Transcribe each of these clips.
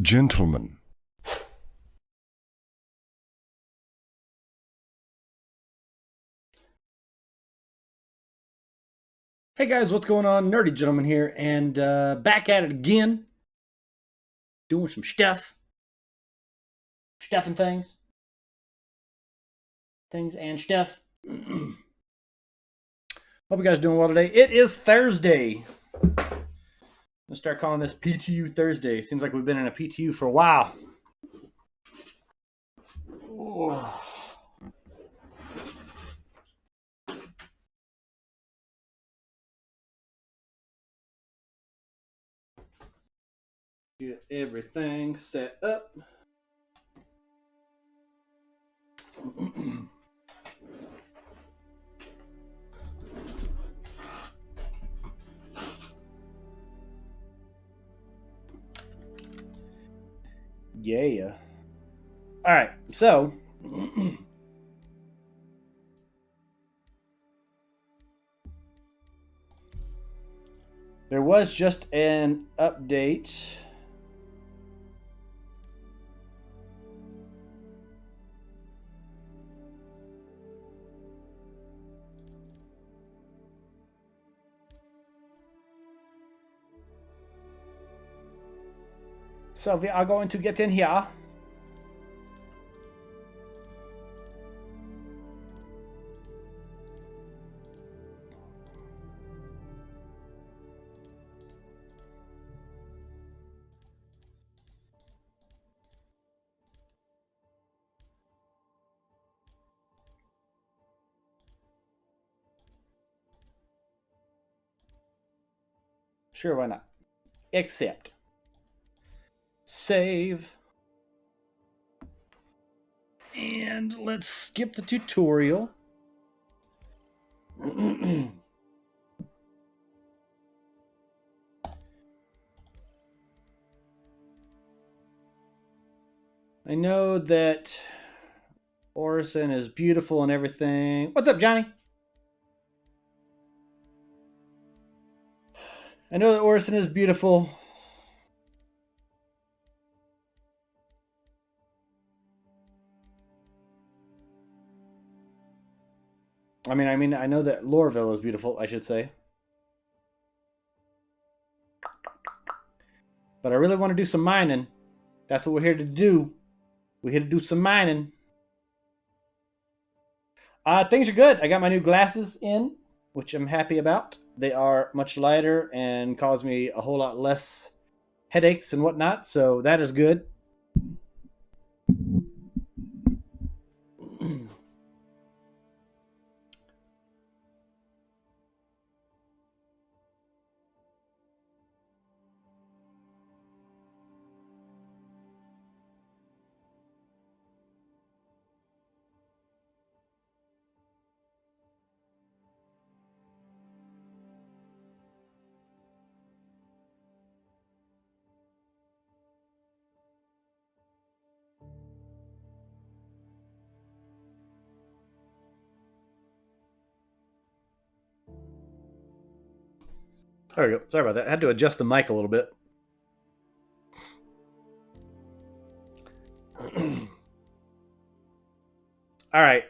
Gentlemen. Hey guys, what's going on? Nerdy Gentleman here, and back at it again, doing some stuff and things and stuff. Hope you guys are doing well today. It is Thursday. I'm gonna start calling this PTU Thursday. Seems like we've been in a PTU for a while. Oh. Get everything set up. Yeah. All right, so there was just an update. So we are going to get in here. Sure, why not? Accept. Save. And let's skip the tutorial. I know that Orison is beautiful and everything. What's up, Johnny? I know that Orison is beautiful. I know that Lorville is beautiful, I should say. But I really want to do some mining. That's what we're here to do. We're here to do some mining. Things are good. I got my new glasses in, which I'm happy about. They are much lighter and cause me a whole lot less headaches and whatnot, so that is good. There we go. Sorry about that. I had to adjust the mic a little bit. All right.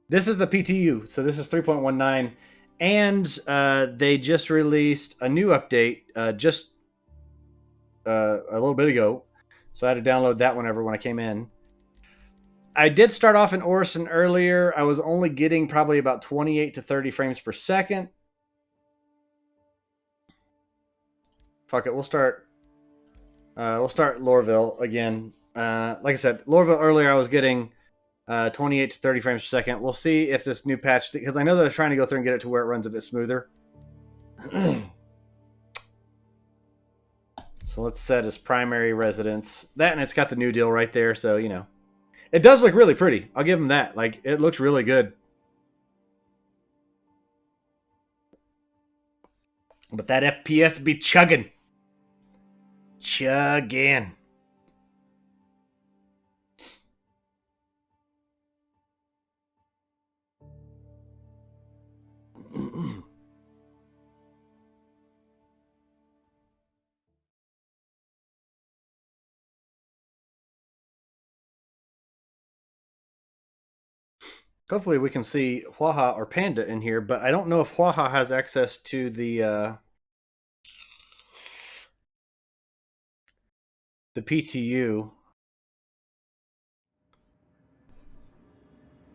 This is the PTU. So this is 3.19. And they just released a new update just a little bit ago. So I had to download that whenever when I came in. I did start off in Orison earlier. I was only getting probably about 28 to 30 frames per second. Fuck it, we'll start Lorville again. Like I said, Lorville earlier I was getting 28 to 30 frames per second. We'll see if this new patch, because I know they're trying to go through and get it to where it runs a bit smoother. So let's set as primary residence. That, and it's got the new deal right there, so you know. It does look really pretty. I'll give them that. Like, it looks really good. But that FPS be chugging. Chugging. Hopefully we can see Huaha or Panda in here, but I don't know if Huaha has access to the PTU.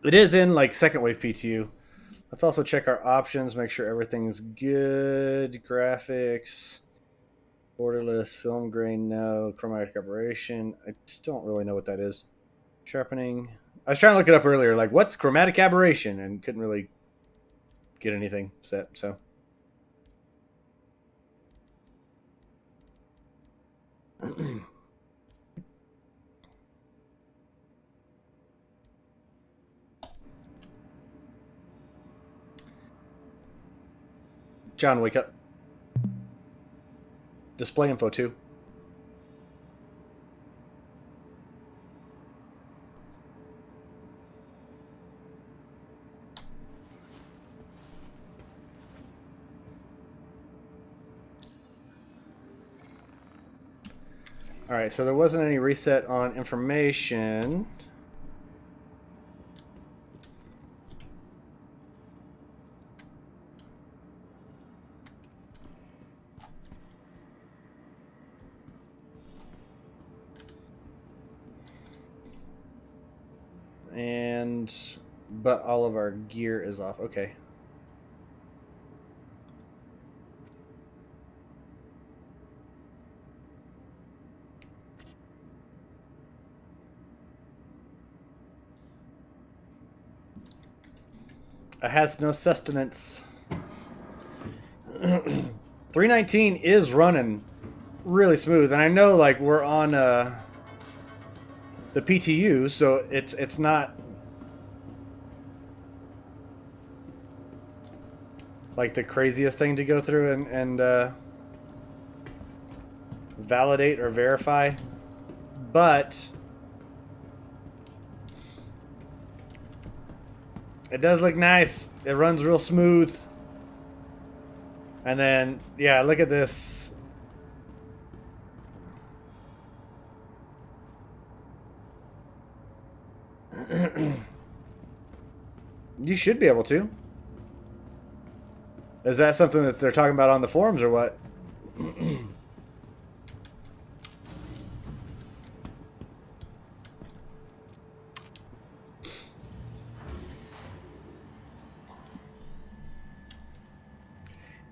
It is in like second wave PTU. Let's also check our options, make sure everything's good. Graphics, borderless, film grain, no. Chromatic aberration. I just don't really know what that is. Sharpening. I was trying to look it up earlier, like what's chromatic aberration, and couldn't really get anything set. So John, wake up. Display info too. All right, so there wasn't any reset on information. But all of our gear is off. Okay. It has no sustenance. 319 is running really smooth, and I know like we're on the PTU, so it's not like the craziest thing to go through and validate or verify, but it does look nice. It runs real smooth. And then, yeah, look at this. You should be able to. Is that something that they're talking about on the forums or what?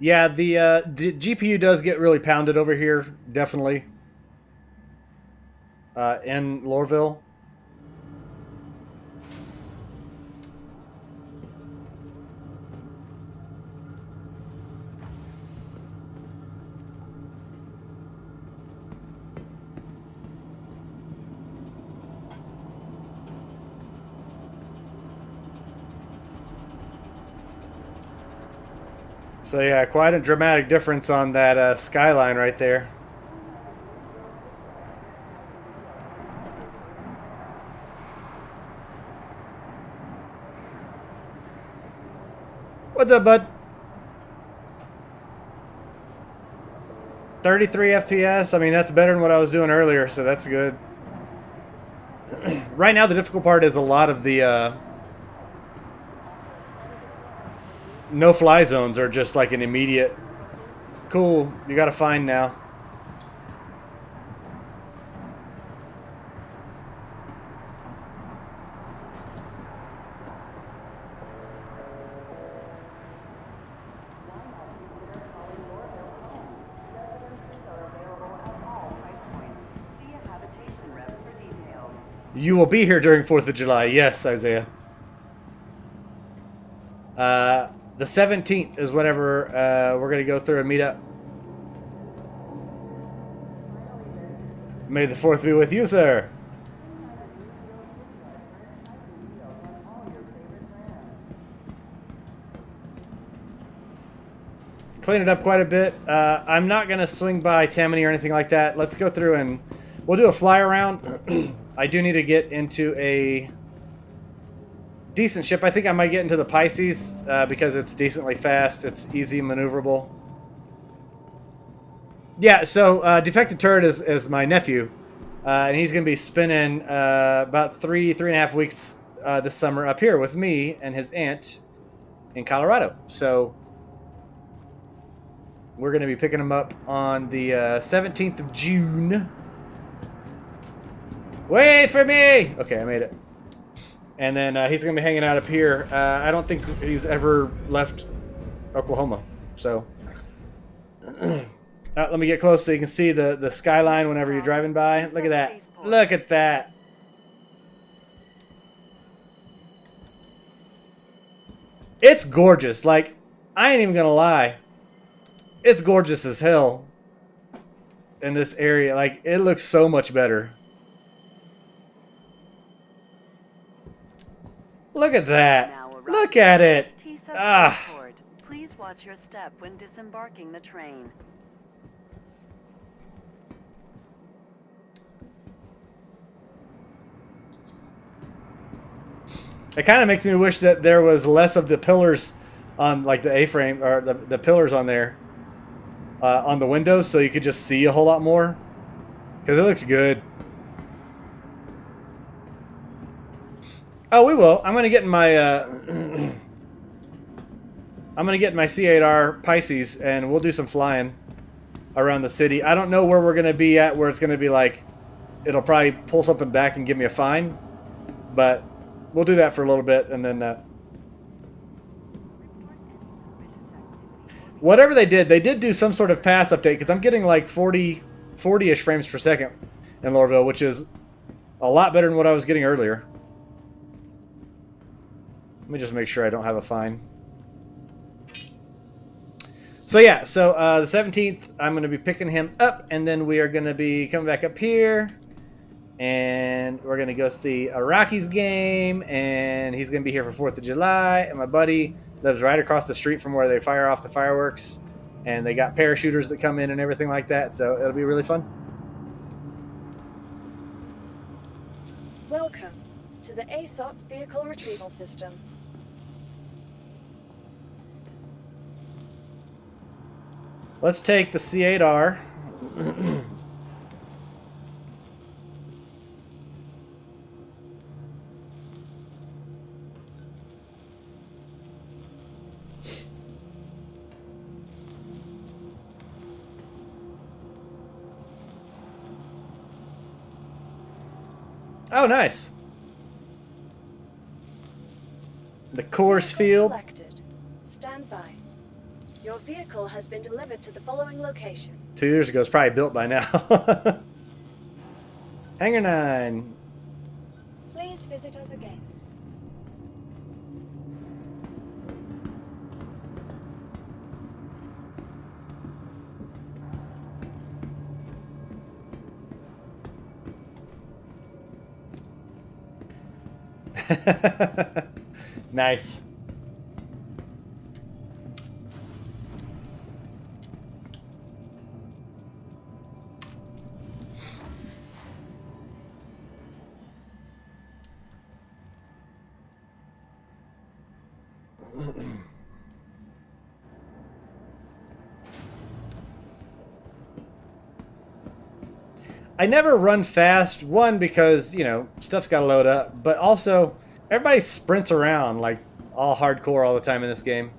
Yeah, the GPU does get really pounded over here, definitely. In Lorville. So yeah, quite a dramatic difference on that skyline right there. What's up, bud? 33 FPS. I mean, that's better than what I was doing earlier, so that's good. Right now, the difficult part is a lot of the no-fly zones are just like an immediate, cool, you gotta find now. You will be here during 4th of July. Yes, Isaiah. The 17th is whenever we're going to go through and meet up. May the 4th be with you, sir. Clean it up quite a bit. I'm not going to swing by Tammany or anything like that. Let's go through and we'll do a fly around. I do need to get into a decent ship. I think I might get into the Pisces because it's decently fast. It's easy maneuverable. Yeah, so Defected Turret is my nephew. And he's going to be spending about three and a half weeks this summer up here with me and his aunt in Colorado. So we're going to be picking him up on the 17th of June. Wait for me! Okay, I made it. And then he's going to be hanging out up here. I don't think he's ever left Oklahoma. So let me get close so you can see the skyline whenever you're driving by. Look at that. Look at that. It's gorgeous. Like, I ain't even going to lie. It's gorgeous as hell in this area. Like, it looks so much better. Look at that. Look at it. Ah. Please watch your step when disembarking the train. It kind of makes me wish that there was less of the pillars on, like, the A-frame, or the pillars on there, on the windows, so you could just see a whole lot more. Because it looks good. Oh, we will. I'm going to get in my, I'm going to get in my C8R Pisces, and we'll do some flying around the city. I don't know where we're going to be at, where it's going to be like, it'll probably pull something back and give me a fine. But we'll do that for a little bit, and then whatever they did do some sort of pass update, because I'm getting like 40-ish frames per second in Lorville, which is a lot better than what I was getting earlier. Let me just make sure I don't have a fine. So yeah, so the 17th, I'm going to be picking him up, and then we are going to be coming back up here, and we're going to go see a Rockies game, and he's going to be here for 4th of July, and my buddy lives right across the street from where they fire off the fireworks, and they got parachuters that come in and everything like that, so it'll be really fun. Welcome to the ASOP Vehicle Retrieval System. Let's take the C8R. Oh, nice. The course field. Selected. Stand by. Your vehicle has been delivered to the following location. 2 years ago, it's probably built by now. Hangar 9. Please visit us again. Nice. I never run fast, one, because, you know, stuff's got to load up, but also, everybody sprints around, like, all hardcore all the time in this game.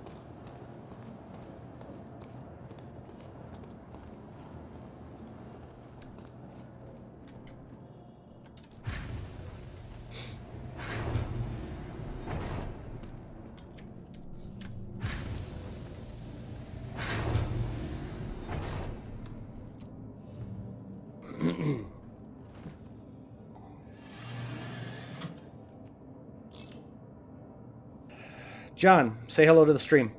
John, say hello to the stream.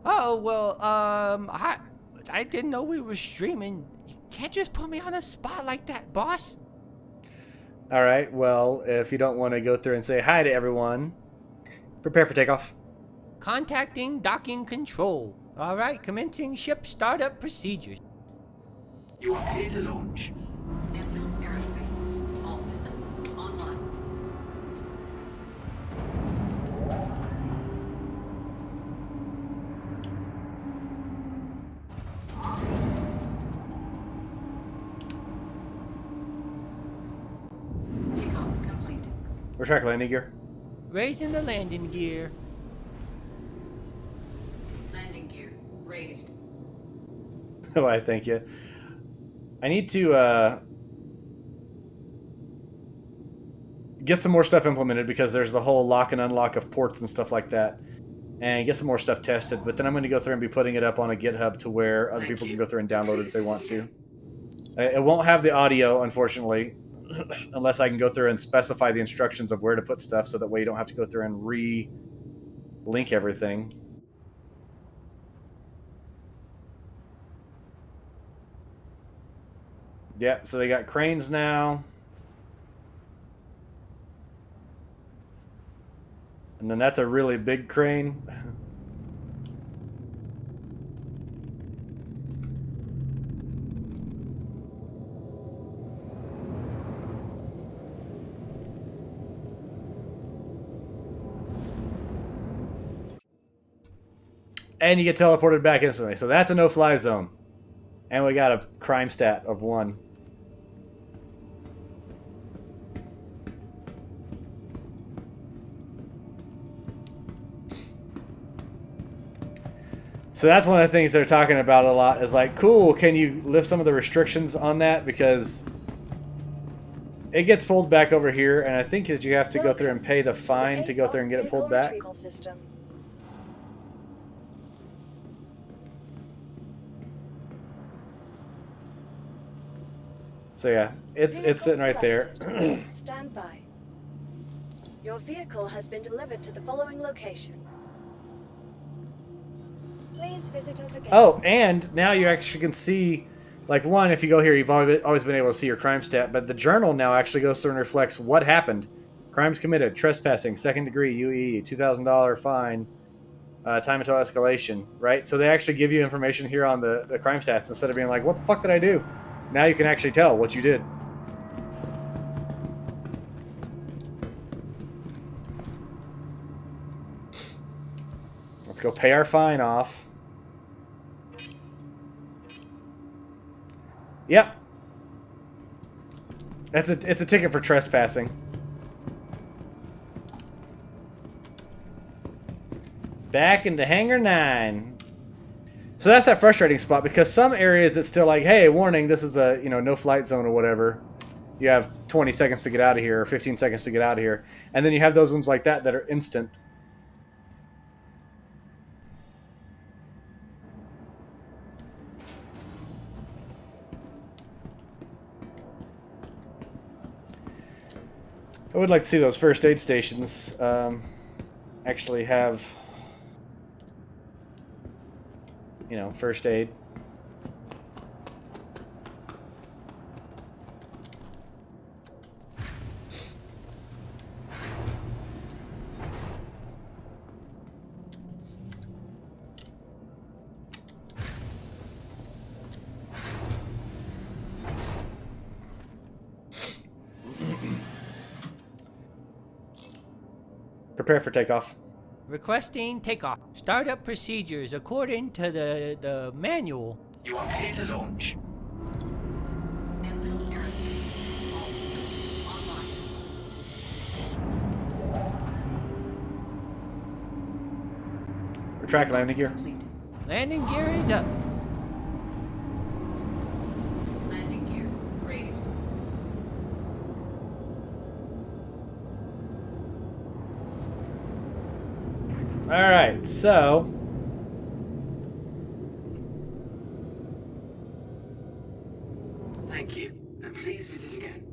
Oh, well, I didn't know we were streaming. You can't just put me on the spot like that, boss. All right, well, if you don't want to go through and say hi to everyone, prepare for takeoff. Contacting docking control. All right, commencing ship startup procedures. You are clear to launch. Anvil Aerospace. All systems online. Takeoff complete. We're track landing gear. Raising the landing gear. Landing gear raised. Why, thank you. I need to get some more stuff implemented because there's the whole lock and unlock of ports and stuff like that. And get some more stuff tested. But then I'm going to go through and be putting it up on a GitHub to where other people can go through and download it if they want to. It won't have the audio, unfortunately, unless I can go through and specify the instructions of where to put stuff so that way you don't have to go through and re-link everything. Yep, so they got cranes now. And then that's a really big crane. And you get teleported back instantly. So that's a no-fly zone. And we got a crime stat of 1. So that's one of the things they're talking about a lot is like, cool, can you lift some of the restrictions on that? Because it gets pulled back over here, and I think that you have to go through and pay the fine to go through and get it pulled back. So yeah, it's sitting right there. Stand by. Your vehicle has been delivered to the following location. Please visit us again. Oh, and now you actually can see, like, one, if you go here, you've always been able to see your crime stat, but the journal now actually goes through and reflects what happened. Crimes committed, trespassing, 2nd degree, UE, $2,000 fine, time until escalation, right? So they actually give you information here on the crime stats instead of being like, what the fuck did I do? Now you can actually tell what you did. Let's go pay our fine off. Yep. It's a ticket for trespassing. Back into Hangar 9. So that's that frustrating spot because some areas it's still like, hey, warning, this is a, no flight zone or whatever. You have 20 seconds to get out of here or 15 seconds to get out of here. And then you have those ones like that that are instant. I would like to see those first aid stations actually have, first aid. Prepare for takeoff. Requesting takeoff. Startup procedures according to the manual. You are clear to launch. Anvil aerospace. All systems online. Retract landing gear. Complete. Landing gear is up. Landing gear raised. Alright, so Thank you, and please visit again.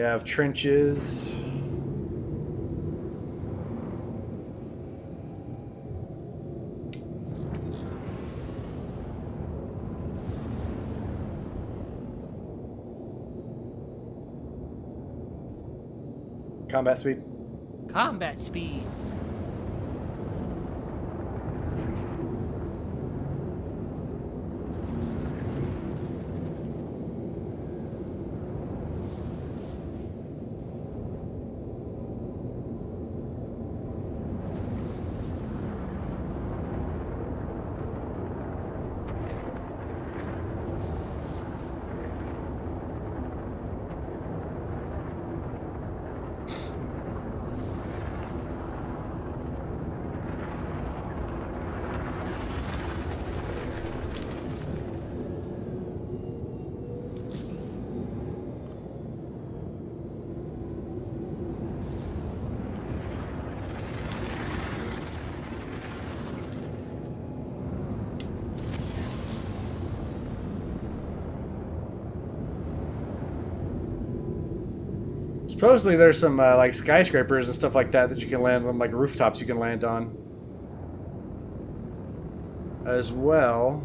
we have trenches. Combat speed. Combat speed. Supposedly there's some like skyscrapers and stuff like that that you can land on, like rooftops you can land on as well.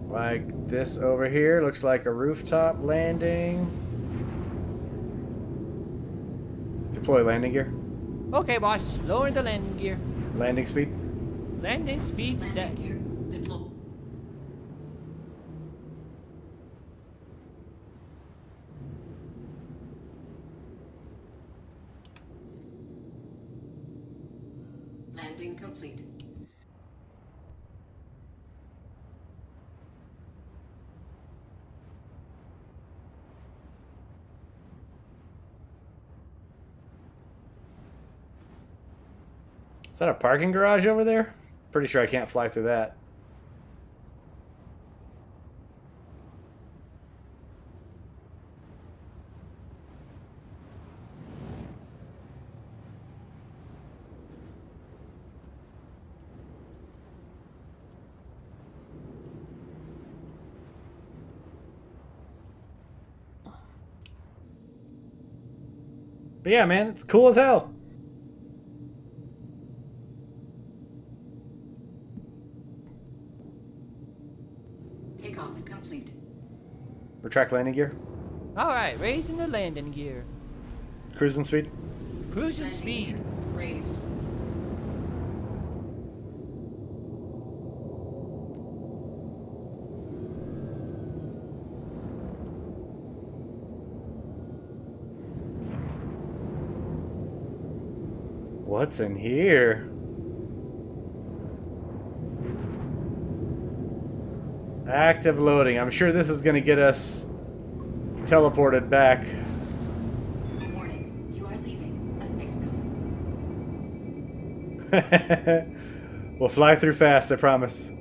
Like this over here looks like a rooftop landing. Deploy landing gear. Okay, boss. Lowering the landing gear. Landing speed. Landing speed set. Landing gear. Deploy. Landing complete. Is that a parking garage over there? Pretty sure I can't fly through that. But yeah, man, it's cool as hell. Takeoff complete. Retract landing gear. Alright, raising the landing gear. Cruising speed. Cruising Landing speed. gear raised. What's in here? Active loading. I'm sure this is going to get us teleported back. Warning, you are leaving a safe zone. We'll fly through fast, I promise.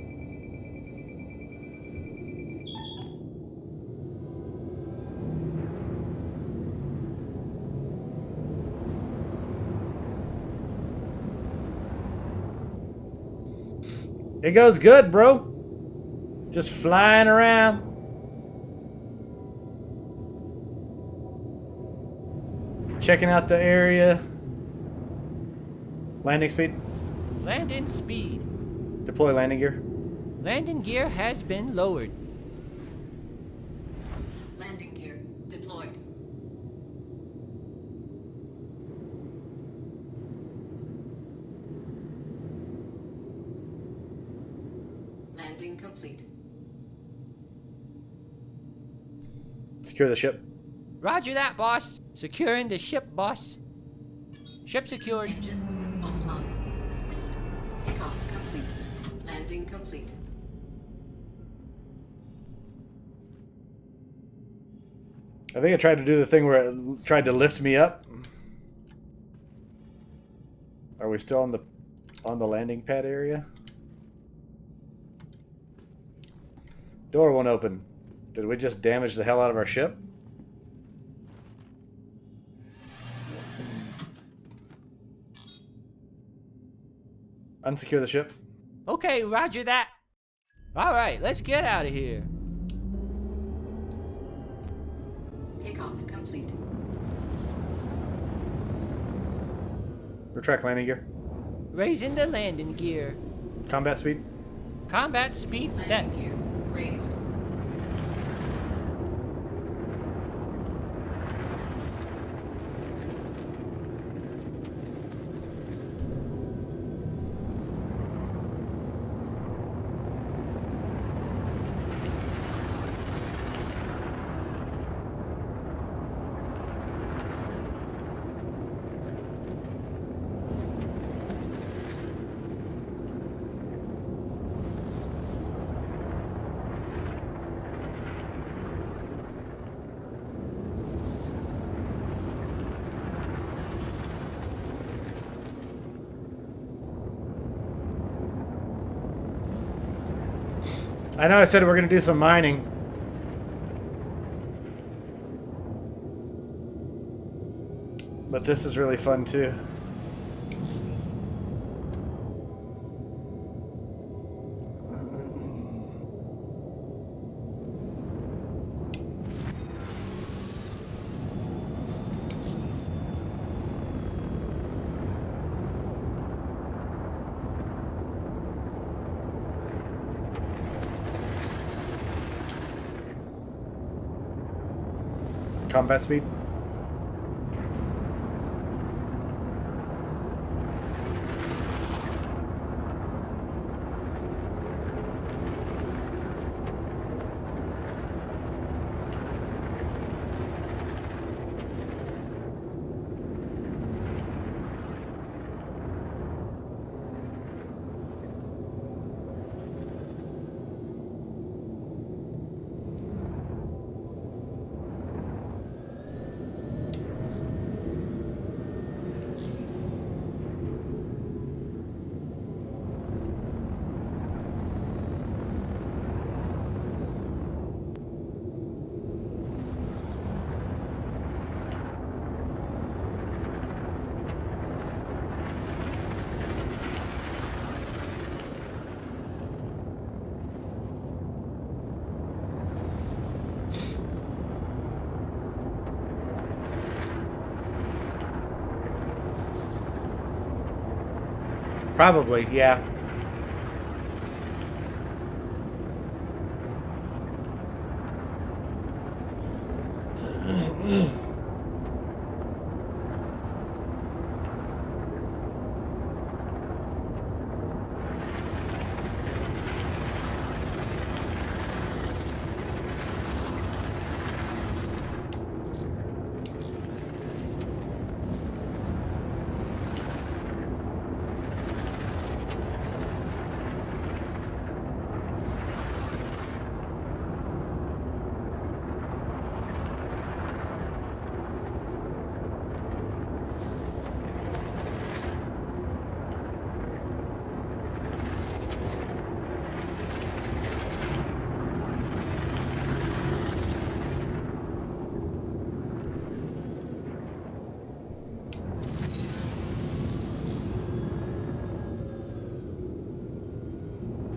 It goes good, bro. Just flying around. Checking out the area. Landing speed. Landing speed. Deploy landing gear. Landing gear has been lowered. Landing gear deployed. Landing complete. Secure the ship. Roger that, boss. Securing the ship, boss. Ship secured. Engines offline. Takeoff complete. Landing complete. I think I tried to do the thing where it tried to lift me up. Are we still on the landing pad area? Door won't open. Did we just damage the hell out of our ship? Unsecure the ship. Okay, roger that. Alright, let's get out of here. Takeoff complete. Retract landing gear. Raising the landing gear. Combat speed. Combat speed set. Landing gear raised. I know I said we're going to do some mining. But this is really fun too. Combat speed. Probably, yeah.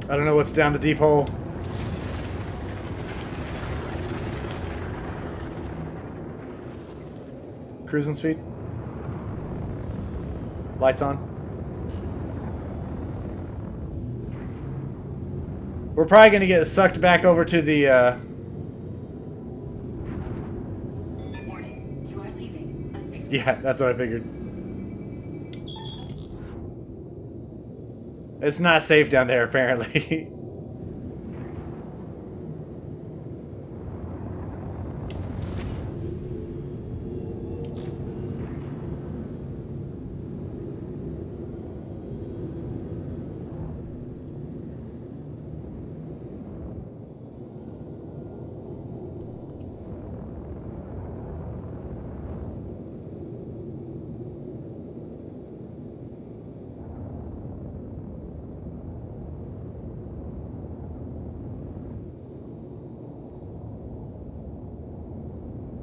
I don't know what's down the deep hole. Cruising speed. Lights on. We're probably going to get sucked back over to the... Warning, you are leaving a safe zone. Yeah, that's what I figured. It's not safe down there, apparently.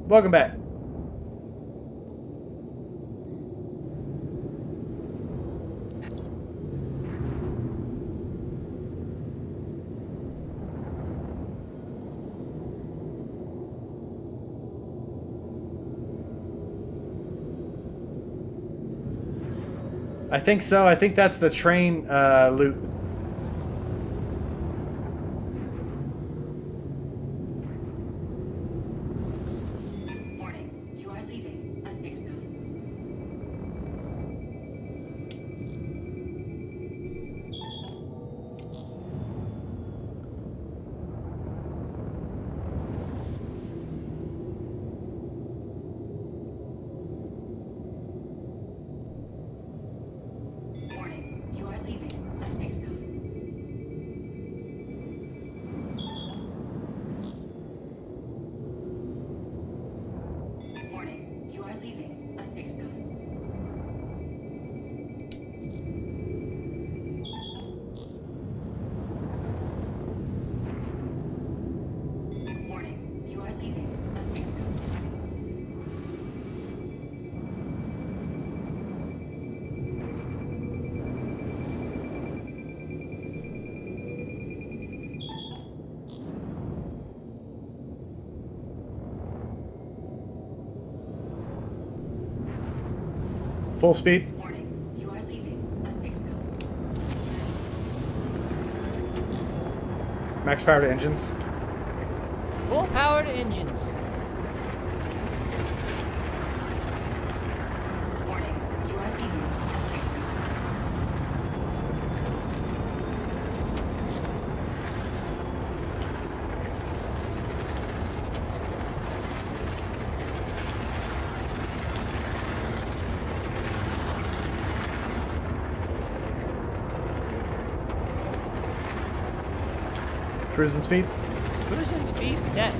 Welcome back. I think so. I think that's the train loop. Warning, you are leaving a safe zone. Warning, you are leaving a safe zone. Warning, you are leaving a safe zone. Warning, you are leaving a safe zone. Full speed. Warning, you are leaving a safe zone. Max power to engines. Full power to engines. are leaving a safe zone. Cruising speed. Cruising speed set.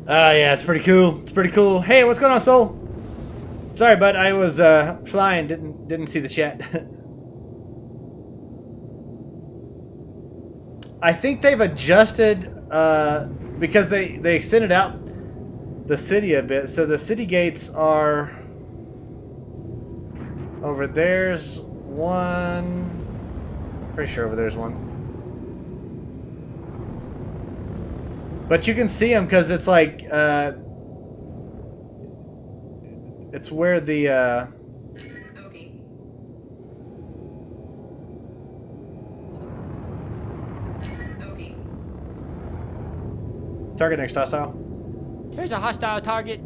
Yeah, it's pretty cool. It's pretty cool. Hey, what's going on, Soul? Sorry, bud. I was flying. Didn't see the chat. I think they've adjusted because they extended out the city a bit. So the city gates are over there's one. Pretty sure over there's one. But you can see them because it's like it's where the Okay. Okay. target next hostile. Here's a hostile target.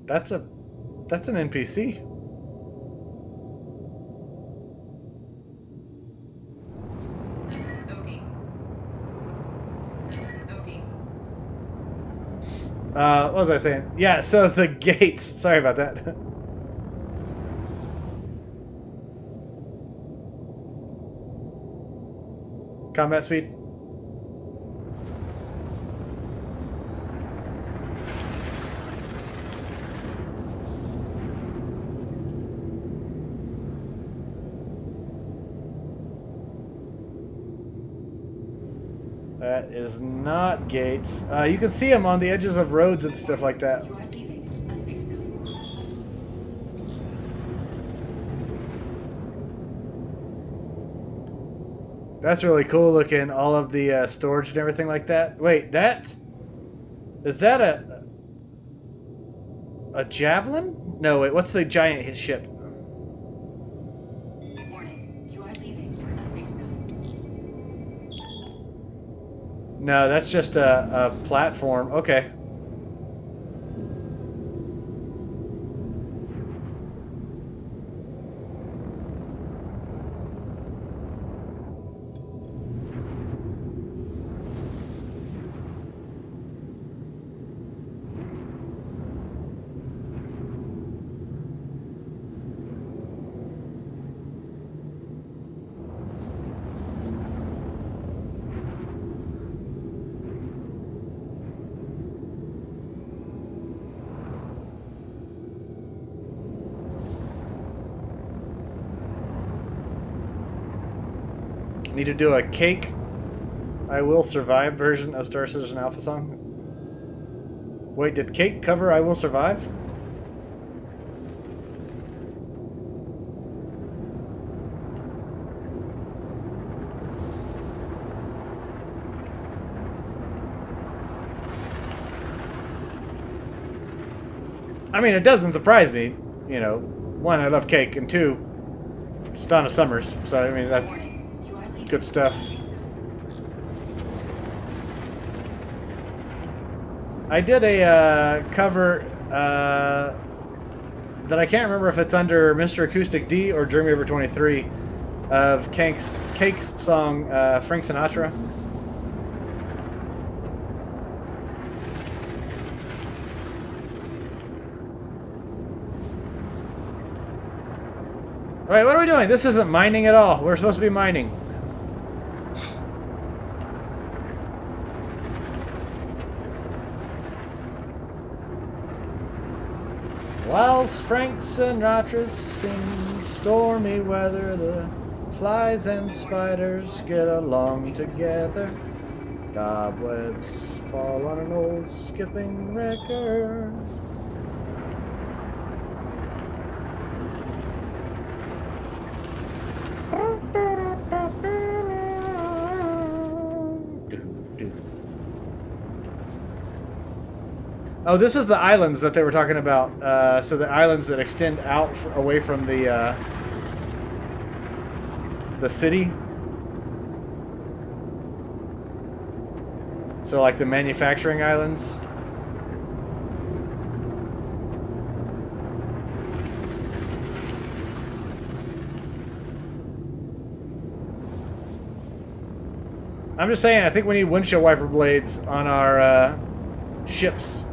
That's an NPC. Okay. Okay. What was I saying? Yeah, so the gates. Sorry about that. Combat speed. That is not gates. You can see them on the edges of roads and stuff like that. You are leaving a safe zone. That's really cool looking, all of the storage and everything like that. Wait, is that a javelin? No, wait, what's the giant ship? Warning. You are leaving a safe zone. No, that's just a platform. Okay. Need to do a Cake I Will Survive version of Star Citizen Alpha song. Wait, did Cake cover I Will Survive? I mean, it doesn't surprise me. You know, one, I love Cake, and two, it's Donna Summers. So, I mean, that's Warning. You are leaving good stuff. a safe zone. I did a cover that I can't remember if it's under Mr. Acoustic D or Dream River 23 of Cake's song Frank Sinatra. Alright, what are we doing? This isn't mining at all. We're supposed to be mining. Whilst Frank Sinatra sings stormy weather, the flies and spiders get along together. Cobwebs fall on an old skipping record. Oh, this is the islands that they were talking about. So the islands that extend out away from the city. So like the manufacturing islands. I'm just saying, I think we need windshield wiper blades on our ships.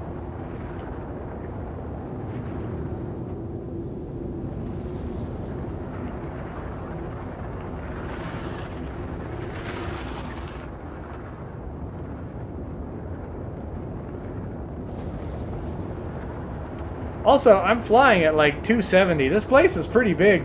Also, I'm flying at like 270. This place is pretty big.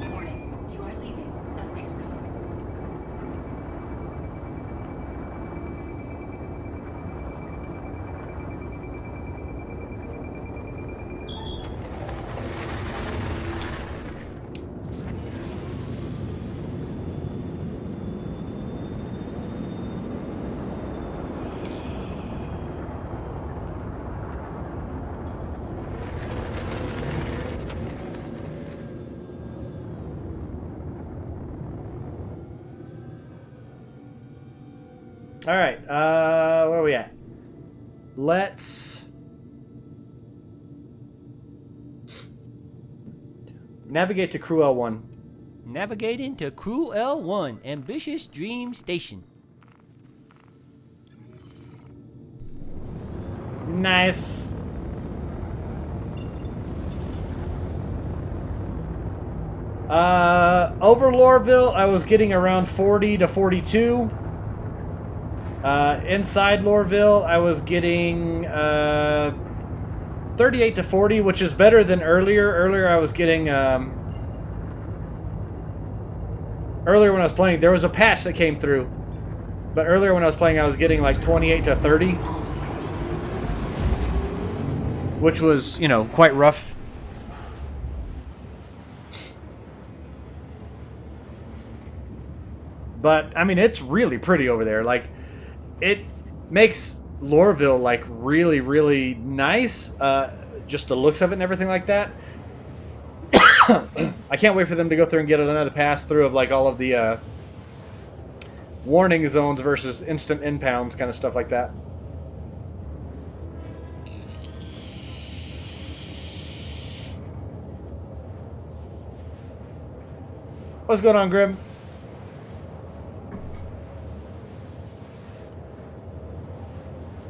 Warning. You are leaving a safe zone. All right, where are we at? Let's navigate to Crew L1. Navigating to Crew L1, Ambitious Dream Station. Nice. Over Lorville, I was getting around 40 to 42. Inside Lorville, I was getting 38 to 40, which is better than earlier. Earlier, I was getting earlier when I was playing, there was a patch that came through. But earlier when I was playing, I was getting like 28 to 30, which was, you know, quite rough. But I mean, it's really pretty over there. Like, it makes Lorville like really, really nice. Just the looks of it and everything like that. I can't wait for them to go through and get another pass through of like all of the warning zones versus instant impounds, kind of stuff like that. What's going on, Grim?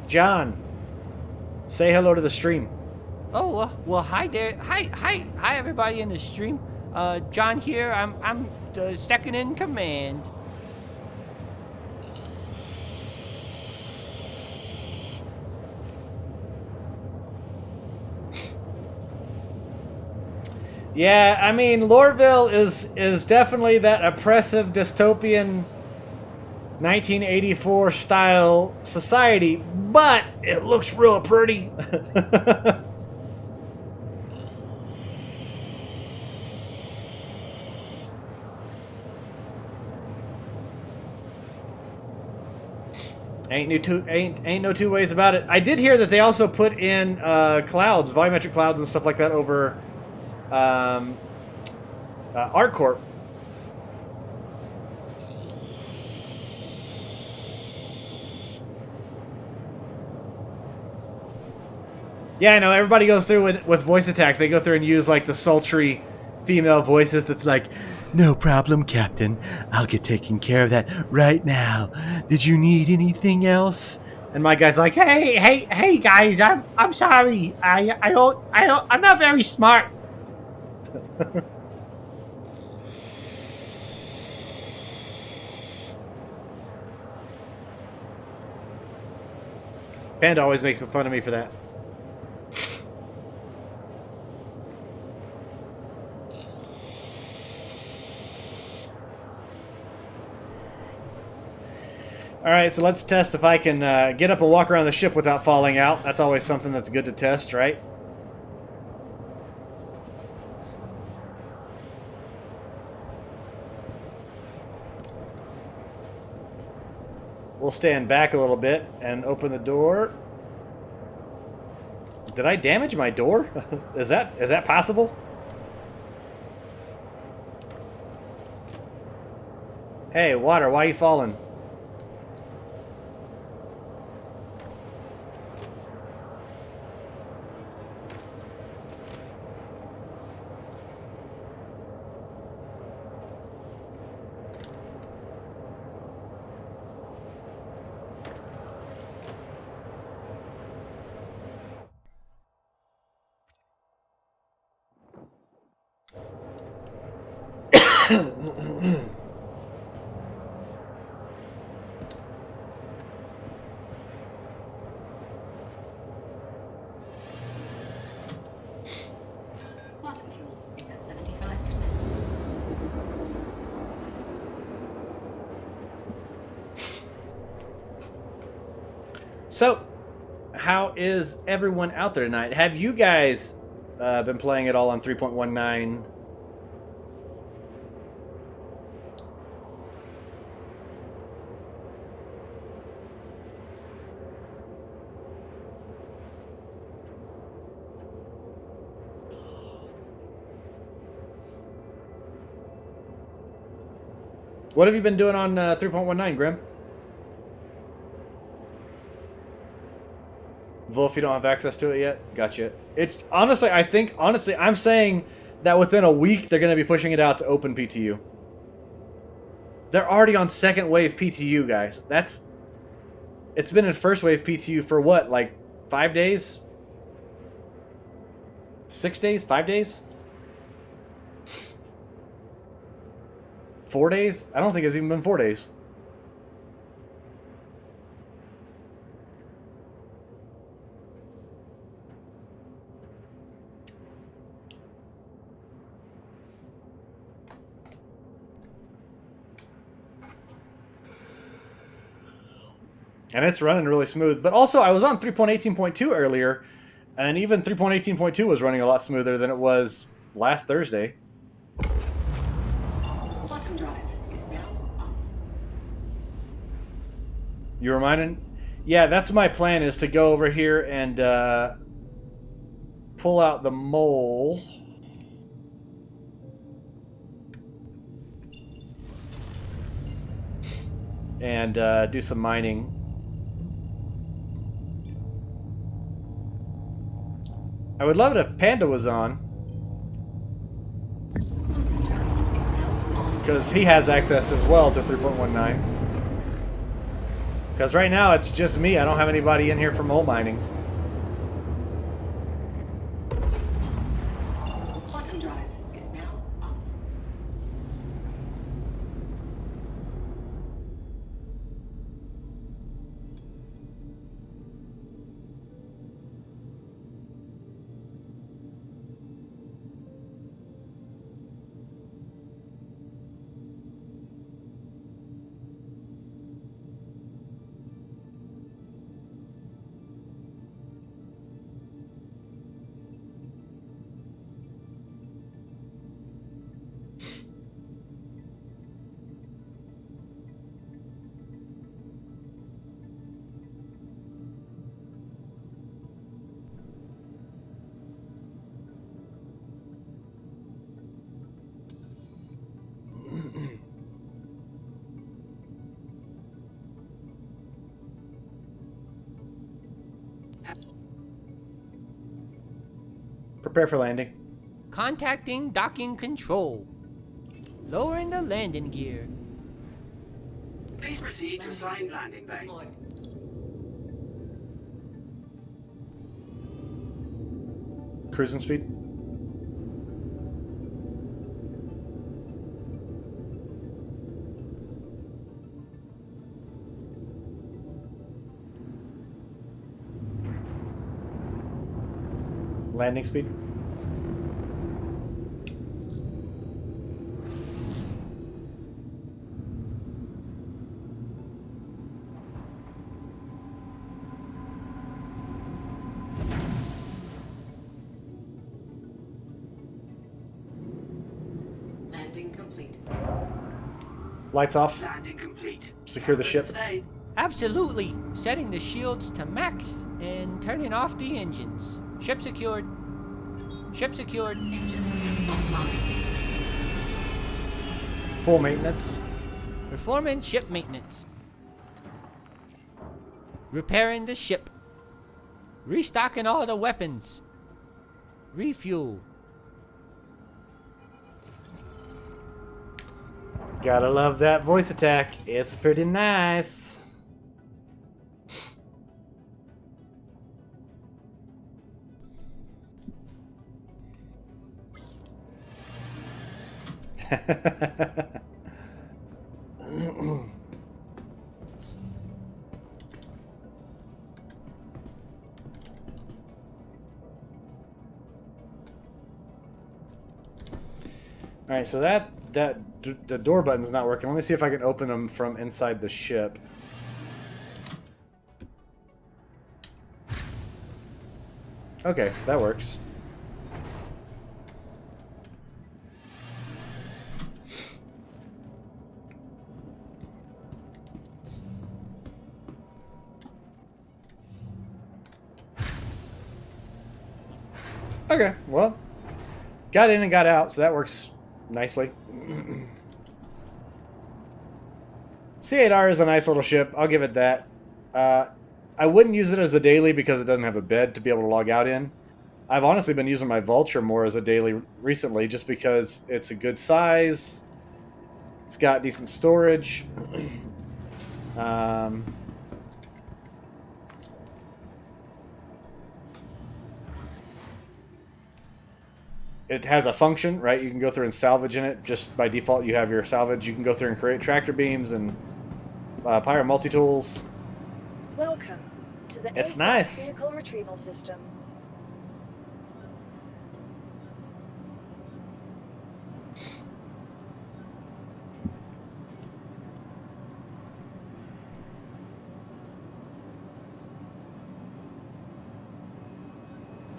John, say hello to the stream. Oh, well, hi there. Hi, everybody in the stream. John here. I'm the second in command. Yeah, I mean, Lorville is definitely that oppressive dystopian 1984 style society, but it looks real pretty. Ain't no two ways about it. I did hear that they also put in clouds, volumetric clouds and stuff like that over ArcCorp. Yeah, I know. Everybody goes through with voice attack. They go through and use like the sultry female voices that's like, "No problem, Captain. I'll get taken care of that right now. Did you need anything else?" And my guy's like, "Hey, guys, I'm sorry. I'm not very smart." Panda always makes fun of me for that. Alright, so let's test if I can get up and walk around the ship without falling out. That's always something that's good to test, right? We'll stand back a little bit and open the door. Did I damage my door? Is that possible? Hey, water, why are you falling? Quantum fuel is at 75%. So, how is everyone out there tonight? Have you guys been playing it all on 3.19? What have you been doing on 3.19, Grim? Wolf, you don't have access to it yet? Gotcha. It's honestly, I'm saying that within a week they're going to be pushing it out to open PTU. They're already on second wave PTU, guys. It's been in first wave PTU for what, like 5 days? 6 days? 5 days? 4 days? I don't think it's even been 4 days. And it's running really smooth. But also, I was on 3.18.2 earlier, and even 3.18.2 was running a lot smoother than it was last Thursday. Quantum drive is now off. You reminded? Yeah, that's my plan, is to go over here and pull out the mole. And do some mining. I would love it if Panda was on, Quantum drive is now on. because he has access as well to 3.19. Because right now it's just me. I don't have anybody in here for mole mining. Quantum drive is now off. Prepare for landing. Contacting docking control. Lowering the landing gear. Please proceed to assigned landing bay. Deployed. Cruising speed. Landing speed. Landing complete. Lights off. Landing complete. Secure the ship. Stay. Absolutely. Setting the shields to max and turning off the engines. Ship secured. Ship secured. Engines offline. Full maintenance. Performing ship maintenance. Repairing the ship. Restocking all the weapons. Refuel. Gotta love that voice attack. It's pretty nice. All right, so the door button's not working. Let me see if I can open them from inside the ship. Okay, that works. Okay, well, got in and got out, so that works nicely. C8R is a nice little ship. I'll give it that. I wouldn't use it as a daily because it doesn't have a bed to be able to log out in. I've honestly been using my Vulture more as a daily recently just because it's a good size. It's got decent storage. It has a function, right? You can go through and salvage in it. Just by default, you have your salvage. You can go through and create tractor beams and pyro multi-tools. Welcome to the It's ASAP nice. vehicle retrieval system.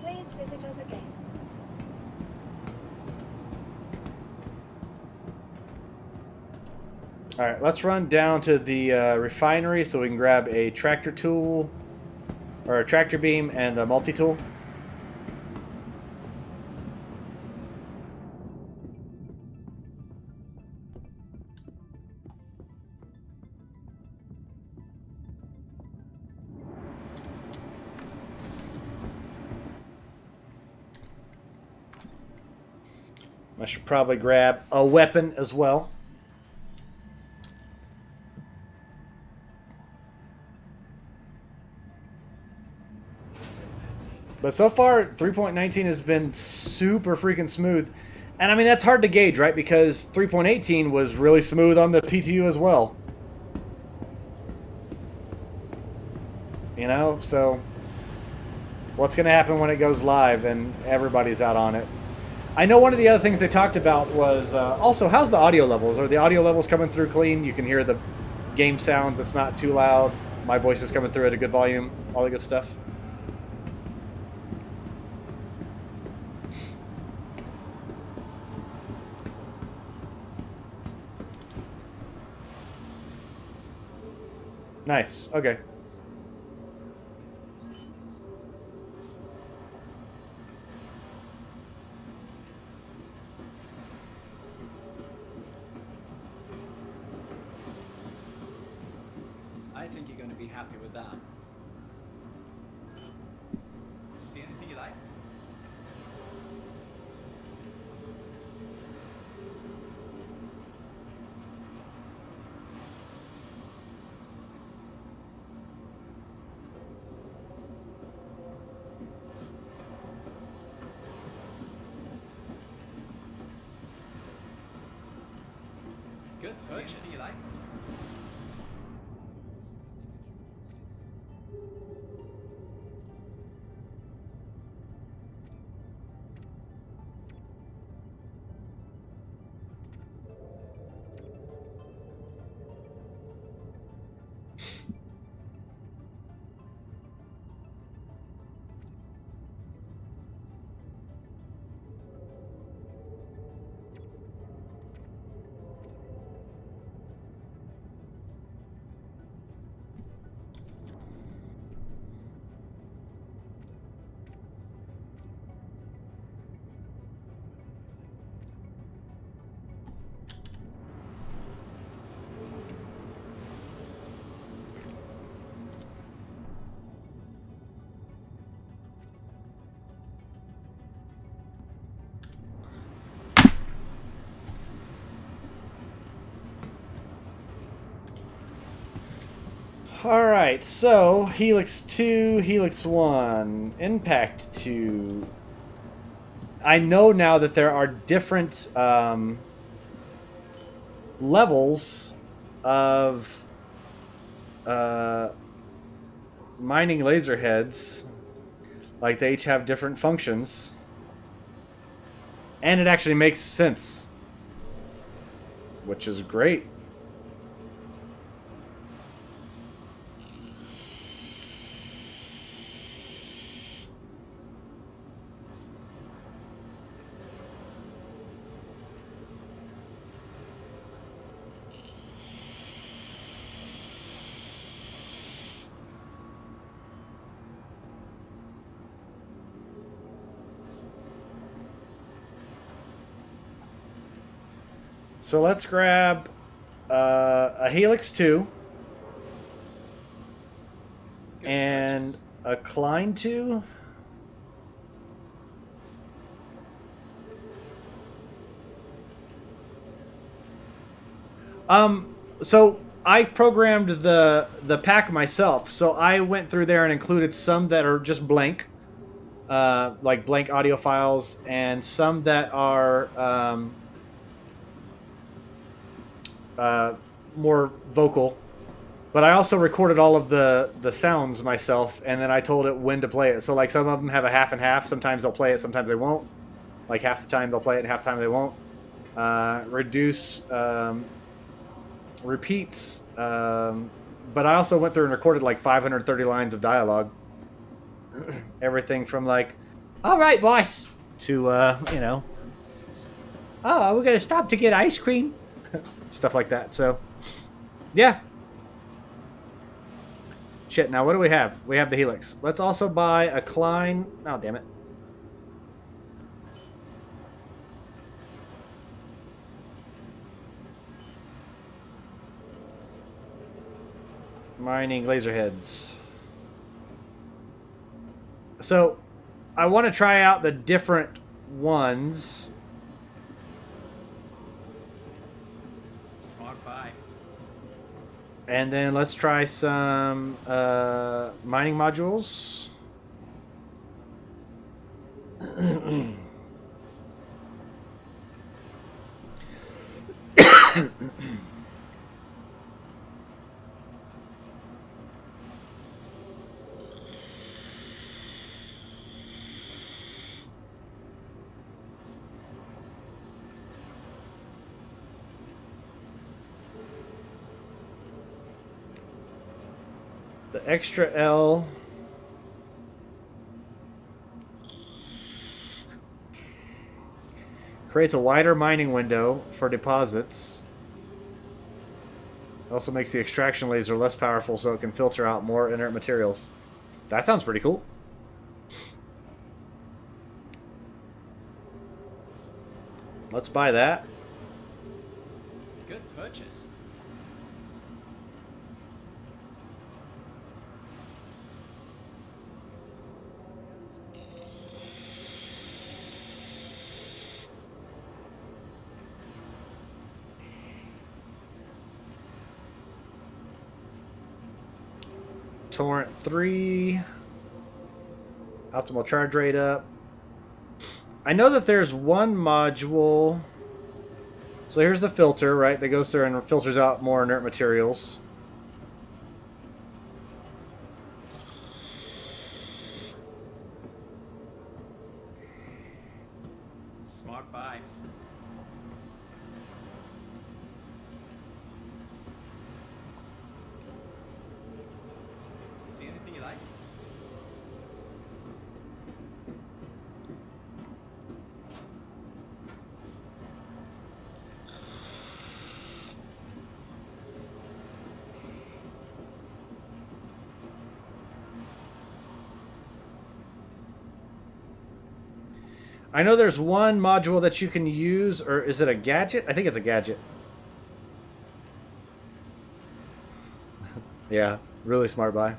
Please visit us again. All right, let's run down to the refinery so we can grab a tractor tool or a tractor beam and a multi-tool. I should probably grab a weapon as well. But so far, 3.19 has been super freaking smooth. And I mean, that's hard to gauge, right? Because 3.18 was really smooth on the PTU as well. You know, so what's going to happen when it goes live and everybody's out on it? I know one of the other things they talked about was also, how's the audio levels? Are the audio levels coming through clean? You can hear the game sounds. It's not too loud. My voice is coming through at a good volume. All the good stuff. Nice. Okay. I think you're going to be happy with that. See anything you like? Good. See anything you like? Alright, so Helix 2, Helix 1, Impact 2. I know now that there are different levels of mining laser heads. Like, they each have different functions. And it actually makes sense. Which is great. So let's grab a Helix 2 and a Klein 2. So I programmed the pack myself. So I went through there and included some that are just blank, like blank audio files, and some that are more vocal. But I also recorded all of the sounds myself, and then I told it when to play it. So like some of them have a half and half. Sometimes they'll play it, sometimes they won't. Like half the time they'll play it, and half the time they won't. Reduce repeats. But I also went through and recorded like 530 lines of dialogue. Everything from like, "All right, boss," to you know, "Oh, we're gonna stop to get ice cream." Stuff like that. So, yeah. Shit, now what do we have? We have the Helix. Let's also buy a Klein. Oh, damn it. Mining laser heads. So, I want to try out the different ones. And then let's try some mining modules. The extra L creates a wider mining window for deposits. It also makes the extraction laser less powerful so it can filter out more inert materials. That sounds pretty cool. Let's buy that. Good purchase. Torrent 3. Optimal charge rate up. I know that there's one module. So here's the filter, right? That goes through and filters out more inert materials. Smart buy. See anything you like? I know there's one module that you can use, or is it a gadget? I think it's a gadget. Yeah, really smart buy.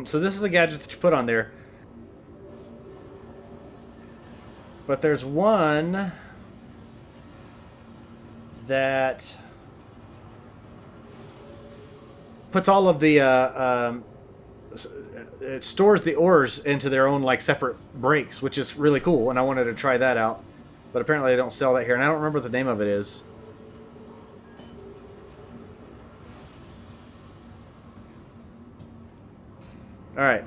So this is a gadget that you put on there. But there's one that puts all of the it stores the ores into their own like separate breaks, which is really cool, and I wanted to try that out. But apparently they don't sell that here, and I don't remember what the name of it is. Alright.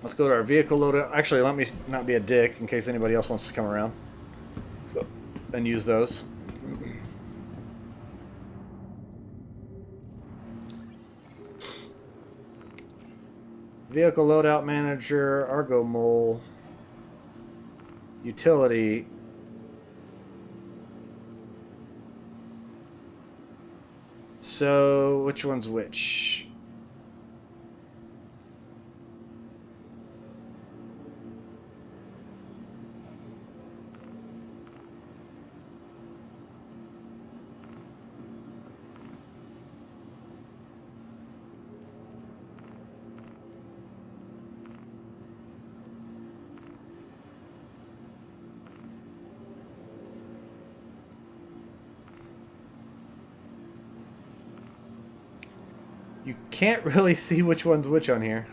Let's go to our vehicle loadout. Actually, let me not be a dick in case anybody else wants to come around and use those. Vehicle loadout manager, Argo Mole, utility. So, which one's which? You can't really see which one's which on here.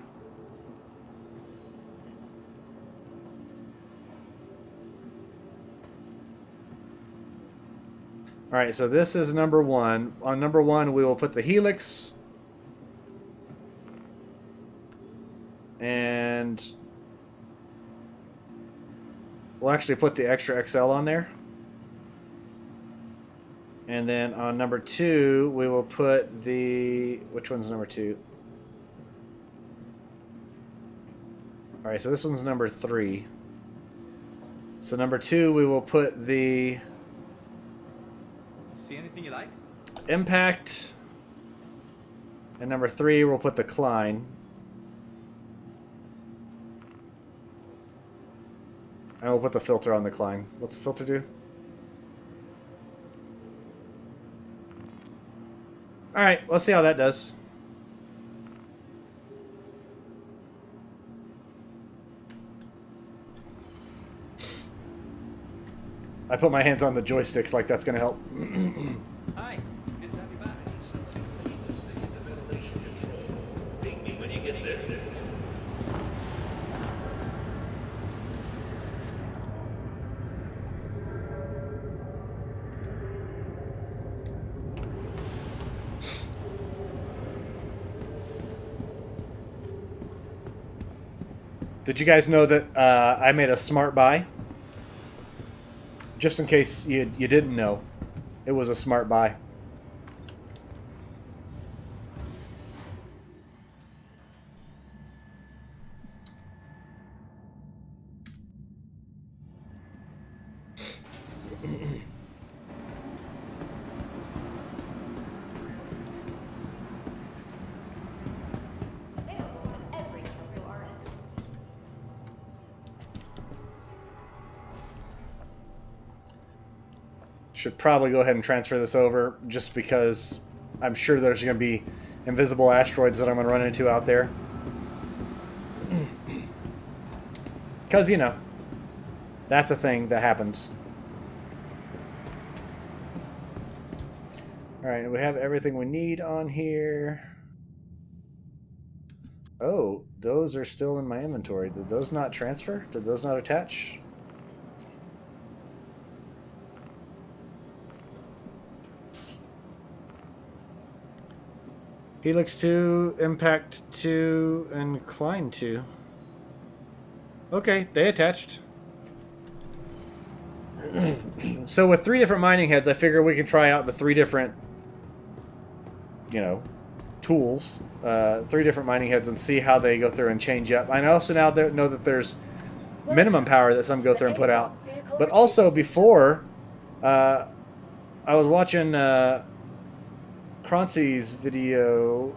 Alright, so this is number 1. On number 1, we will put the Helix. And we'll actually put the extra XL on there. And then on number 2, we will put the... Which one's number 2? Alright, so this one's number 3. So number 2, we will put the... See anything you like? Impact. And number 3, we'll put the Klein. And we'll put the filter on the Klein. What's the filter do? Alright, let's see how that does. I put my hands on the joysticks like that's going to help. Hi. Good to have you back. Did you guys know that I made a smart buy? Just in case you didn't know, it was a smart buy. Available in every Kyoto RX. Should probably go ahead and transfer this over just because I'm sure there's going to be invisible asteroids that I'm going to run into out there. Because, you know, that's a thing that happens. Alright, we have everything we need on here. Oh, those are still in my inventory. Did those not transfer? Did those not attach? Helix 2, Impact 2, and Klein 2. Okay, they attached. So with 3 different mining heads, I figure we can try out the 3 different, you know, tools. 3 different mining heads and see how they go through and change up. I also now know that there's minimum power that some go through and put out. But also before, I was watching... Croncy's video,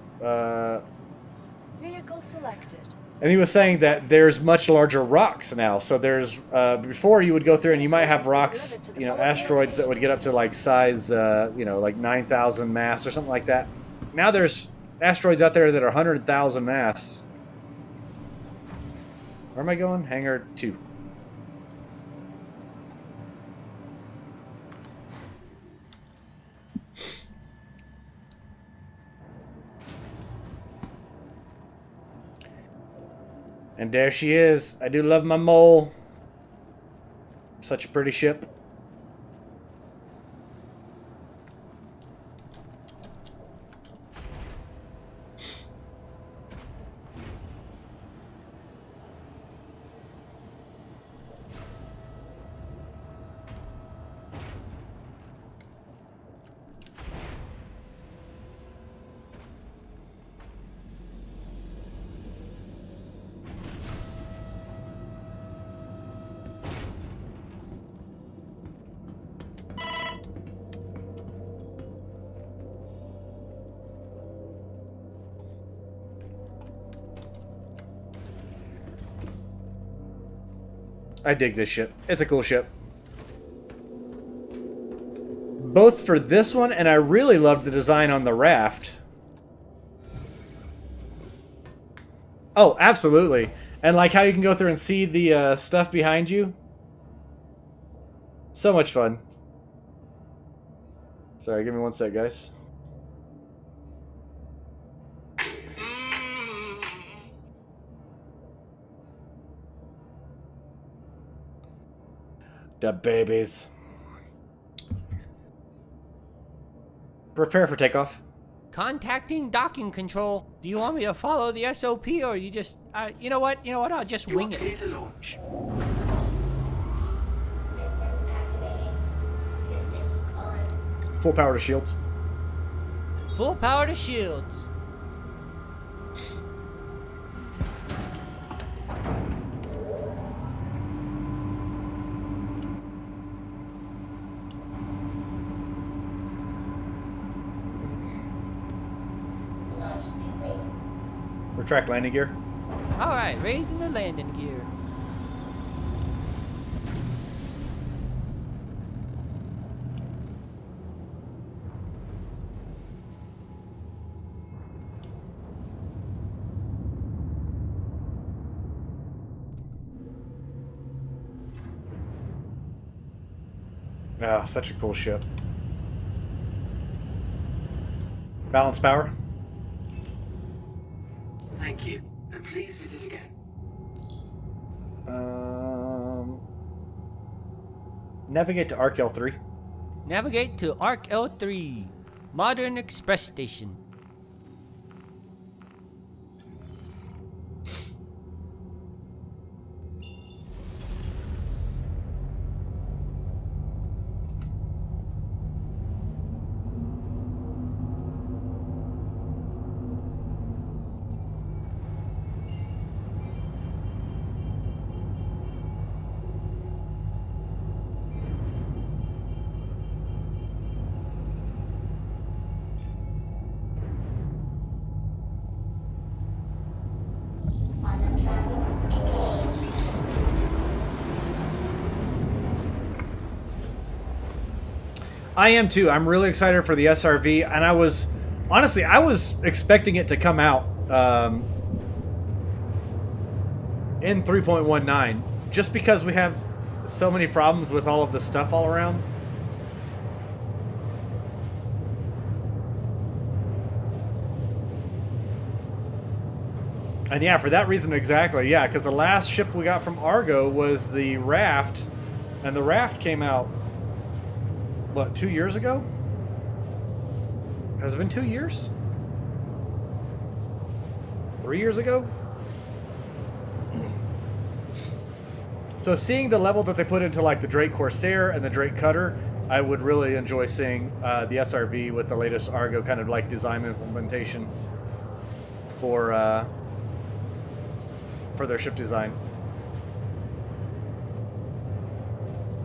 Vehicle selected. and he was saying that there's much larger rocks now. So there's before you would go through and you might have rocks, you know, asteroids that would get up to like size, you know, like 9,000 mass or something like that. Now there's asteroids out there that are 100,000 mass. Where am I going? Hangar 2. And there she is. I do love my mole. Such a pretty ship. I dig this ship. It's a cool ship. Both for this one, and I really love the design on the raft. Oh, absolutely. And like how you can go through and see the stuff behind you. So much fun. Sorry, give me one sec, guys. The babies. Prepare for takeoff. Contacting docking control. Do you want me to follow the SOP or you just... you know what? I'll just You are wing clear it. to launch. Systems activating. Systems on. Full power to shields. Full power to shields. Launch complete. Retract landing gear. Alright, raising the landing gear. Ah, such a cool ship. Balance power. Thank you, and please visit again. Navigate to Arc L3. Navigate to Arc L3. Modern Express Station. Quantum travel engaged. I am too. I'm really excited for the SRV, and I was honestly expecting it to come out in 3.19, just because we have so many problems with all of the stuff all around. And yeah, for that reason exactly, yeah, because the last ship we got from Argo was the raft, and the raft came out, what, 2 years ago? Has it been 2 years? 3 years ago? So seeing the level that they put into like the Drake Corsair and the Drake Cutter, I would really enjoy seeing the SRV with the latest Argo kind of like design implementation for their ship design.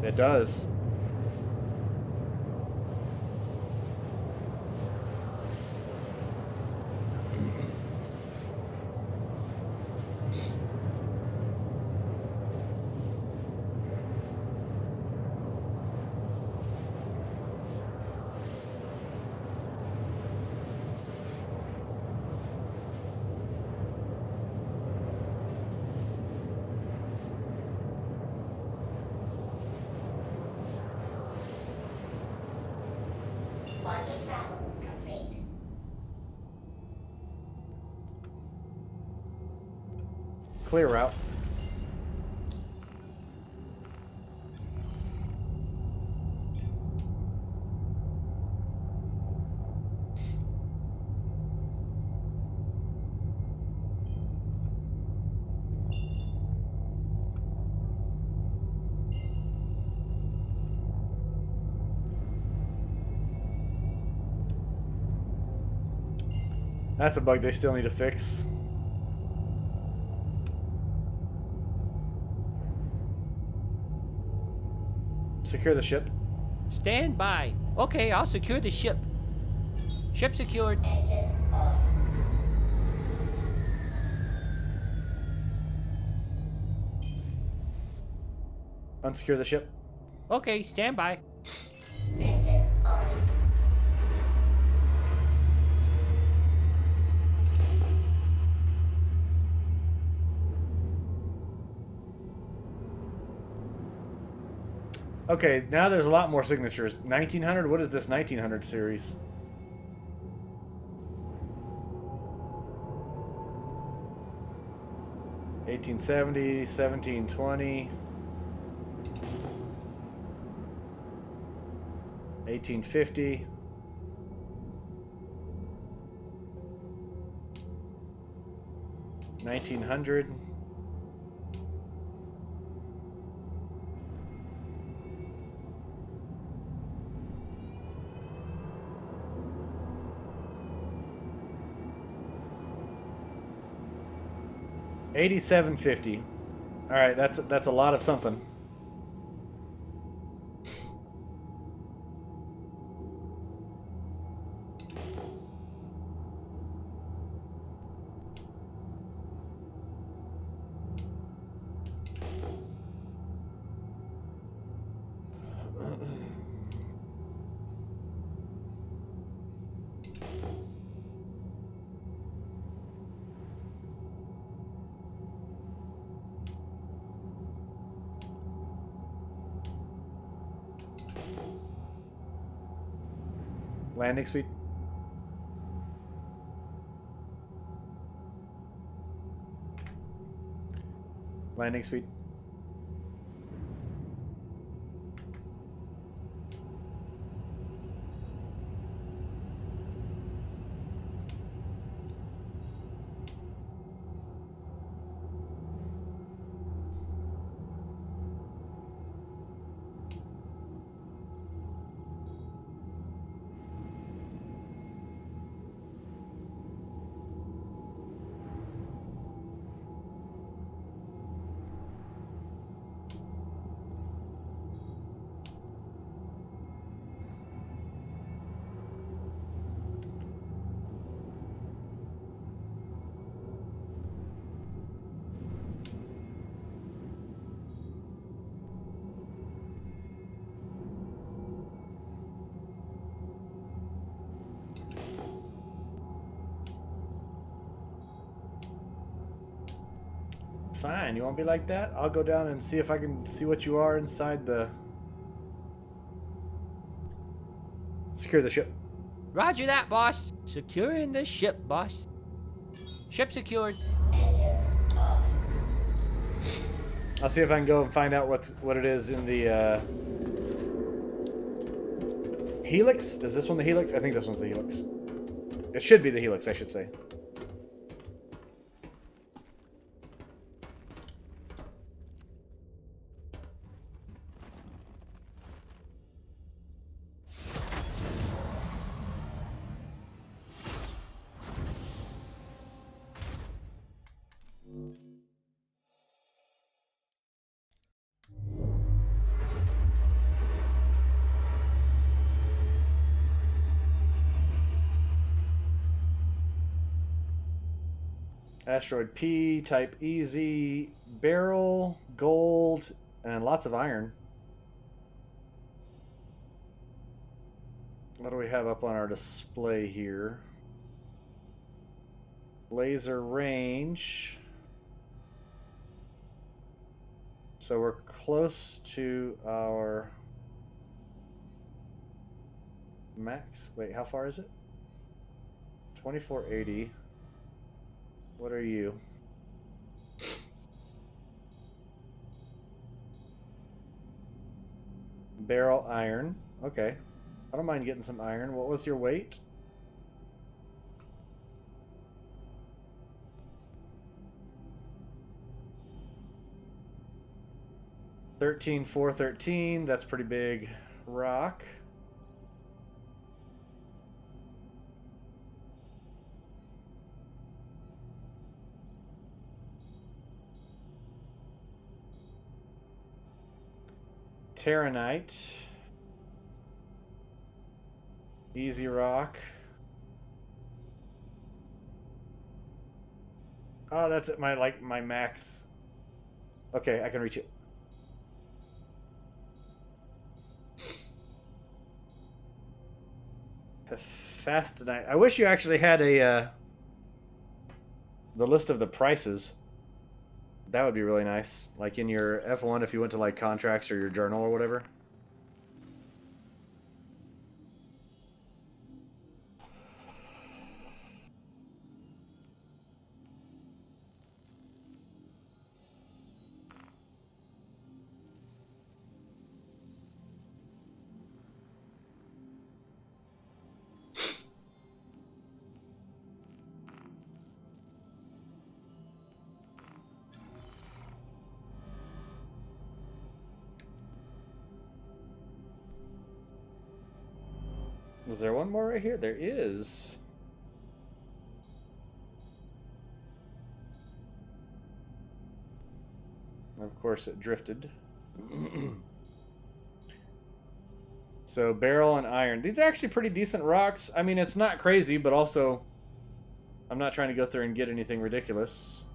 It does. clear route. That's a bug they still need to fix. Secure the ship. Stand by. Okay, I'll secure the ship. Ship secured. Engines off. Unsecure the ship. Okay, stand by. Engines on. Okay, now there's a lot more signatures. 1900? What is this 1900 series? (1870), 1720, 1850, 1900. $87.50. All right, that's a lot of something. Landing speed. Landing speed. Fine, you won't be like that? I'll go down and see if I can see what you are inside the... Secure the ship. Roger that, boss. Securing the ship, boss. Ship secured. Engines off. I'll see if I can go and find out what it is in the Helix? Is this one the Helix? I think this one's the Helix. It should be the Helix, I should say. Asteroid P, type easy, barrel, gold, and lots of iron. What do we have up on our display here? Laser range. So we're close to our max. Wait, how far is it? 2480. What are you? Barrel iron. Okay. I don't mind getting some iron. What was your weight? $13,413. That's pretty big rock. Terranite. Easy rock. Oh, that's at my max. Okay, I can reach it. Fastenite. I wish you actually had a the list of the prices. That would be really nice. Like in your F1 if you went to like contracts or your journal or whatever. Was there one more right here? There is. Of course, it drifted. So, barrel and iron. These are actually pretty decent rocks. I mean, it's not crazy, but also, I'm not trying to go through and get anything ridiculous.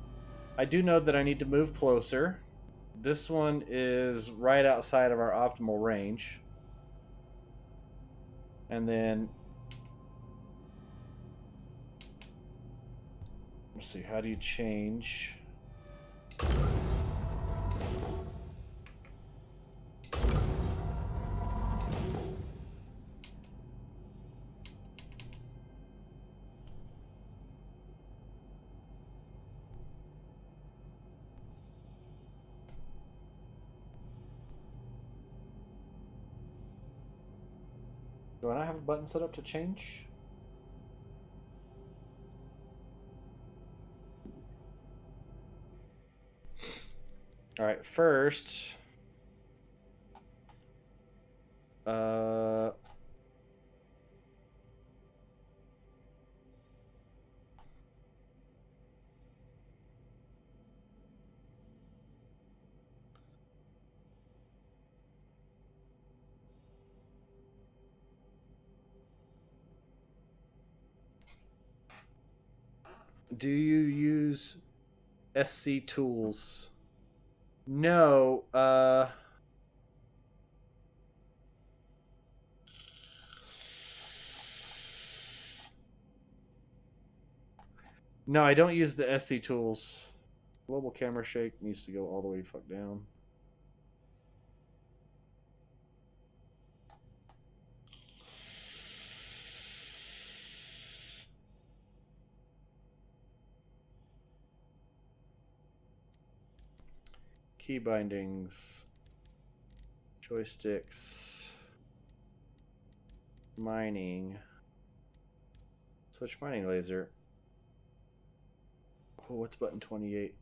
I do know that I need to move closer. This one is right outside of our optimal range. And then, let's see, how do you change? Do I not have a button set up to change? All right, first, do you use SC tools? No, no, I don't use the SC tools. Global camera shake needs to go all the way fuck down. Key bindings, joysticks, mining, switch mining laser. Oh, what's button 28?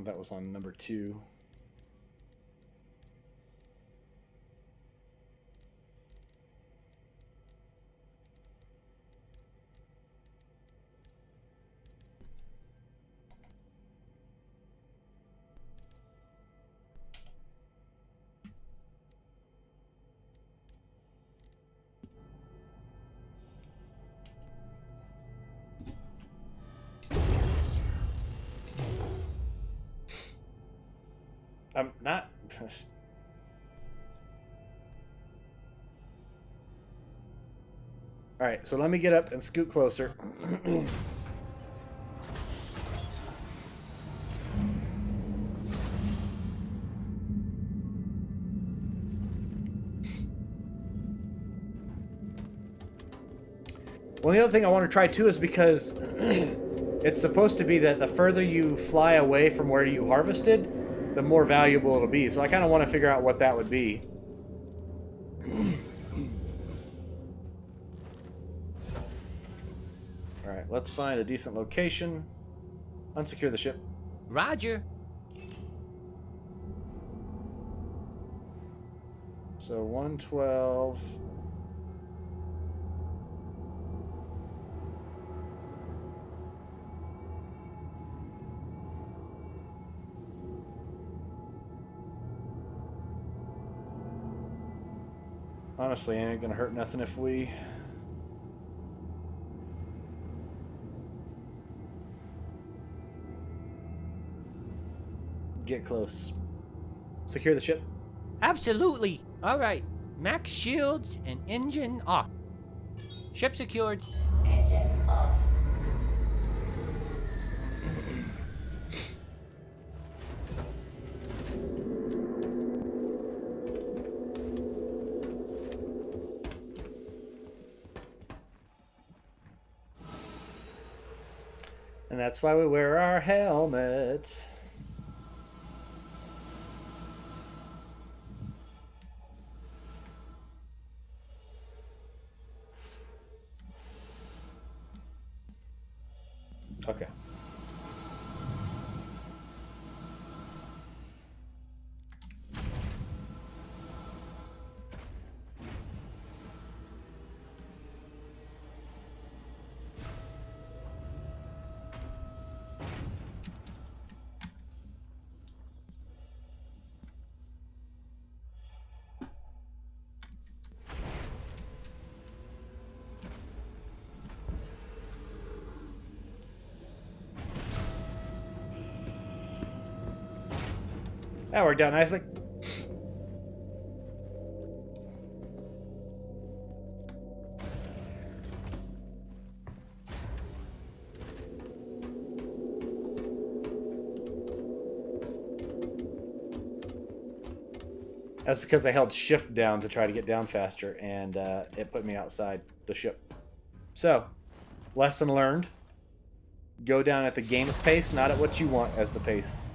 That was on number 2. I'm not. All right, so let me get up and scoot closer. Well, the other thing I want to try too is because it's supposed to be that the further you fly away from where you harvested, the more valuable it'll be. So I kind of want to figure out what that would be. All right, let's find a decent location. Unsecure the ship. Roger. So 112. Honestly, it ain't gonna hurt nothing if we get close. Secure the ship. Absolutely. All right. Max shields and engine off. Ship secured. Engines off. And that's why we wear our helmet. Okay. That worked out nicely. That's because I held shift down to try to get down faster, and it put me outside the ship. So, lesson learned. Go down at the game's pace, not at what you want as the pace.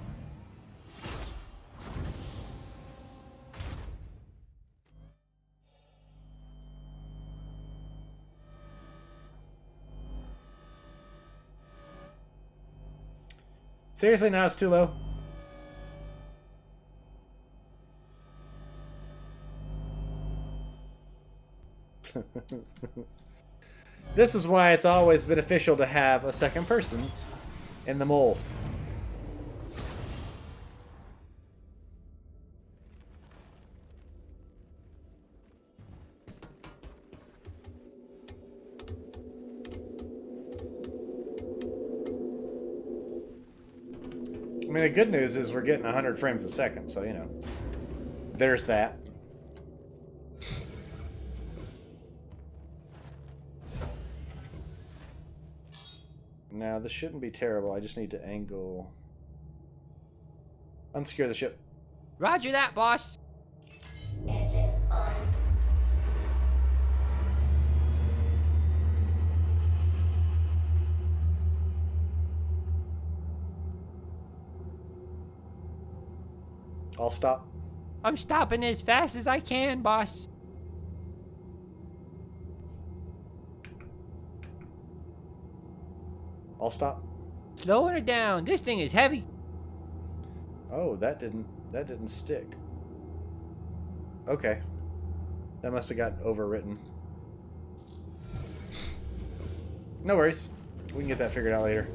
Seriously, now it's too low. This is why it's always beneficial to have a second person in the mole. I mean, the good news is we're getting 100 frames a second, so, you know, there's that. Now, this shouldn't be terrible. I just need to angle... Unsecure the ship. Roger that, boss. Engines on. I'll stop. I'm stopping as fast as I can, boss. I'll stop. Slowing her down. This thing is heavy. Oh, that didn't stick. Okay. That must have got overwritten. No worries. We can get that figured out later.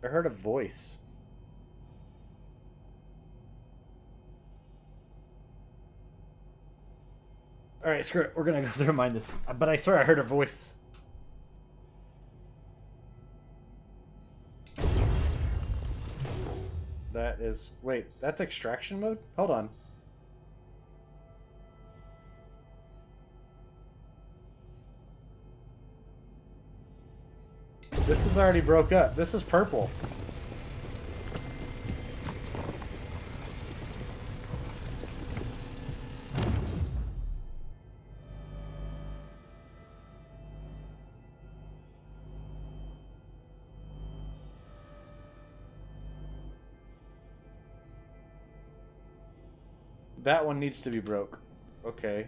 I heard a voice. Alright, screw it. We're gonna go through and mine this. But I swear I heard a voice. That is... Wait, that's extraction mode? Hold on. This is already broke up. This is purple. That one needs to be broke. Okay.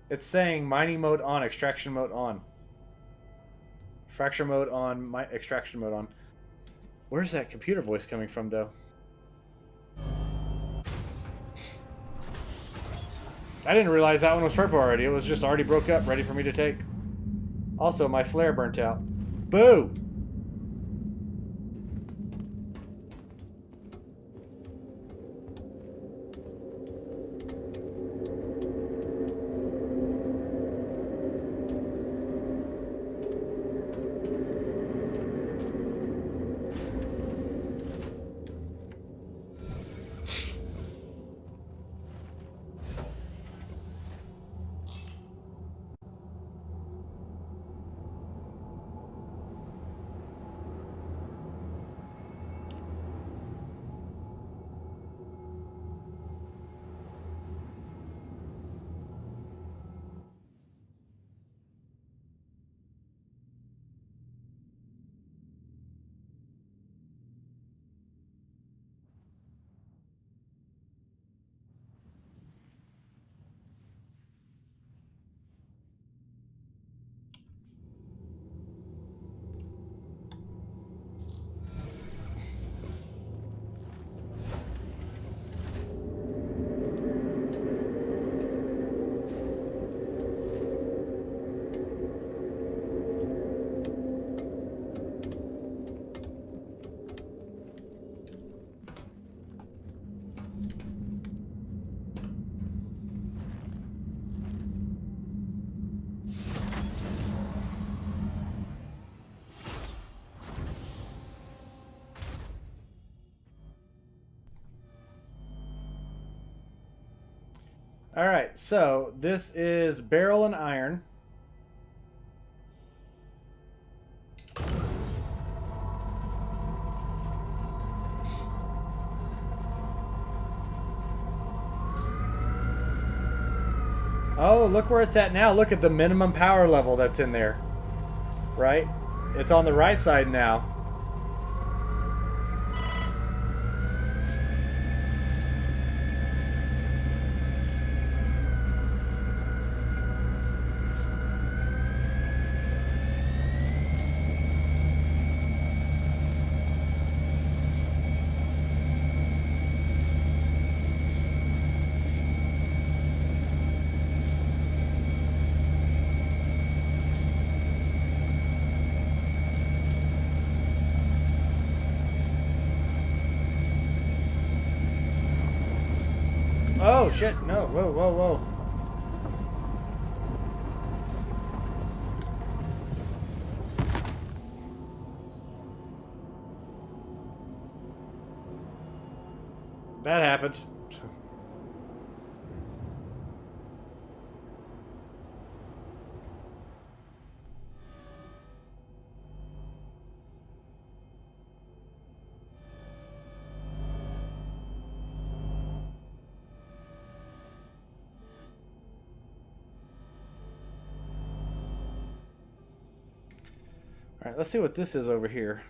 It's saying mining mode on, extraction mode on. Fracture mode on, my extraction mode on. Where's that computer voice coming from, though? I didn't realize that one was purple already. It was just already broke up, ready for me to take. Also, my flare burnt out. Boo! Alright, so this is barrel and iron. Oh, look where it's at now. Look at the minimum power level that's in there. Right? It's on the right side now. Oh shit, no, whoa, whoa, whoa. That happened. Alright, let's see what this is over here.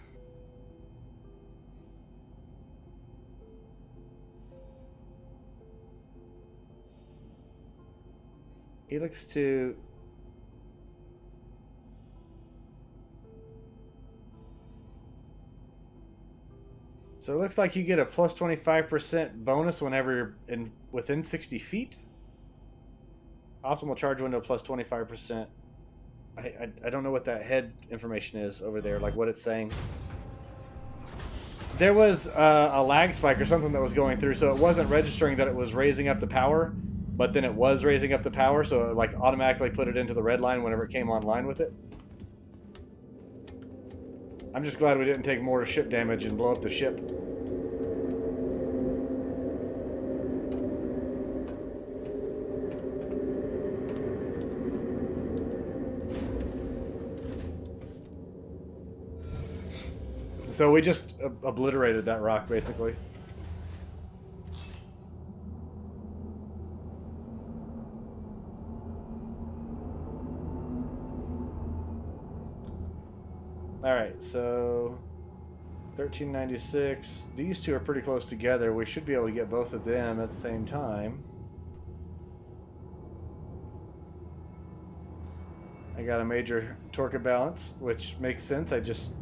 Helix to... So it looks like you get a plus 25% bonus whenever you're within 60 feet. Optimal charge window plus 25%. I don't know what that head information is over there, like what it's saying. There was a lag spike or something that was going through, so it wasn't registering that it was raising up the power, but then it was raising up the power, so it like automatically put it into the red line whenever it came online with it. I'm just glad we didn't take more ship damage and blow up the ship. So we just obliterated that rock, basically. Alright, so 1396. These two are pretty close together. We should be able to get both of them at the same time. I got a major torque balance, which makes sense. I just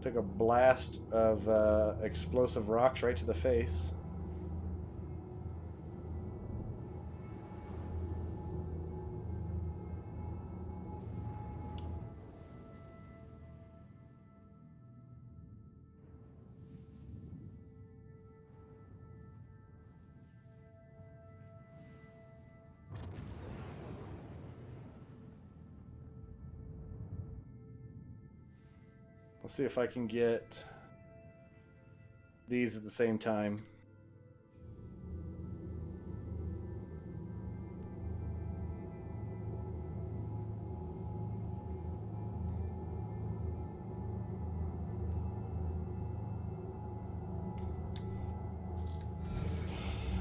took a blast of explosive rocks right to the face. Let's see if I can get these at the same time.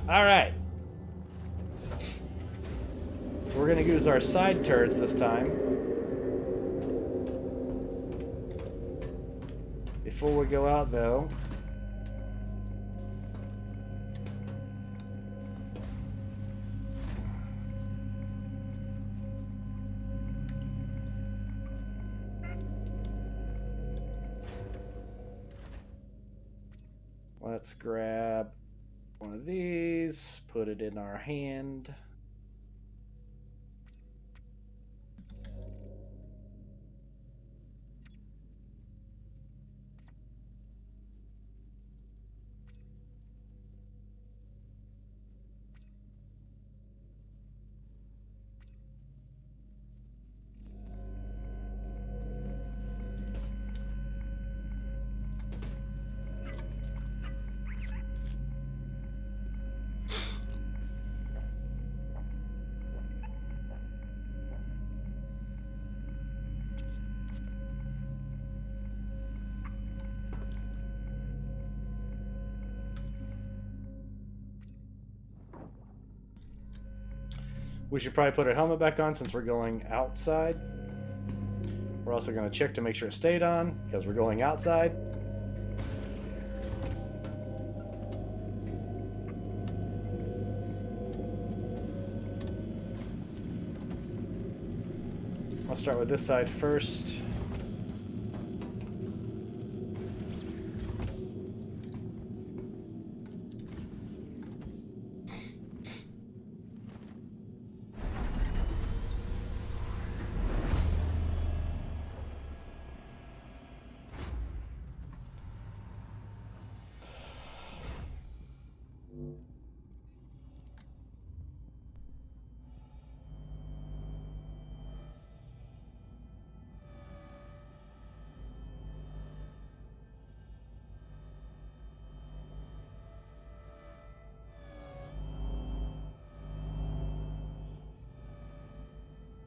All right. We're going to use our side turrets this time. Before we go out, though, let's grab one of these, put it in our hand. We should probably put our helmet back on since we're going outside. We're also going to check to make sure it stayed on because we're going outside. Let's start with this side first.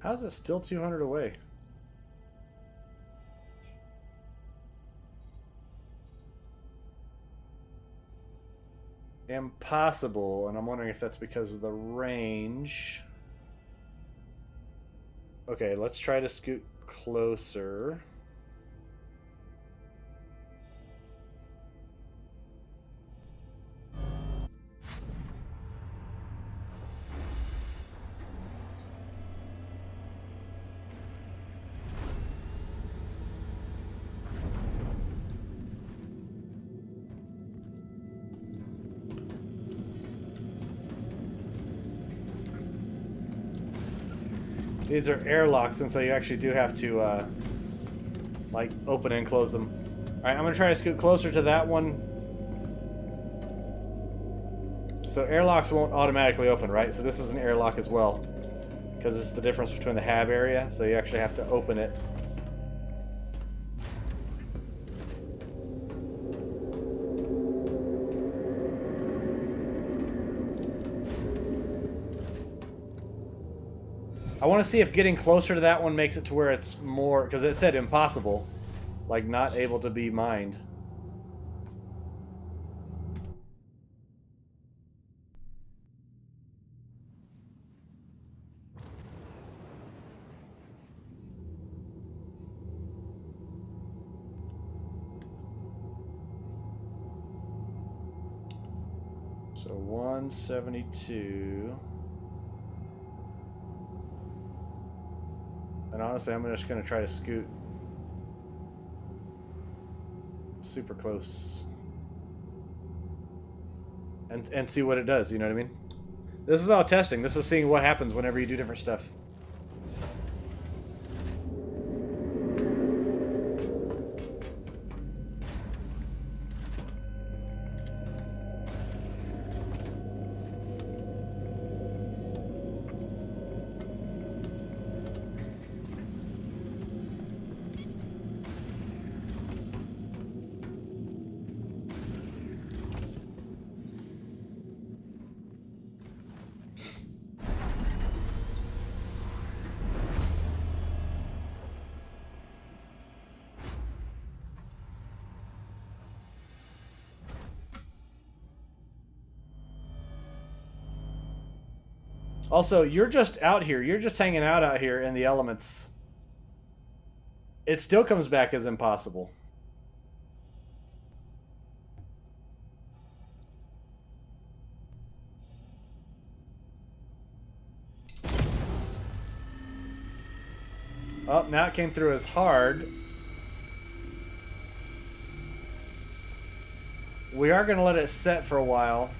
How's it still 200 away? Impossible, and I'm wondering if that's because of the range. Okay, let's try to scoot closer. These are airlocks, and so you actually do have to, like, open and close them. Alright, I'm going to try to scoot closer to that one. So airlocks won't automatically open, right? So this is an airlock as well. Because it's the difference between the hab area, so you actually have to open it. I want to see if getting closer to that one makes it to where it's more... Because it said impossible. Like, not able to be mined. So 172. And honestly, I'm just going to try to scoot super close. And see what it does, you know what I mean? This is all testing. This is seeing what happens whenever you do different stuff. Also, you're just out here. You're just hanging out here in the elements. It still comes back as impossible. Oh, now it came through as hard. We are going to let it set for a while.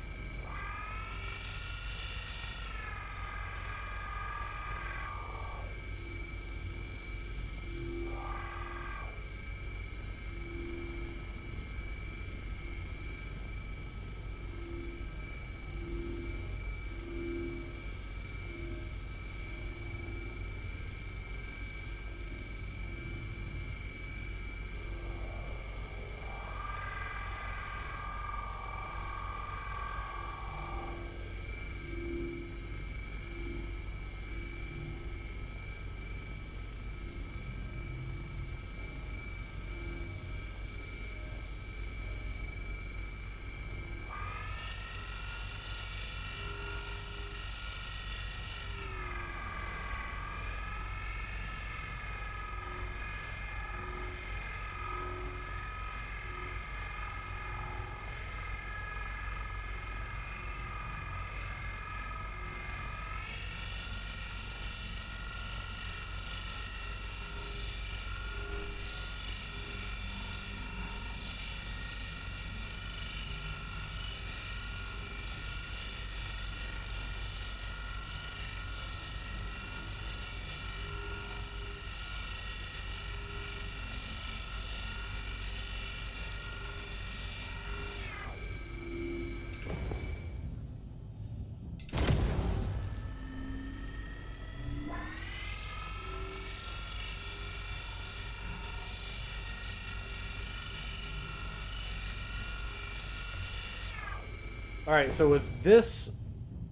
Alright, so with this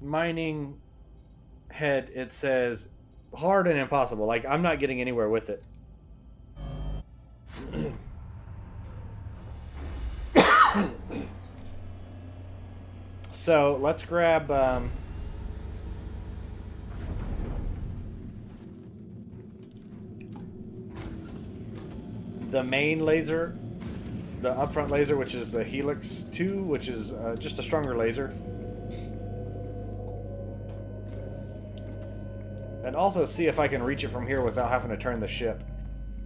mining head, it says hard and impossible. Like, I'm not getting anywhere with it. So, let's grab... the main laser. The upfront laser, which is the Helix 2, which is just a stronger laser. And also see if I can reach it from here without having to turn the ship.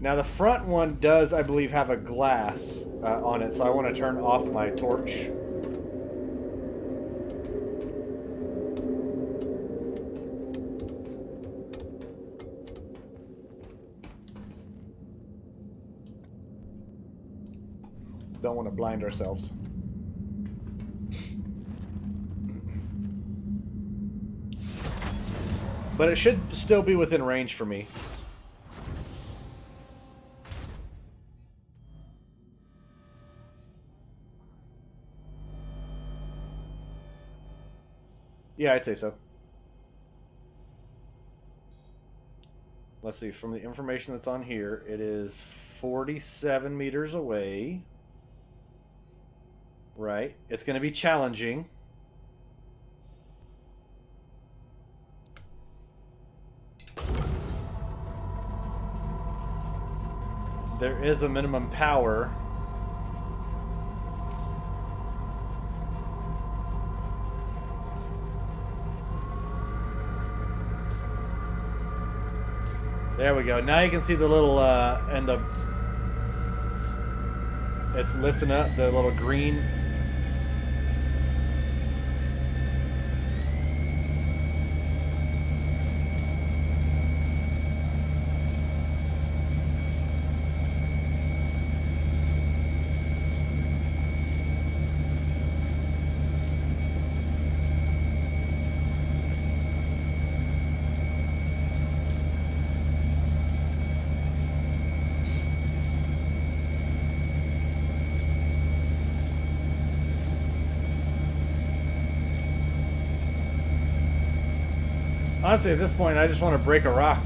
Now the front one does, I believe, have a glass on it, so I want to turn off my torch. don't want to blind ourselves. But it should still be within range for me. Yeah, I'd say so. Let's see, from the information that's on here, it is 47 meters away. Right. It's going to be challenging. There is a minimum power. There we go. Now you can see the little, and the, it's lifting up the little green. Honestly, at this point, I just want to break a rock.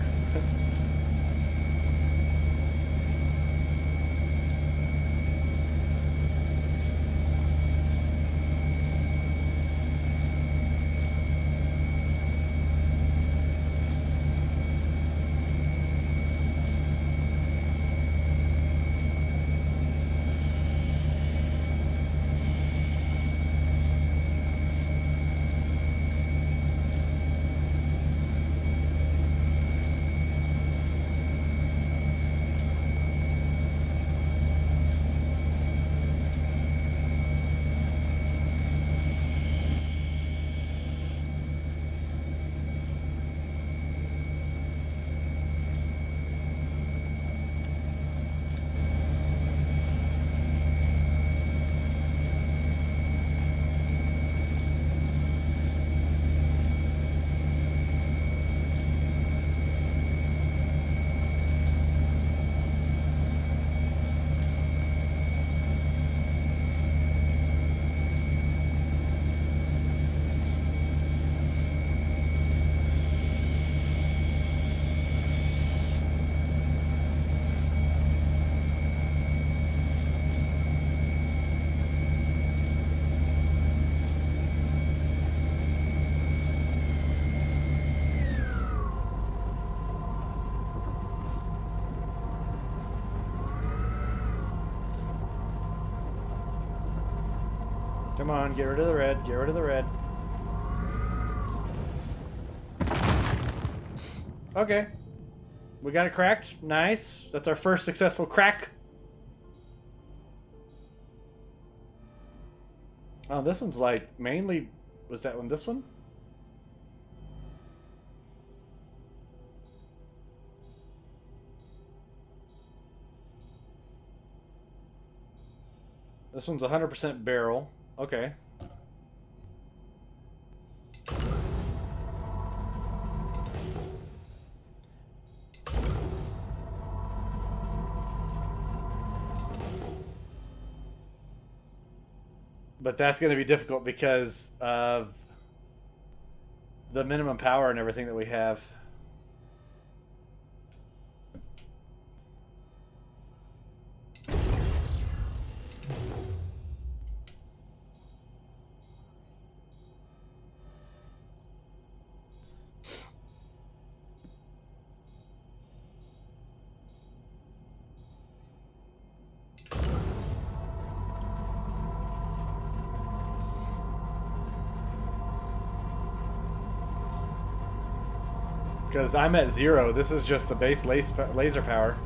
Come on, get rid of the red. Get rid of the red. Okay. We got it cracked. Nice. That's our first successful crack. Oh, this one's like mainly... Was that one this one? This one's 100% barrel. Okay. But that's going to be difficult because of the minimum power and everything that we have. Because I'm at 0. This is just the base laser power.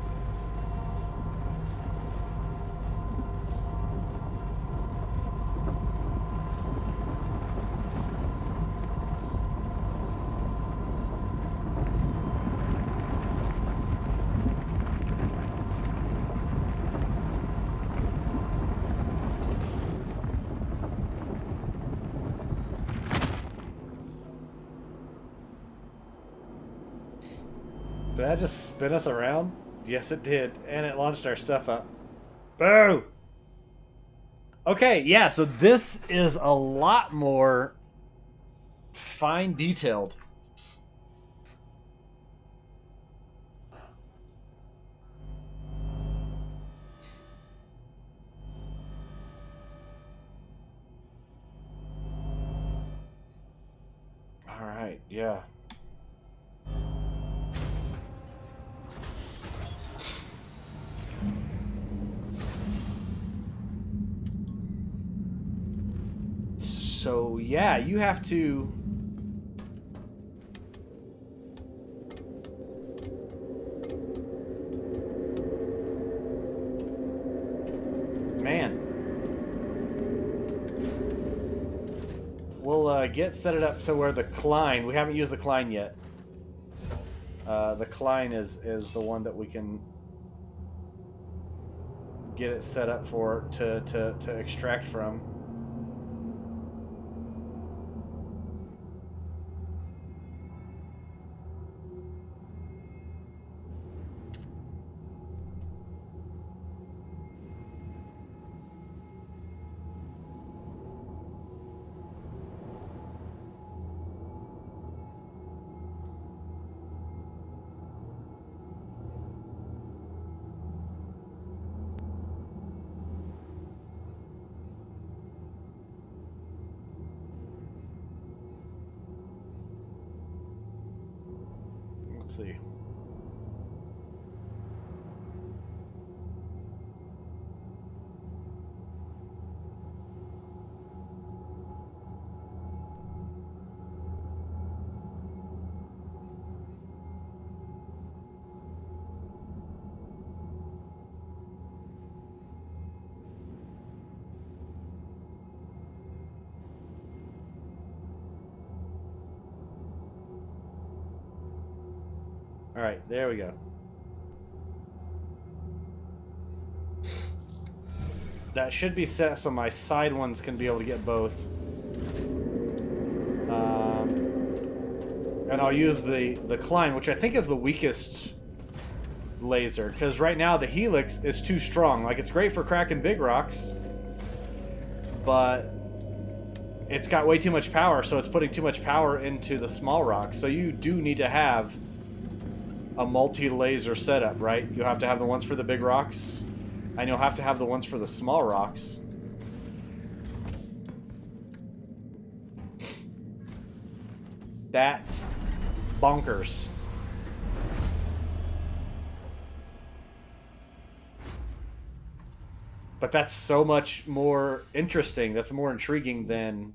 Did that just spin us around? Yes, it did. And it launched our stuff up. Boo! Okay, yeah, so this is a lot more fine detailed. All right, yeah. So, yeah, you have to... Man. We'll get set it up so where the Klein... We haven't used the Klein yet. The Klein is the one that we can get it set up for to extract from. Let's see. All right, there we go. That should be set so my side ones can be able to get both. And I'll use the Klein, which I think is the weakest laser, because right now the Helix is too strong. Like, it's great for cracking big rocks, but it's got way too much power, so it's putting too much power into the small rocks. So you do need to have a multi-laser setup, right? You have to have the ones for the big rocks, and you'll have to have the ones for the small rocks. That's bonkers. But that's so much more interesting. That's more intriguing than...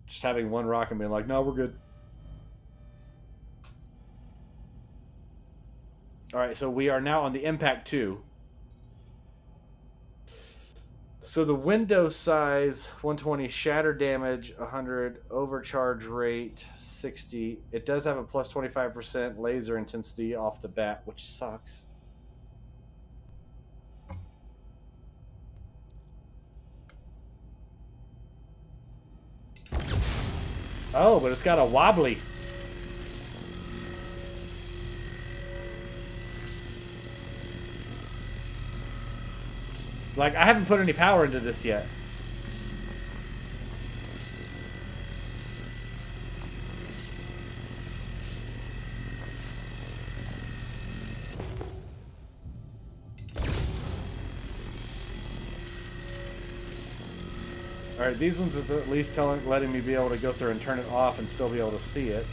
just having one rock and being like, no, we're good. Alright, so we are now on the Impact 2. So the window size, 120, shatter damage, 100, overcharge rate, 60. It does have a plus 25% laser intensity off the bat, which sucks. Oh, but it's got a wobbly. Like, I haven't put any power into this yet. Alright, these ones is at least letting me be able to go through and turn it off and still be able to see it.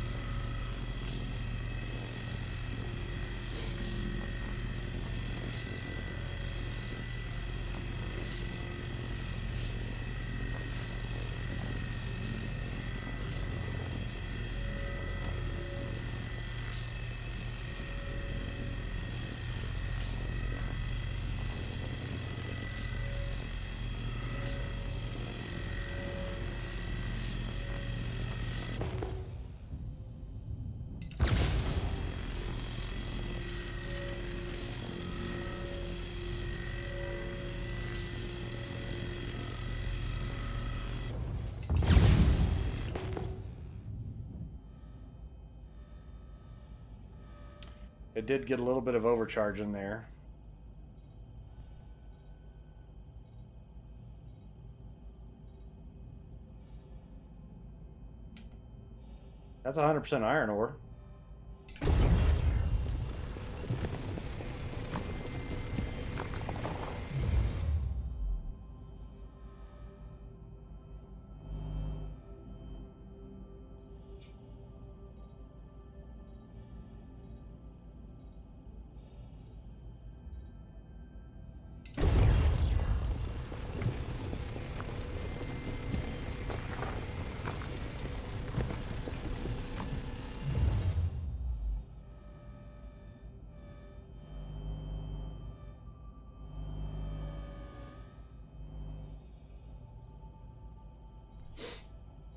it did get a little bit of overcharge in there. That's 100% iron ore.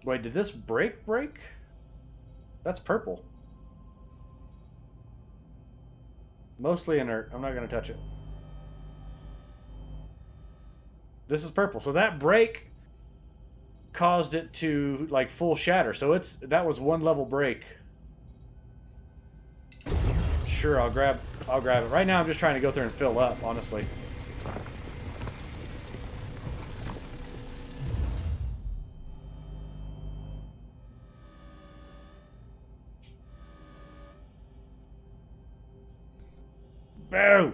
Wait, did this break? That's purple. Mostly inert. I'm not going to touch it. This is purple. So that break caused it to like full shatter. So that was one level break. Sure, I'll grab it. Right now I'm just trying to go through and fill up, honestly. Boo!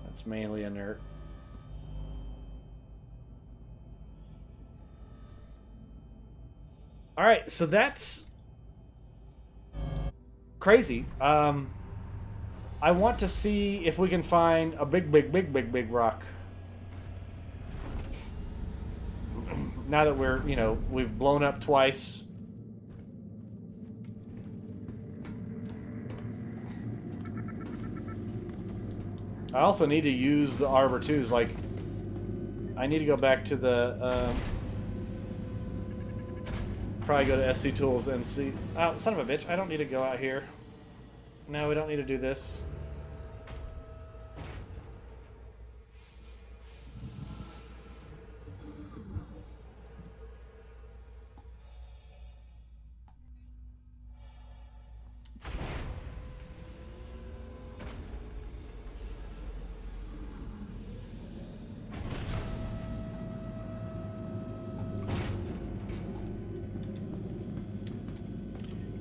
That's mainly inert. All right, so that's crazy. I want to see if we can find a big rock. Now that we're, we've blown up twice. I also need to use the arbor twos. Like, I need to go back to the, probably go to SC Tools and see. Oh, son of a bitch! I don't need to go out here. No, we don't need to do this.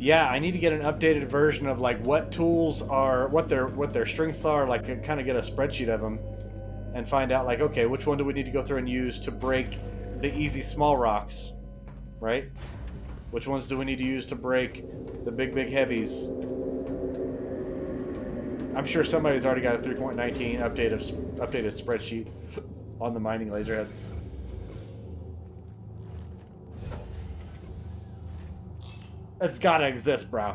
Yeah, I need to get an updated version of like what tools are, what their strengths are, like kind of get a spreadsheet of them, and find out like, okay, which one do we need to go through and use to break the easy small rocks, right? Which ones do we need to use to break the big heavies? I'm sure somebody's already got a 3.19 updated spreadsheet on the mining laser heads. It's gotta exist, bro.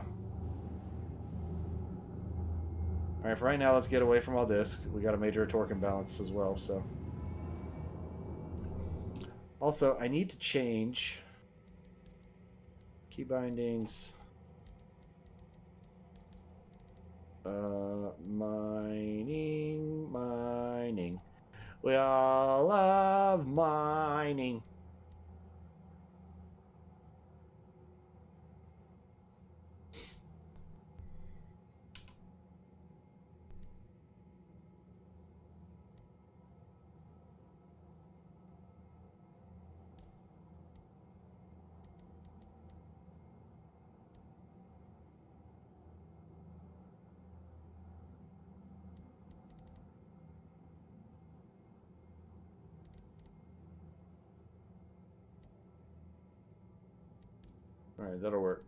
Alright, for right now, let's get away from all this. We got a major torque imbalance as well, so. Also, I need to change key bindings. Mining. We all love mining. Alright, that'll work.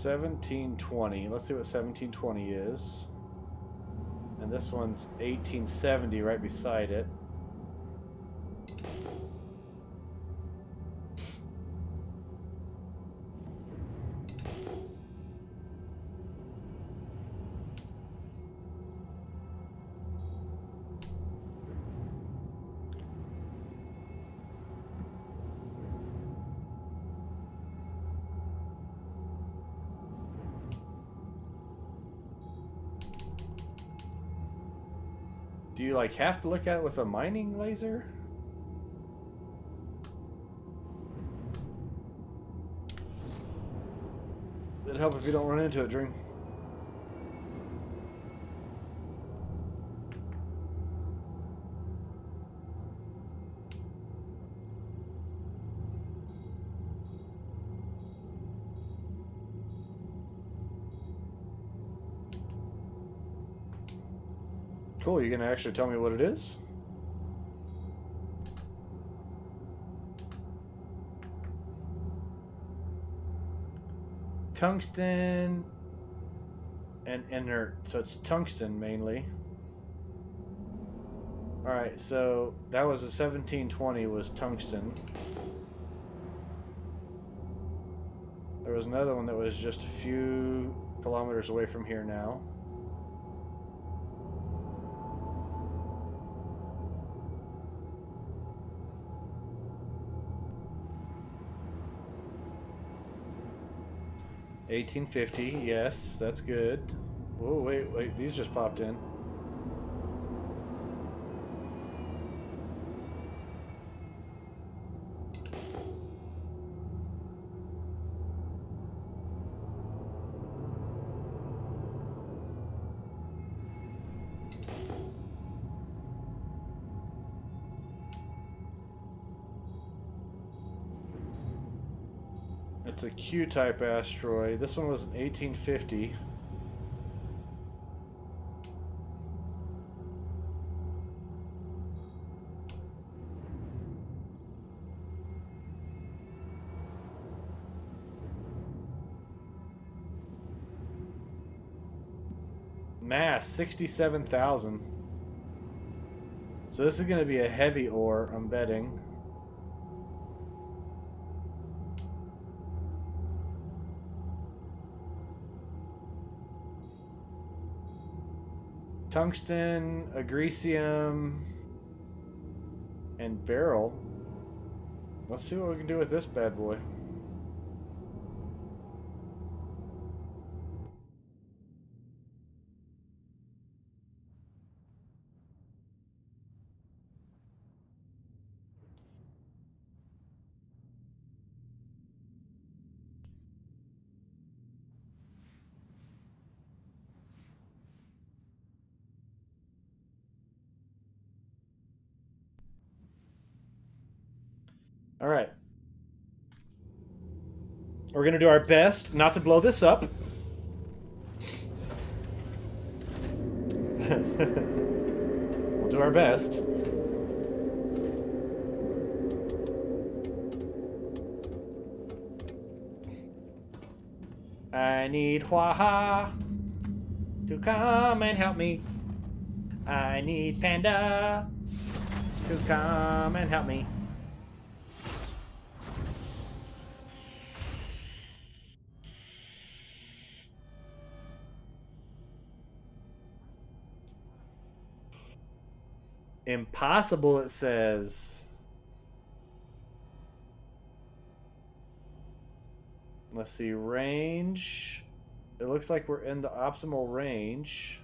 1720. Let's see what 1720 is. And this one's 1870 right beside it. Do you like have to look at it with a mining laser? It'd help if you don't run into it, Dream. Cool, you gonna actually tell me what it is? Tungsten and inert, so it's tungsten mainly. Alright, so that was a 1720 was tungsten. There was another one that was just a few kilometers away from here now. $1850, yes, that's good. Whoa, wait, these just popped in. It's a Q-type asteroid. This one was 1850. Mass 67,000. So this is going to be a heavy ore, I'm betting. Tungsten, agresium, and beryl. Let's see what we can do with this bad boy. All right. We're going to do our best not to blow this up. We'll do our best. I need Hua to come and help me. I need Panda to come and help me. Impossible, it says. Let's see, range. It looks like we're in the optimal range.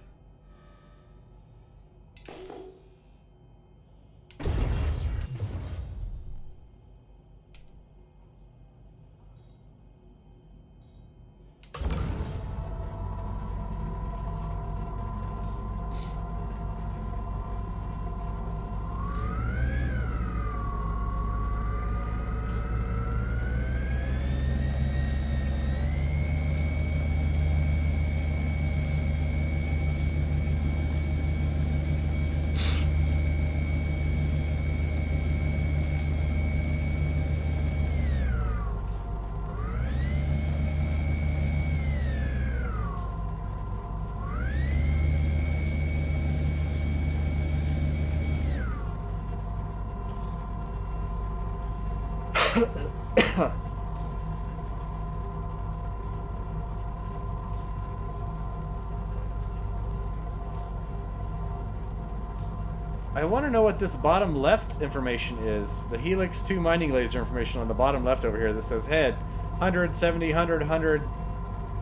I want to know what this bottom left information is. The Helix 2 mining laser information on the bottom left over here that says head 100, 70, 100, 100,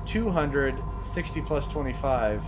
200, 60 plus 25.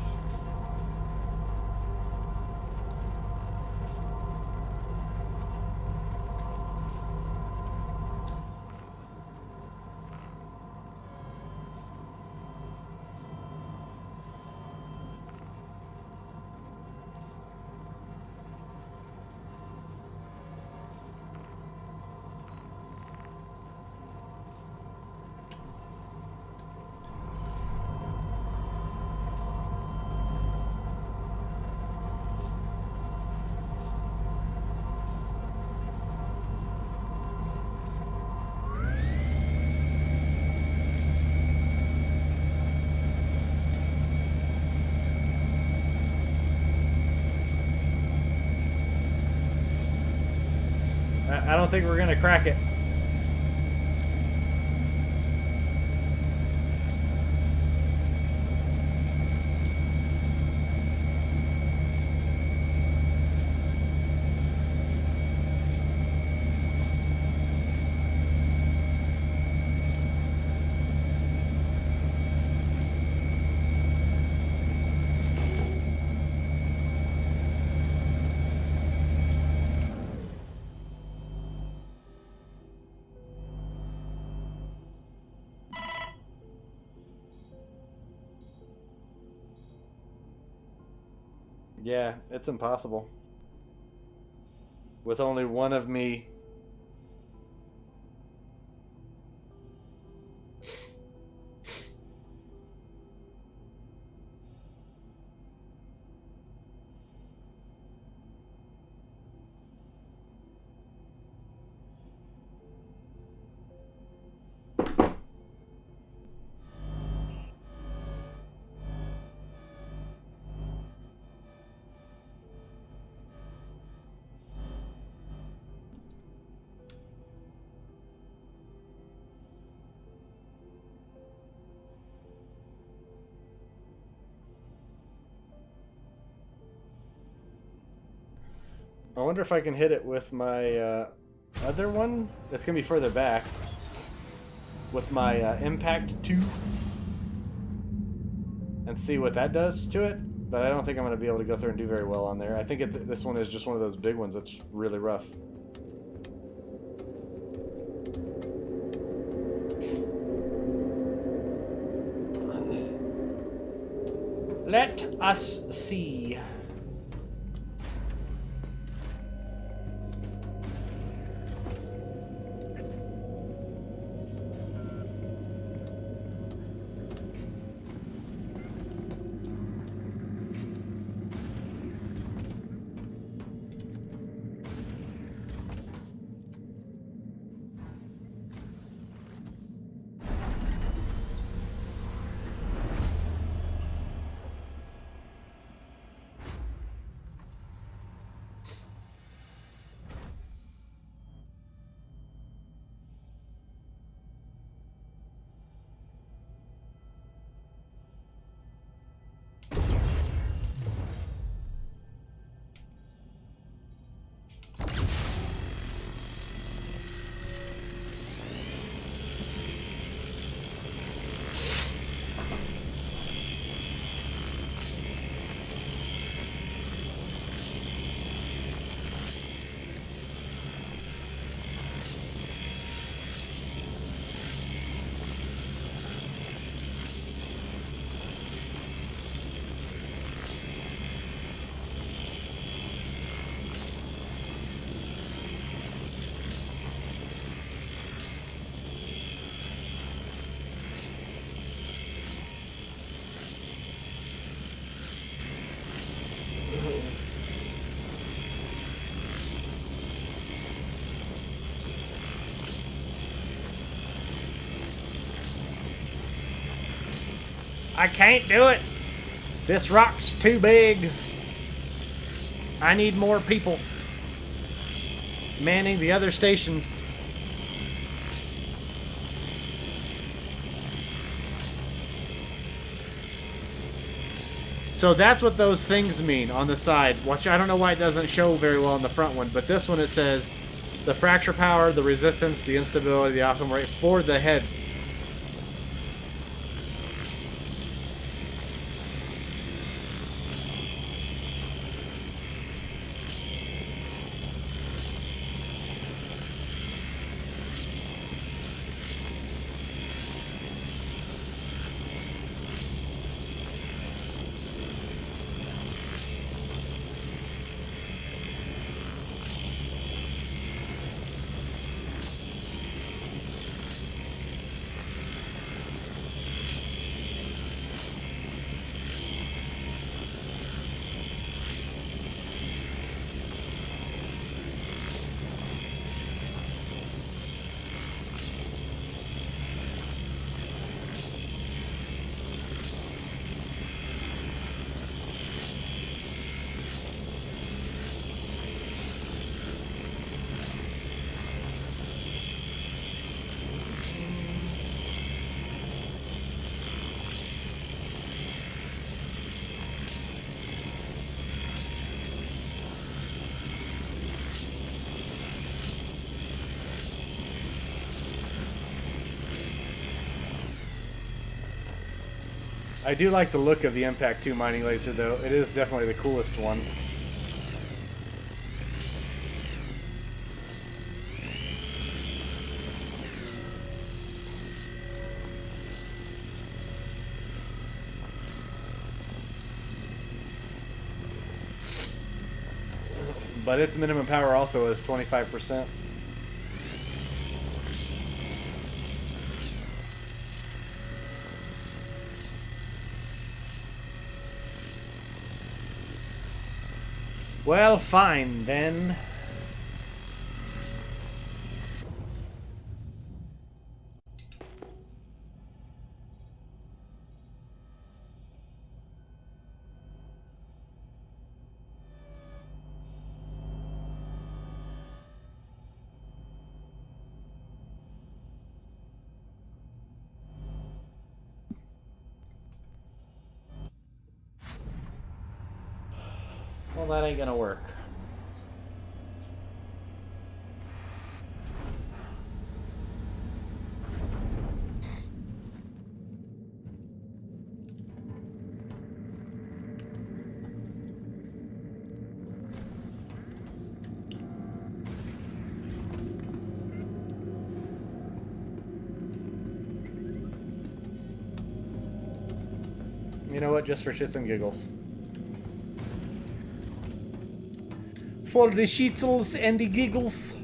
I don't think we're gonna crack it. Yeah, it's impossible. With only one of me. I wonder if I can hit it with my other one. It's gonna be further back. With my impact 2. And see what that does to it. But I don't think I'm gonna be able to go through and do very well on there. I think this one is just one of those big ones that's really rough. Let us see. I can't do it. This rock's too big. I need more people manning the other stations. So that's what those things mean on the side. Watch, I don't know why it doesn't show very well on the front one, but this one it says the fracture power, the resistance, the instability, the optimal rate for the head. I do like the look of the Impact 2 mining laser, though. It is definitely the coolest one. But its minimum power also is 25%. Well, fine then. Well, that ain't gonna work. You know what? Just for shits and giggles. For the shittles and the giggles.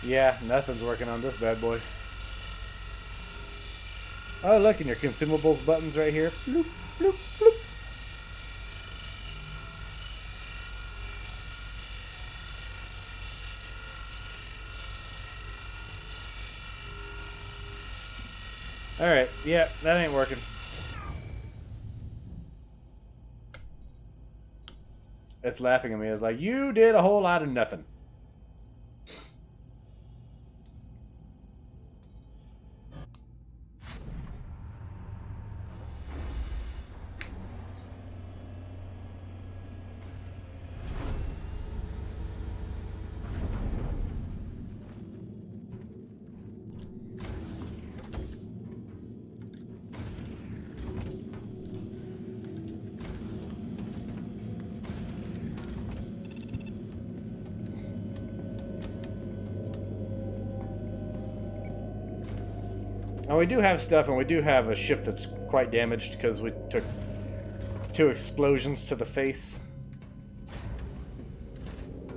Yeah, nothing's working on this bad boy. Oh, look, and your consumables buttons right here. Bloop, bloop, bloop. Alright, yeah, that ain't working. It's laughing at me. It's like, you did a whole lot of nothing. Now we do have stuff, and we do have a ship that's quite damaged because we took 2 explosions to the face.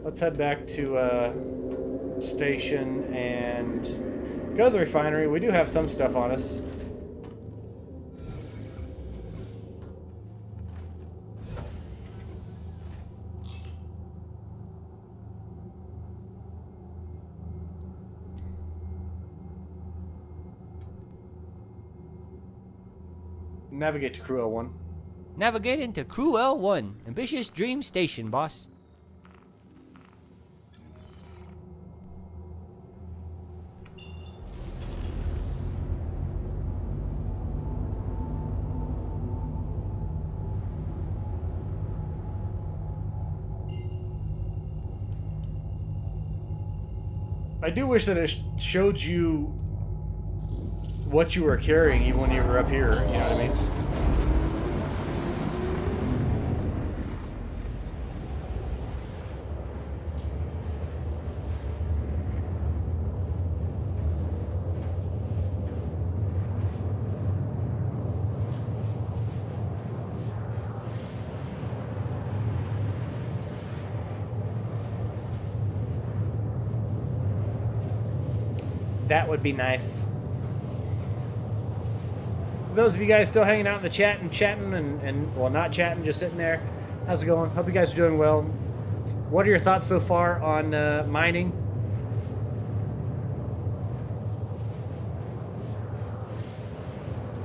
Let's head back to station and go to the refinery. We do have some stuff on us. Navigate to Crew L1. Navigate into Crew L1. Ambitious Dream Station, boss. I do wish that it showed you what you were carrying even when you were up here, you know what I mean? That would be nice. Those of you guys still hanging out in the chat and chatting and well, not chatting, just sitting there. How's it going? Hope you guys are doing well. What are your thoughts so far on mining?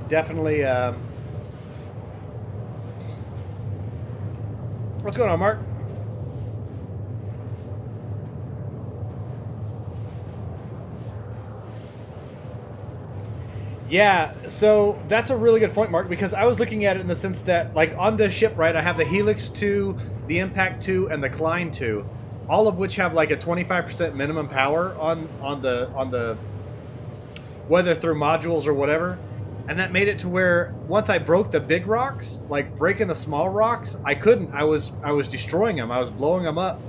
Definitely. What's going on, Mark? Yeah, so that's a really good point, Mark, because I was looking at it in the sense that, like, on this ship, right, I have the Helix 2, the Impact 2, and the Klein 2, all of which have, like, a 25% minimum power on the whether through modules or whatever, and that made it to where once I broke the big rocks, like breaking the small rocks, I couldn't. I was destroying them. I was blowing them up.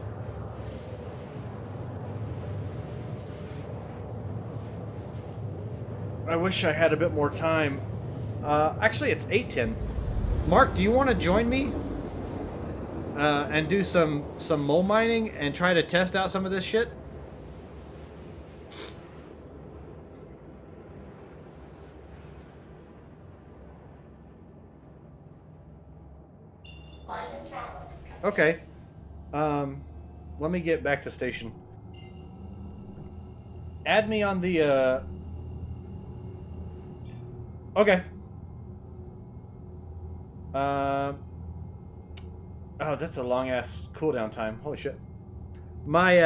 I wish I had a bit more time. Actually, it's 8:10. Mark, do you want to join me and do some mole mining and try to test out some of this shit? Okay. Let me get back to station. Add me on the Okay. Oh, that's a long ass cooldown time. Holy shit. My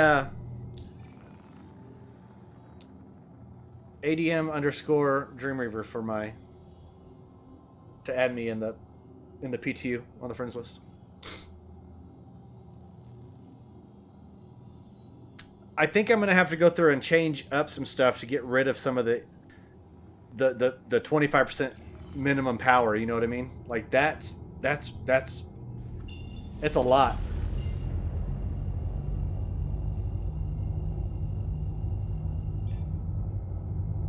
ADM underscore Dreamweaver for my to add me in the PTU on the friends list. I think I'm gonna have to go through and change up some stuff to get rid of some of the 25% minimum power, you know what I mean? Like it's a lot.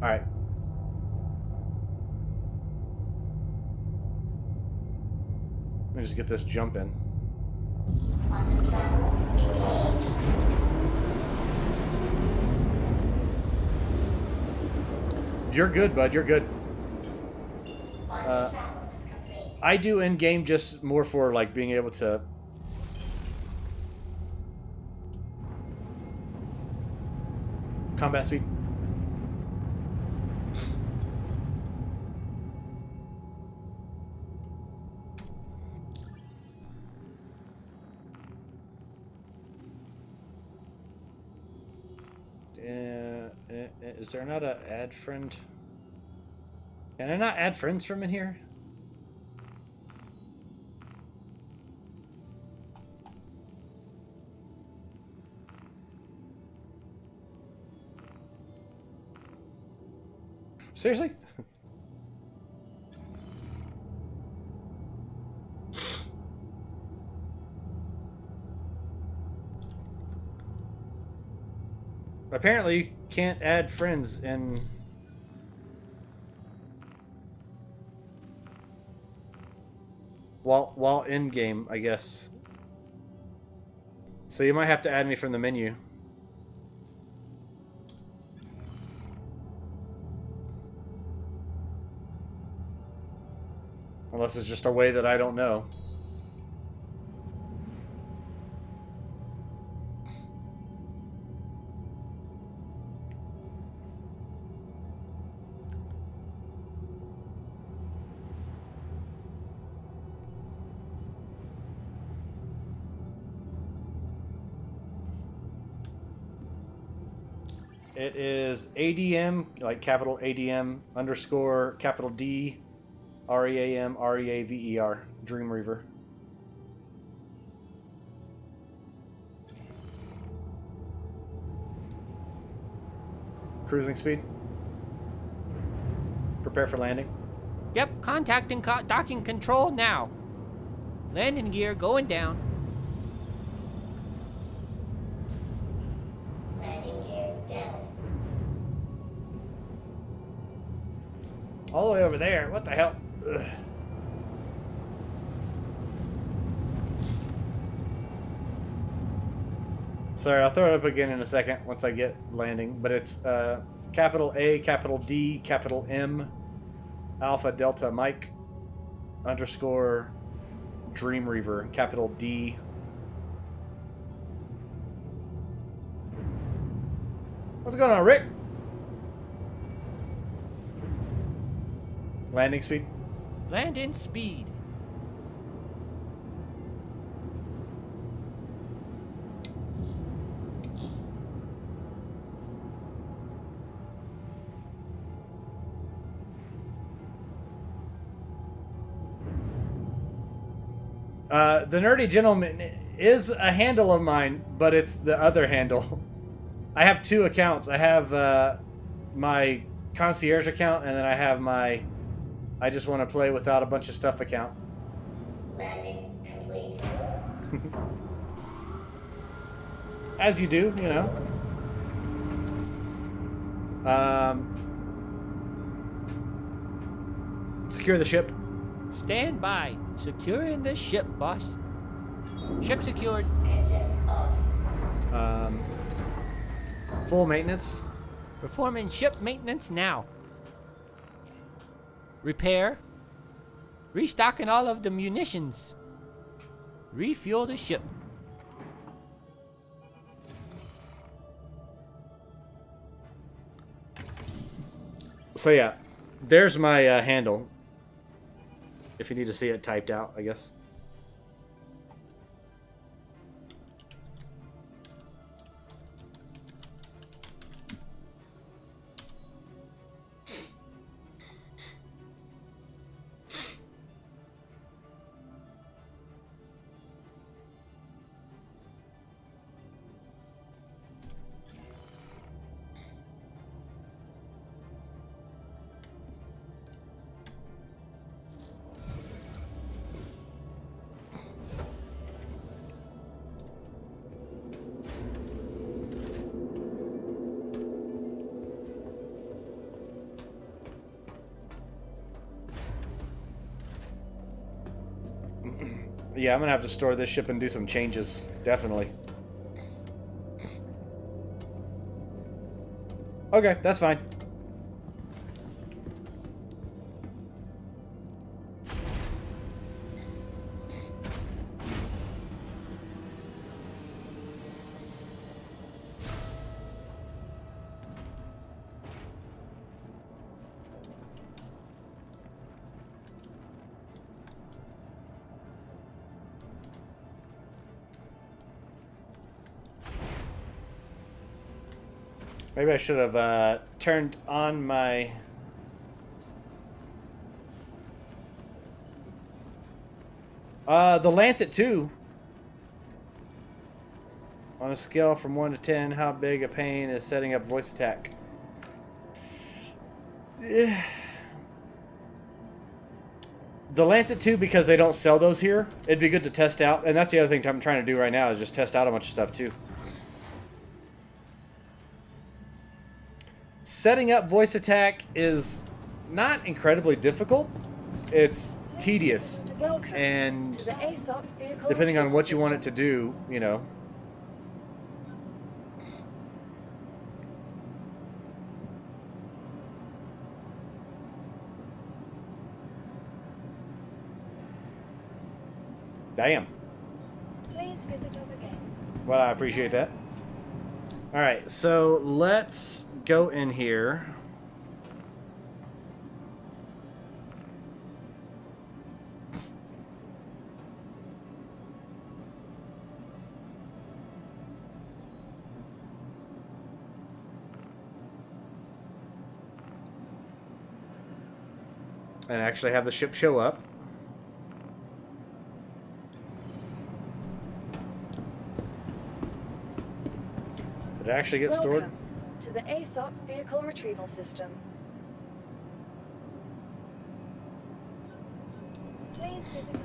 All right. Let me just get this jump in. Quantum travel engaged. You're good, bud. You're good. Quantum travel complete. I do in game just more for like being able to. Combat speed. Is there not a add friend? Can I not add friends from in here? Seriously? Apparently, you can't add friends in while in game, I guess. So you might have to add me from the menu. Unless it's just a way that I don't know. It is ADM, like capital ADM underscore capital D REAM REAVER, Dream Reaver. Cruising speed. Prepare for landing. Yep, contacting docking control now. Landing gear going down. Landing gear down. All the way over there. What the hell? Ugh. Sorry, I'll throw it up again in a second once I get landing. But it's capital A, capital D, capital M, Alpha Delta Mike, underscore Dream Reaver, capital D. What's going on, Rick? Landing speed. Landing speed. The Nerdy Gentleman is a handle of mine, but it's the other handle. I have two accounts. I have my concierge account, and then I have my I just want to play without a bunch of stuff account. Landing complete. As you do, you know. Secure the ship. Stand by. Securing the ship, boss. Ship secured. Engines off. Full maintenance. Performing ship maintenance now. Repair. Restocking all of the munitions. Refuel the ship. So yeah, there's my handle. If you need to see it typed out, I guess. Yeah, I'm gonna have to store this ship and do some changes. Definitely. Okay, that's fine. Maybe I should have turned on my... the Lancet 2. On a scale from 1 to 10, how big a pain is setting up voice attack? The Lancet 2, because they don't sell those here, it'd be good to test out. And that's the other thing I'm trying to do right now, is just test out a bunch of stuff too. Setting up voice attack is not incredibly difficult. It's tedious, Welcome and to the ASOP vehicle depending on retrieval what you want it system. to do, you know. Damn. Please visit us again. Well, I appreciate that. All right, so let's go in here. And actually have the ship show up. Did it actually get stored? Welcome to the ASOP vehicle retrieval system. Please visit us.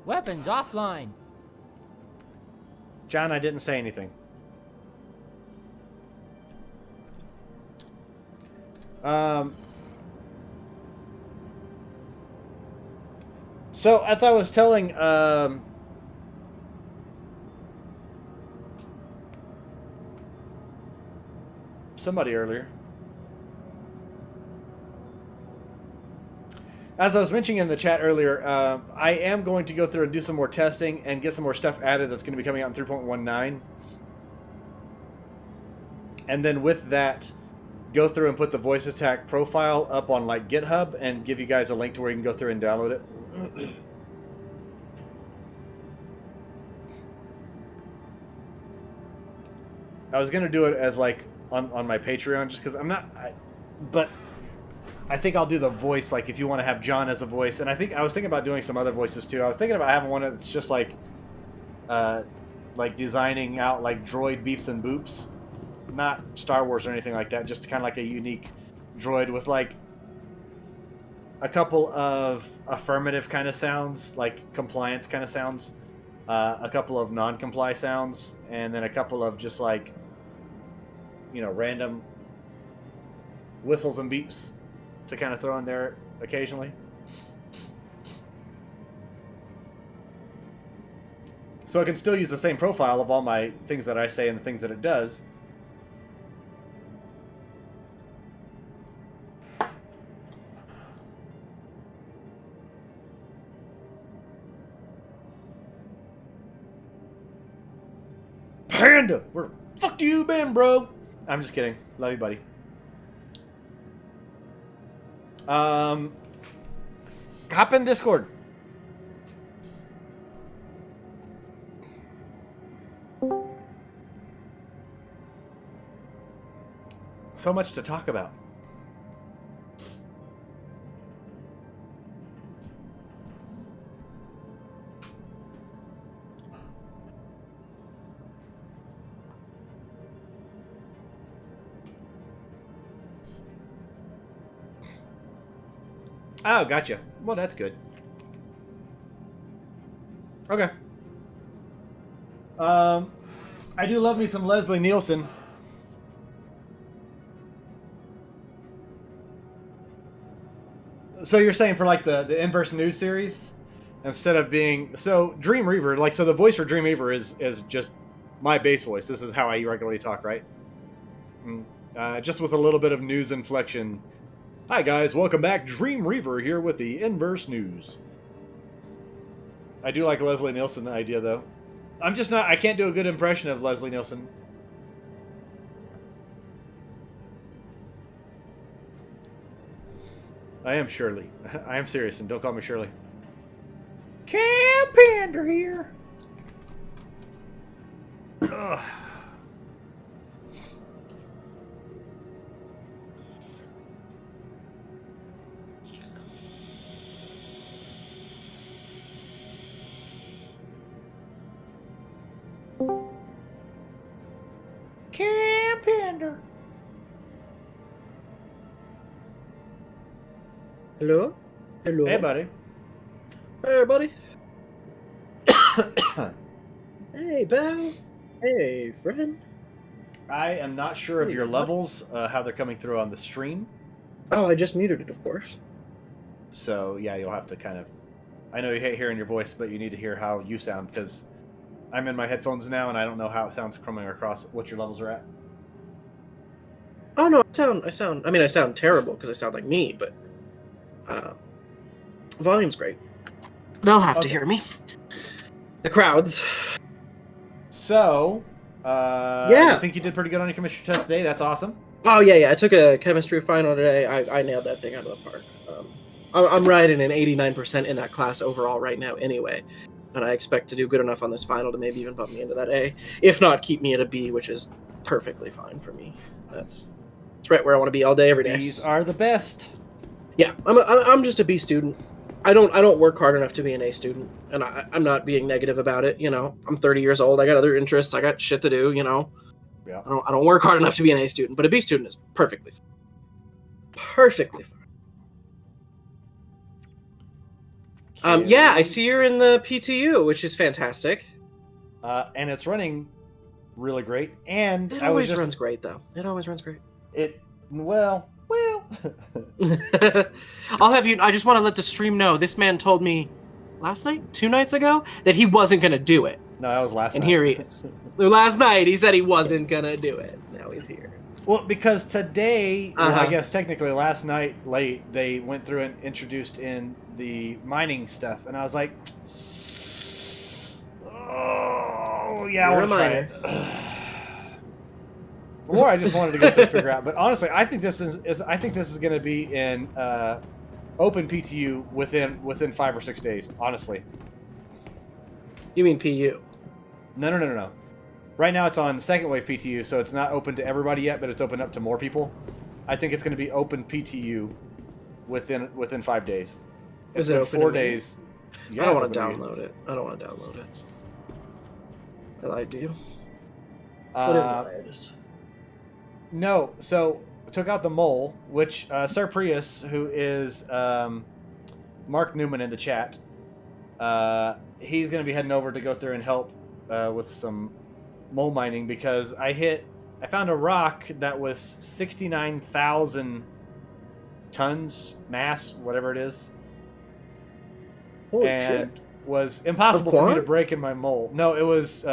Weapons offline. John, I didn't say anything. So as I was telling somebody earlier, as I was mentioning in the chat earlier, I am going to go through and do some more testing and get some more stuff added that's going to be coming out in 3.19. And then with that, go through and put the voice attack profile up on like GitHub and give you guys a link to where you can go through and download it. I was going to do it as like on my Patreon just because I'm not... but I think I'll do the voice, like, if you want to have John as a voice. And I was thinking about doing some other voices, too. I was thinking about having one that's just, like designing out, like, droid beefs and boops. Not Star Wars or anything like that. Just kind of like a unique droid with, like, a couple of affirmative kind of sounds, like compliance kind of sounds. A couple of non-comply sounds. And then a couple of just, like, you know, random whistles and beeps to kind of throw in there occasionally. So I can still use the same profile of all my things that I say and the things that it does. Panda! Where the fuck you been, bro? I'm just kidding. Love you, buddy. Hop in Discord. So much to talk about. Oh, gotcha. Well, that's good. Okay. I do love me some Leslie Nielsen. So you're saying for like the inverse news series, instead of being so Dream Reaver, like so the voice for Dream Reaver is just my bass voice. This is how I regularly talk, right? Just with a little bit of news inflection. Hi guys, welcome back. Dream Reaver here with the inverse news. I do like Leslie Nielsen idea though. I'm just not. I can't do a good impression of Leslie Nielsen. I am Shirley. I am serious, and don't call me Shirley. Cam Pander here. Ugh. Cam Pander. Hello? Hello? Hey, buddy. Hey, buddy. Hey, pal. Hey, friend. I am not sure of Hey, your what? levels, how they're coming through on the stream. Oh, I just muted it, of course. So, yeah, you'll have to kind of... I know you hate hearing your voice, but you need to hear how you sound, because I'm in my headphones now, and I don't know how it sounds coming across what your levels are at. Oh, no, I sound terrible because I sound like me, but volume's great. They'll have to Okay. hear me. The crowds. So, Yeah. I think you did pretty good on your chemistry test today. That's awesome. Oh, yeah, I took a chemistry final today. I nailed that thing out of the park. I'm riding an 89% in that class overall right now anyway, and I expect to do good enough on this final to maybe even bump me into that A, if not keep me at a B, which is perfectly fine for me. That's right where I want to be all day, every day. These are the best. Yeah, I'm just a B student. I don't work hard enough to be an A student, and I'm not being negative about it. You know, I'm 30 years old. I got other interests. I got shit to do. You know, Yeah. I don't work hard enough to be an A student, but a B student is perfectly fine. Perfectly fine. Yeah, I see you're in the PTU, which is fantastic. And it's running really great. And It I was always just... runs great, though. It always runs great. Well. I'll have you. I just want to let the stream know. This man told me last night, 2 nights ago, that he wasn't gonna do it, No, that was last and night. here he is. Last night he said he wasn't gonna do it. Now he's here. Well, because today, well, I Uh-huh. guess technically last night late, they went through and introduced in the mining stuff, and I was like, oh yeah, I You're want a to try miner. it. Or I just wanted to go through and figure out. But honestly, I think this is going to be in open PTU within 5 or 6 days. Honestly, You mean PU? no. Right now it's on second wave PTU, so it's not open to everybody yet, but it's open up to more people. I think it's going to be open PTU within 5 days. Is It's it been open 4 to me? days. Yeah, I don't it's want to open me. download it. I don't want to download it. I lied to you. Put it in liars. No, so took out the mole, which Sir Prius, who is Mark Newman in the chat, he's going to be heading over to go through and help with some mole mining, because I found a rock that was 69,000 tons mass, whatever it is, Holy and shit. was impossible for me quad? to break in my mole. No, it was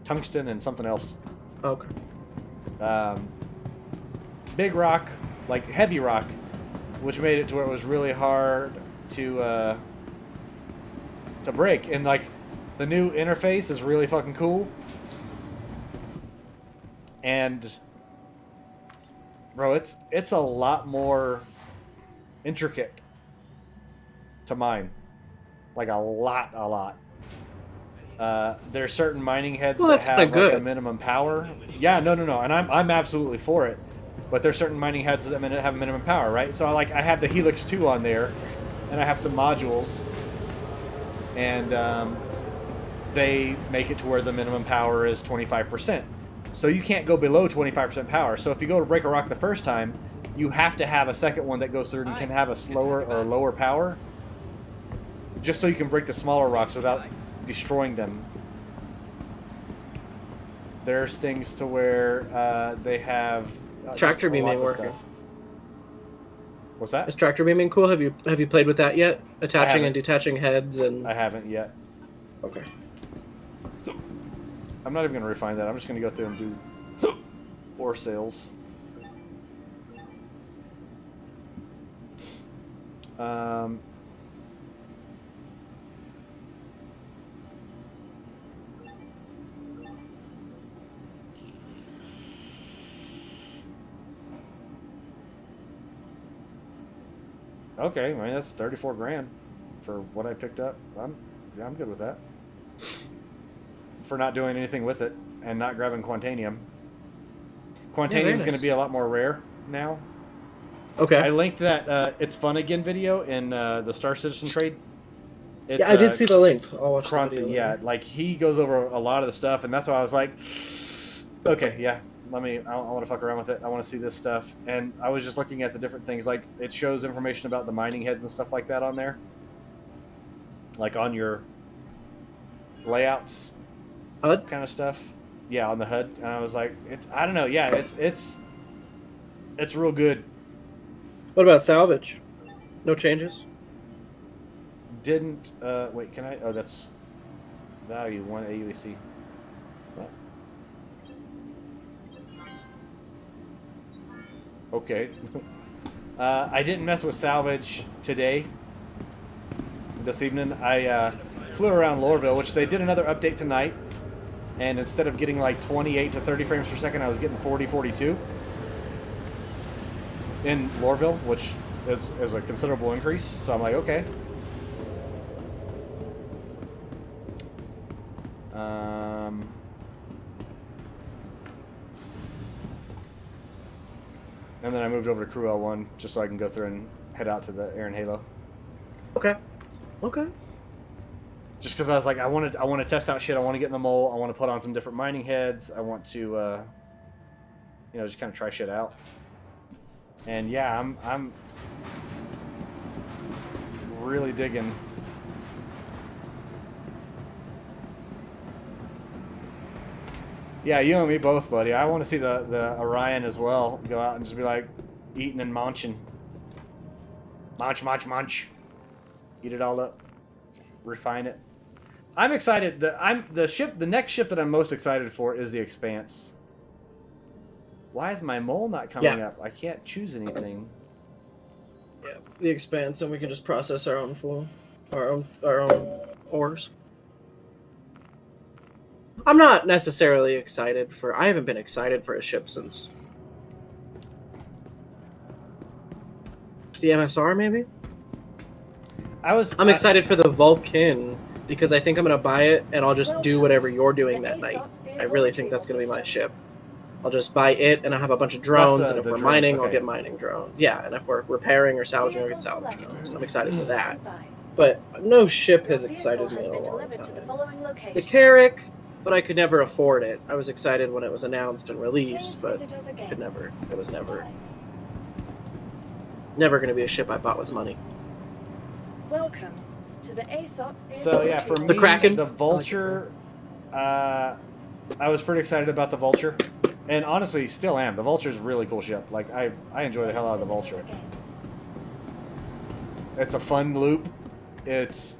tungsten and something else. Okay. Big rock, like heavy rock, which made it to where it was really hard to break. And like the new interface is really fucking cool. And bro, it's a lot more intricate to mine, like a lot. There's certain mining heads Well, that that's have kinda like a good. minimum power. Yeah, no, and I'm absolutely for it. But there's certain mining heads that have a minimum power, right? So I have the Helix 2 on there, and I have some modules, and they make it to where the minimum power is 25%. So you can't go below 25% power. So if you go to break a rock the first time, you have to have a second one that goes through and can have a slower or lower power, just so you can break the smaller rocks without destroying them. There's things to where they have Tractor beam lots ain't of working. stuff. What's that? Is tractor beaming cool? Have you played with that yet? Attaching haven't. and detaching heads and. I haven't yet. Okay. I'm not even going to refine that. I'm just going to go through and do ore sales. Okay, I mean that's 34 grand for what I picked up. I'm good with that. For not doing anything with it and not grabbing Quantanium. Quantanium's going to be a lot more rare now. Okay. I linked that It's Fun Again video in the Star Citizen trade. It's, yeah, I did see the link. I'll watch the video. Yeah, like he goes over a lot of the stuff, and that's why I was like, okay, yeah, I want to fuck around with it. I want to see this stuff. And I was just looking at the different things. Like, it shows information about the mining heads and stuff like that on there. Like on your layouts. HUD? Kind of stuff. Yeah, on the HUD. And I was like, I don't know. Yeah, it's real good. What about salvage? No changes? Didn't, wait, can I? Oh, that's value, 1 AUEC. What? Okay. I didn't mess with salvage today. This evening. I flew around Lorville, which they did another update tonight. And instead of getting like 28 to 30 frames per second, I was getting 40, 42 in Lorville, which is a considerable increase. So I'm like, okay. And then I moved over to Crew L1 just so I can go through and head out to the Air and Halo. Okay. Okay. Just because I was like, I want to test out shit. I want to get in the mole. I want to put on some different mining heads. I want to, you know, just kind of try shit out. And yeah, I'm really digging. Yeah, you and me both, buddy. I want to see the Orion as well. Go out and just be like eating and munching. Munch, munch, munch. Eat it all up. Refine it. I'm excited. The next ship that I'm most excited for is the Expanse. Why is my mole not coming up? I can't choose anything. Yeah, the Expanse, and we can just process our own our own ores. I'm not necessarily excited for. I haven't been excited for a ship since the MSR, maybe. I'm excited for the Vulcan because I think I'm gonna buy it and I'll just do whatever you're doing that night. I really think that's gonna be my ship. I'll just buy it and I have a bunch of drones, and if we're mining, I'll get mining drones. Yeah, and if we're repairing or salvaging, I'll get salvage drones. I'm excited for that. But no ship has excited me in a long time. The Carrack, but I could never afford it. I was excited when it was announced and released, but it was never going to be a ship I bought with money. Welcome to the ASOP. So yeah, for me, the Kraken, the Vulture, I was pretty excited about the Vulture, and honestly, still am. The Vulture's a really cool ship. Like I enjoy the hell out of the Vulture. It's a fun loop. It's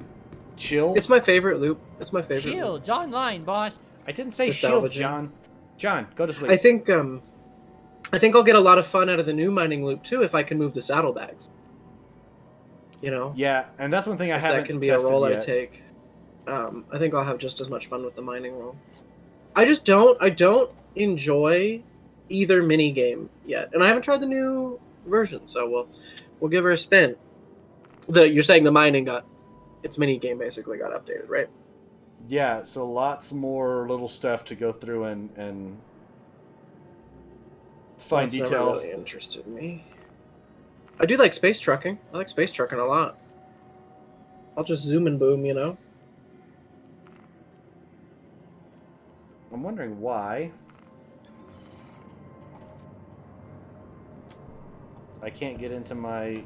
chill. It's my favorite loop. It's my favorite. Shields online, boss. I didn't say shields, John. John, go to sleep. I think I'll get a lot of fun out of the new mining loop too if I can move the saddlebags. You know. Yeah, and that's one thing I haven't. That can be a role yet. I take. I think I'll have just as much fun with the mining role. I don't enjoy either mini game yet, and I haven't tried the new version, so we'll give her a spin. You're saying the mining its mini game basically got updated, right? Yeah, so lots more little stuff to go through and find That's detail. Never really interested me. I do like space trucking. I like space trucking a lot. I'll just zoom and boom, you know. I'm wondering why I can't get into my.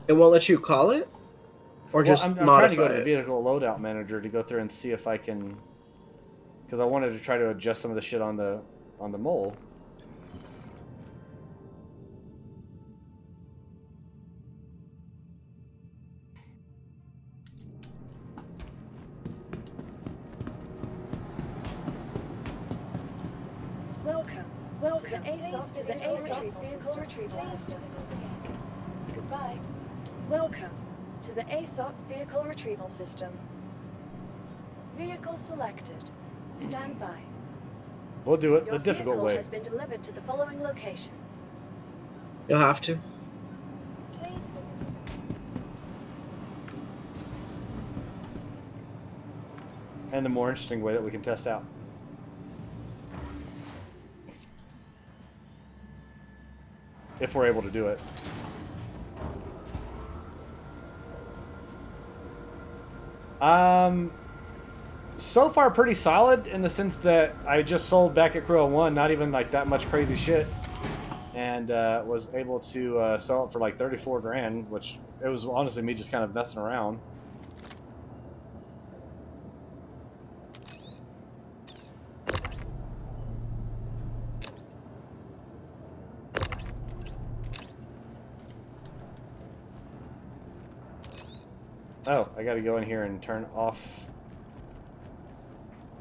It won't let you call it, or just I'm modify trying to go to the it? vehicle loadout manager to go through and see if I can, because I wanted to try to adjust some of the shit on the mole. Welcome to the ASOP vehicle retrieval system. Goodbye. Welcome to the ASOP vehicle retrieval system. Vehicle selected. Stand by. We'll do it Your the difficult vehicle way. has been delivered to the following location. You'll have to. Please visit us. And the more interesting way that we can test out. If we're able to do it. So far pretty solid in the sense that I just sold back at Crew 1, not even like that much crazy shit. And was able to sell it for like 34 grand, which it was honestly me just kind of messing around. Oh, I gotta go in here and turn off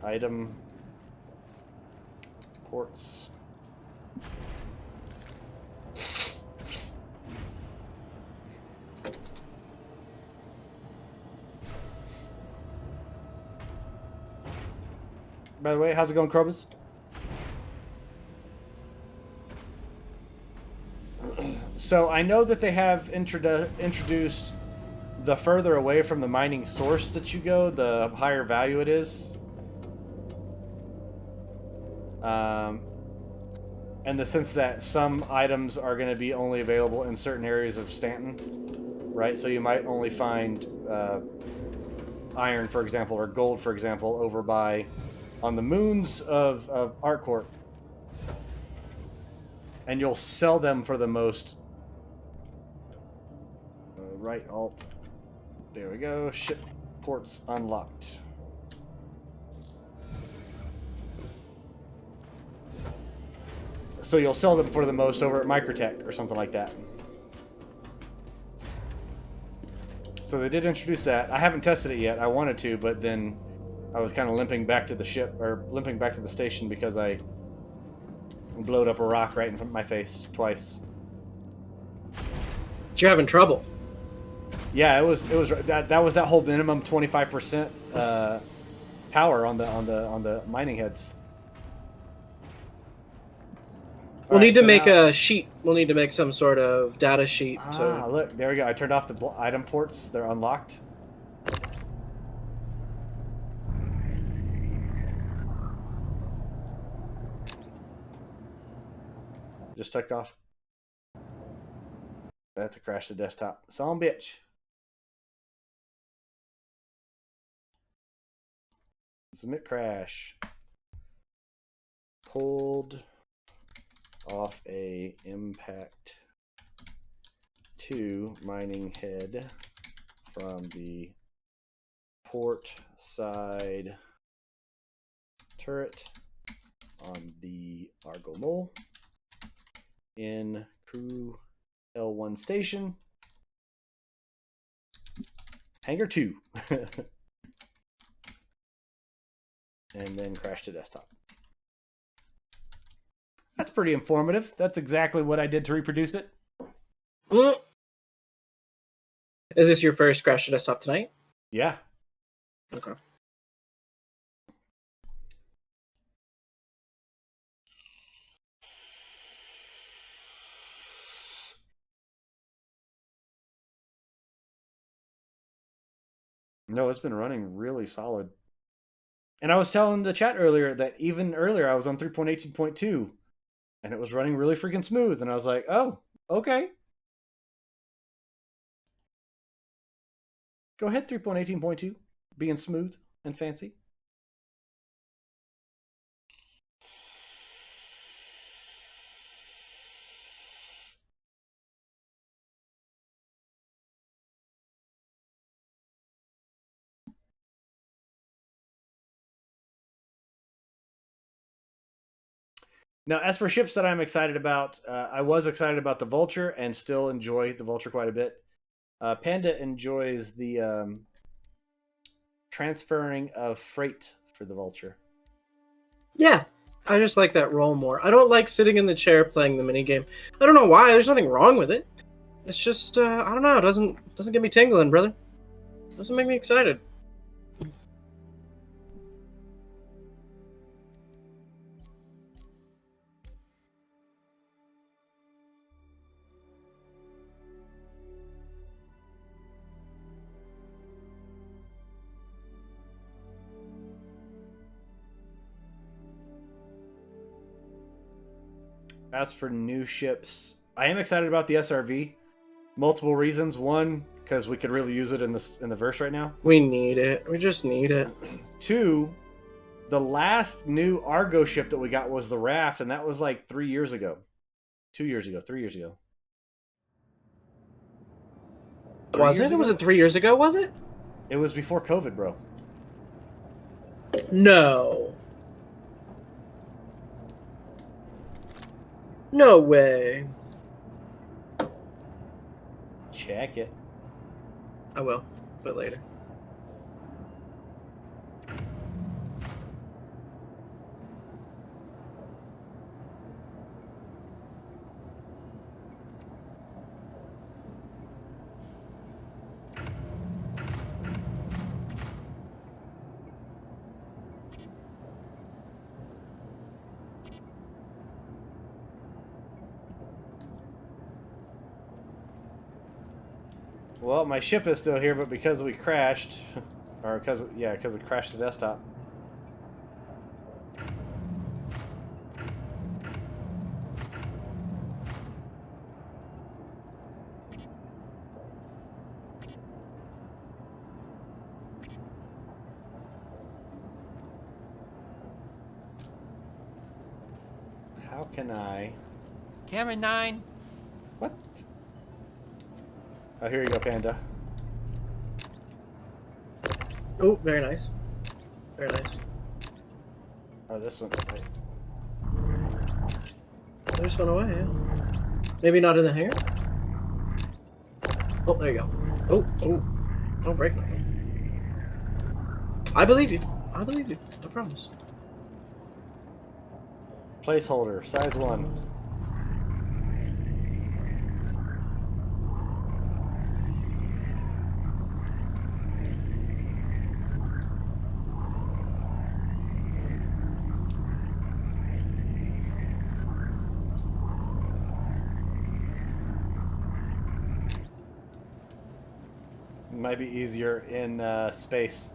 item ports. By the way, how's it going, Krobus? So I know that they have introduced the further away from the mining source that you go, the higher value it is. In the sense that some items are going to be only available in certain areas of Stanton, right? So you might only find iron, for example, or gold, for example, over by on the moons of Artcourt. And you'll sell them for the most. Right alt. There we go. Ship ports unlocked. So you'll sell them for the most over at Microtech or something like that. So they did introduce that. I haven't tested it yet. I wanted to, but then I was kind of limping back to the ship, or limping back to the station because I blowed up a rock right in front of my face twice. But you're having trouble. Yeah, it was that was that whole minimum 25% power on the mining heads. We'll Alright, need to so make now- a sheet. We'll need to make some sort of data sheet. Ah, look, there we go. I turned off the item ports. They're unlocked. Just took off. That's a crash to desktop. Son bitch. Submit crash. Pulled off a impact 2 mining head from the port side turret on the Argo Mole in Crew L1 station. Hangar 2. And then crash to desktop. That's pretty informative. That's exactly what I did to reproduce it. Mm. Is this your first crash to desktop tonight? Yeah. Okay. No, it's been running really solid. And I was telling the chat earlier that even earlier I was on 3.18.2 and it was running really freaking smooth. And I was like, oh, okay. Go ahead, 3.18.2, being smooth and fancy. Now, as for ships that I'm excited about, I was excited about the Vulture and still enjoy the Vulture quite a bit. Panda enjoys the transferring of freight for the Vulture. Yeah, I just like that role more. I don't like sitting in the chair playing the minigame. I don't know why. There's nothing wrong with it. It's just I don't know. It doesn't get me tingling, brother. Doesn't make me excited. As for new ships, I am excited about the SRV. Multiple reasons. One, because we could really use it in the verse right now. We need it. We just need it. Two, the last new Argo ship that we got was the Raft, and that was like 3 years ago. 2 years ago. 3 years ago. Was it? Was it 3 years ago, was it? It was before COVID, bro. No. No way. Check it. I will, but later. Well, my ship is still here, but because we crashed, or because it crashed the desktop. How can I? Camera 9. What? Oh, here you go, Panda. Oh, very nice. Very nice. Oh, this one. Wait. They just went away, yeah. Maybe not in the hangar? Oh, there you go. Oh, oh. Don't break nothing. I believe you. I believe you. I promise. Placeholder, size 1. Might be easier in space.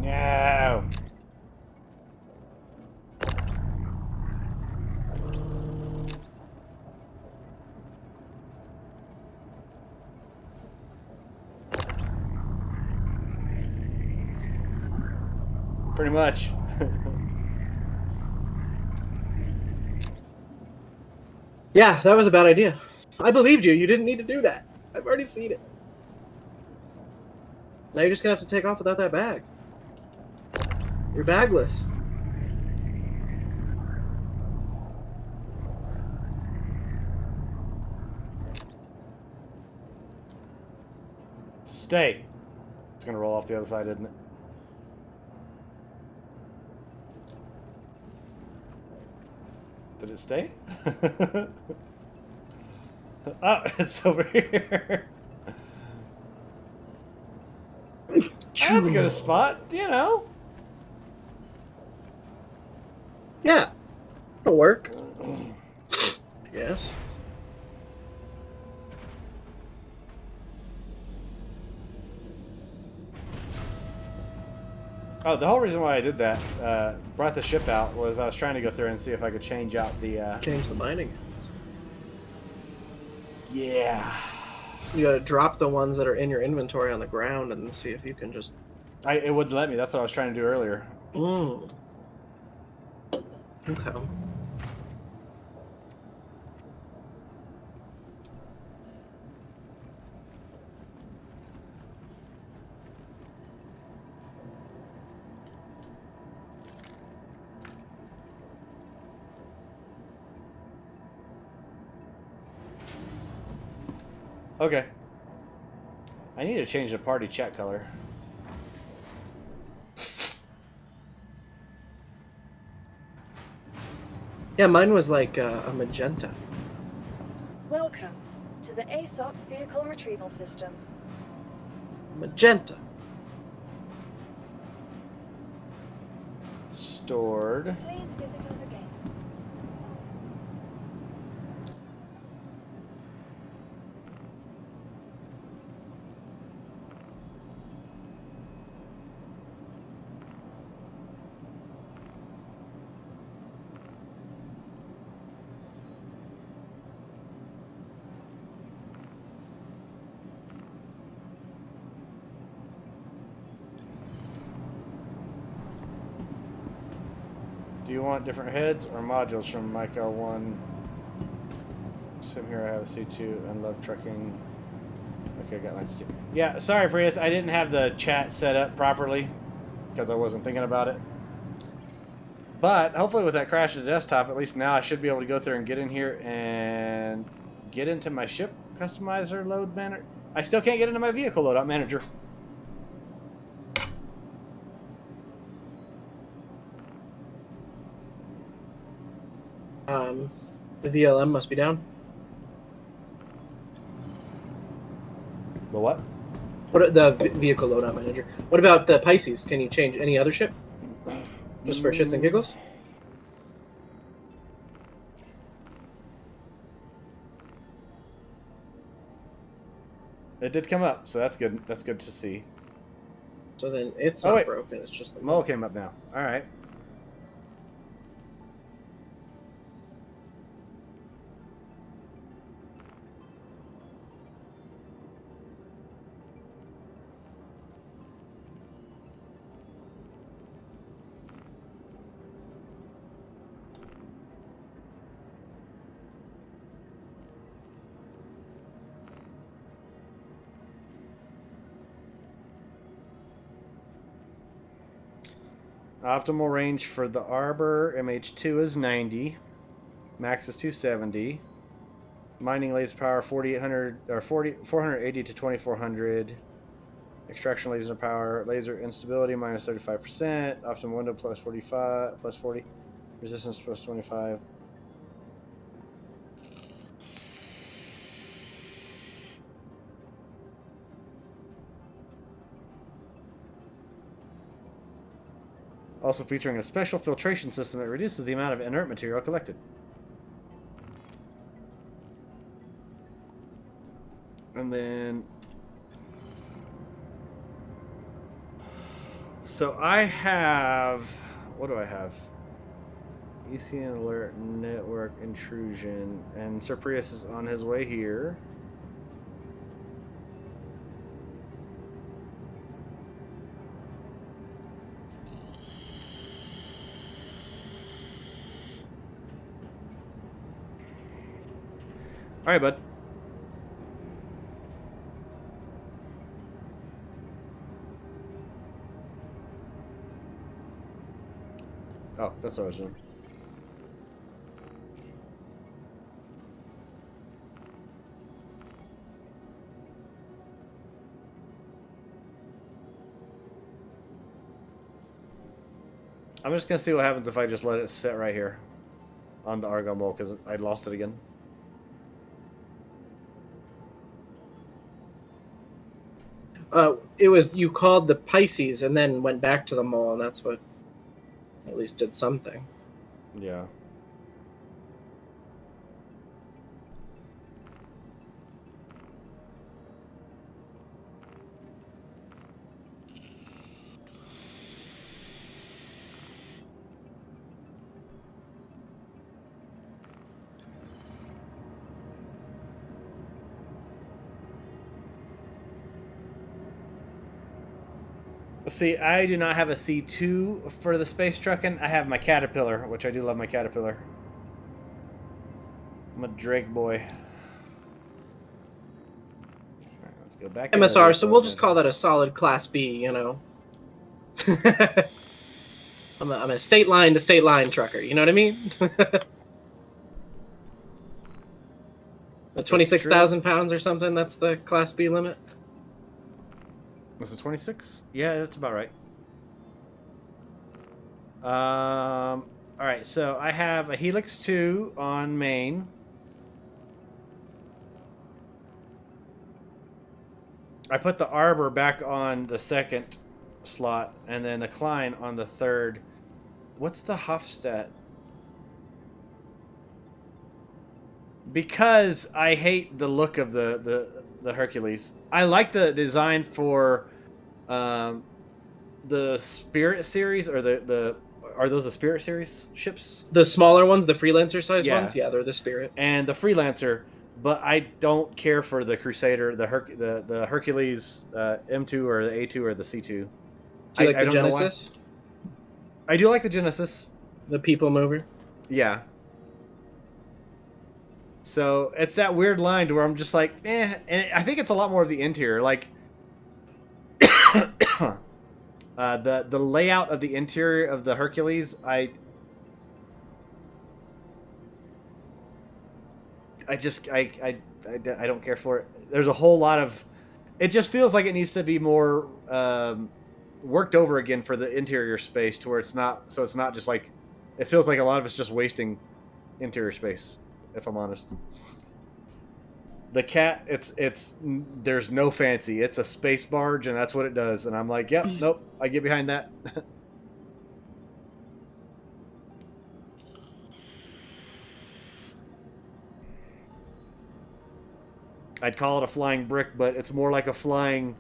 No. Pretty much. Yeah, that was a bad idea. I believed you. You didn't need to do that. I've already seen it. Now you're just gonna have to take off without that bag. You're bagless. Stay. It's gonna roll off the other side, isn't it? Did it stay? Oh, it's over here. That's a good spot, you know. Yeah. It'll work. Yes. Oh, the whole reason why I did that, brought the ship out, was I was trying to go through and see if I could change out the... Change the binding. Yeah. You gotta drop the ones that are in your inventory on the ground and see if you can just... It wouldn't let me. That's what I was trying to do earlier. Mm. Okay. Okay. I need to change the party chat color. Yeah, mine was like a magenta. Welcome to the ASOP Vehicle Retrieval System. Magenta. Stored. Please visit us again. Do you want different heads or modules from Mike L1? Same here, I have a C2 and love trucking. Okay, I got lines too. Yeah, sorry, Prius, I didn't have the chat set up properly because I wasn't thinking about it. But hopefully with that crash of the desktop, at least now I should be able to go through and get in here and get into my ship customizer load manager. I still can't get into my vehicle loadout manager. The VLM must be down. The what? What the vehicle loadout manager? What about the Pisces? Can you change any other ship? Just for shits and giggles? It did come up, so that's good. That's good to see. So then it's Oh, not wait. broken. It's just the Mole came up now. All right. Optimal range for the Arbor MH2 is 90. Max is 270. Mining laser power 4800 or 480 to 2400. Extraction laser power, laser instability minus 35%. Optimal window plus 45 plus 40. Resistance plus 25. Also featuring a special filtration system that reduces the amount of inert material collected. And then... So I have... What do I have? ECN alert, network intrusion. And Sir Prius is on his way here. All right, bud. Oh, that's what I was doing. I'm just gonna see what happens if I just let it sit right here on the Argon Bowl because I lost it again. It was you called the Pisces and then went back to the mole, and that's what at least did something. Yeah. See, I do not have a C2 for the space trucking. I have my Caterpillar, which I do love my Caterpillar. I'm a Drake boy. Alright, let's go back. MSR, so we'll just call that a solid Class B, you know. I'm a state line to state line trucker, you know what I mean? 26,000 pounds or something. That's the Class B limit. Was it 26? Yeah, that's about right. All right, so I have a Helix 2 on main. I put the Arbor back on the second slot, and then the Klein on the third. What's the Hofstadt? Because I hate the look of the Hercules. I like the design for the Spirit series, or the are those the Spirit series ships? The smaller ones, the Freelancer size Yeah. ones, yeah, they're the Spirit. And the Freelancer, but I don't care for the Crusader, the Hercules M2 or the A2 or the C2. Do you like the don't know why. Genesis? I do like the Genesis. The People Mover? Yeah. So it's that weird line to where I'm just like, eh. And I think it's a lot more of the interior. Like, the layout of the interior of the Hercules, I don't care for it. There's a whole lot of, it just feels like it needs to be more worked over again for the interior space, to where it's not just like, it feels like a lot of it's just wasting interior space, if I'm honest. The Cat, it's there's no fancy. It's a space barge, and that's what it does. And I'm like, yep, nope, I get behind that. I'd call it a flying brick, but it's more like a flying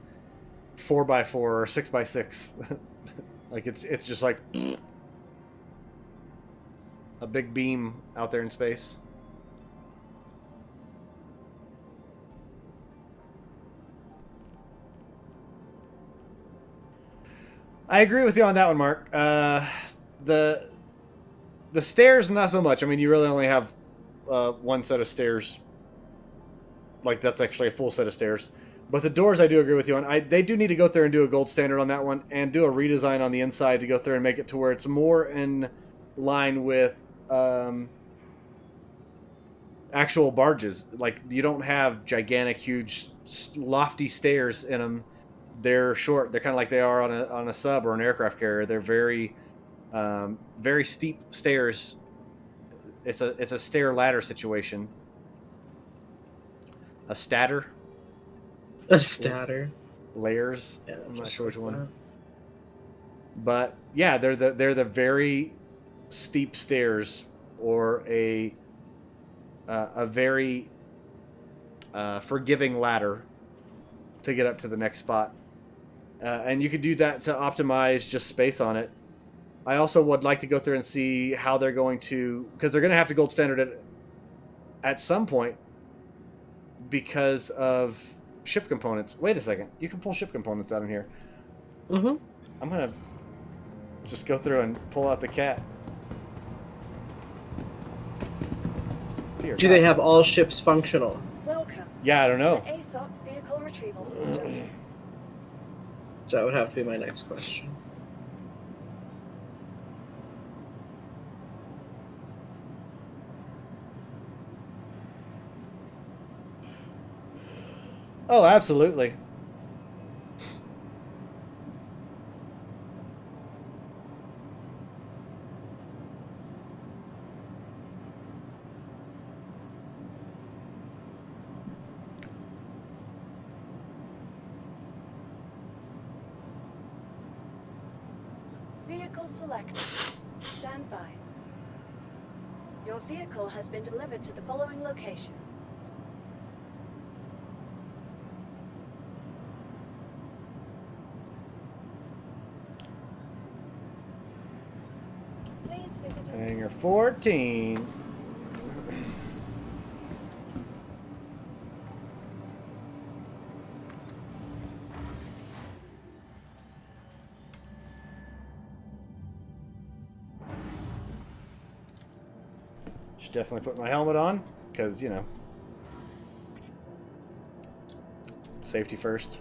4x4 or 6x6. Like it's just like a big beam out there in space. I agree with you on that one, Mark. The stairs, not so much. I mean, you really only have one set of stairs. Like, that's actually a full set of stairs. But the doors, I do agree with you on. They do need to go through and do a gold standard on that one, and do a redesign on the inside to go through and make it to where it's more in line with actual barges. Like, you don't have gigantic, huge, lofty stairs in them. They're short. They're kind of like they are on a sub or an aircraft carrier. They're very, very steep stairs. It's a stair ladder situation. A statter. A statter. Layers. Yeah, I'm not just sure which like one. that. But yeah, they're the very steep stairs, or a very forgiving ladder to get up to the next spot. And you could do that to optimize just space on it. I also would like to go through and see how they're going to, because they're going to have to gold standard it at some point because of ship components. Wait a second. You can pull ship components out in here. Mm-hmm. I'm going to just go through and pull out the Cat. Dear Do God. they have all ships functional? Welcome Yeah, I don't know. to the ASOP vehicle retrieval system. So that would have to be my next question. Oh, absolutely. Vehicle selected. Stand by. Your vehicle has been delivered to the following location. Please visit us. Hangar 14. Should definitely put my helmet on, because, you know, safety first.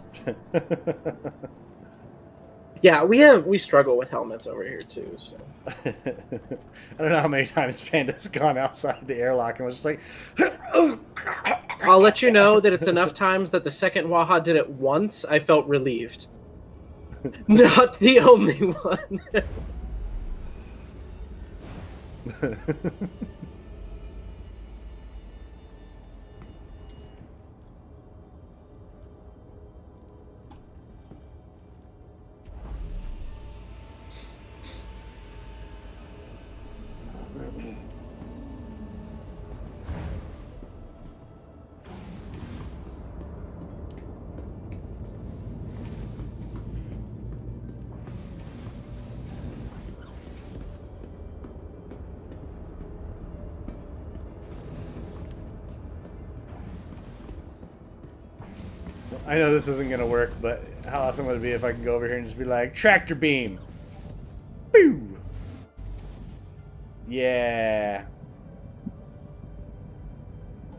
Yeah, we struggle with helmets over here too. So I don't know how many times Panda's gone outside the airlock and was just like, I'll let you know that it's enough times that the second Waha did it once, I felt relieved. Not the only one. I know this isn't gonna work, but how awesome would it be if I could go over here and just be like, tractor beam! Boo! Yeah.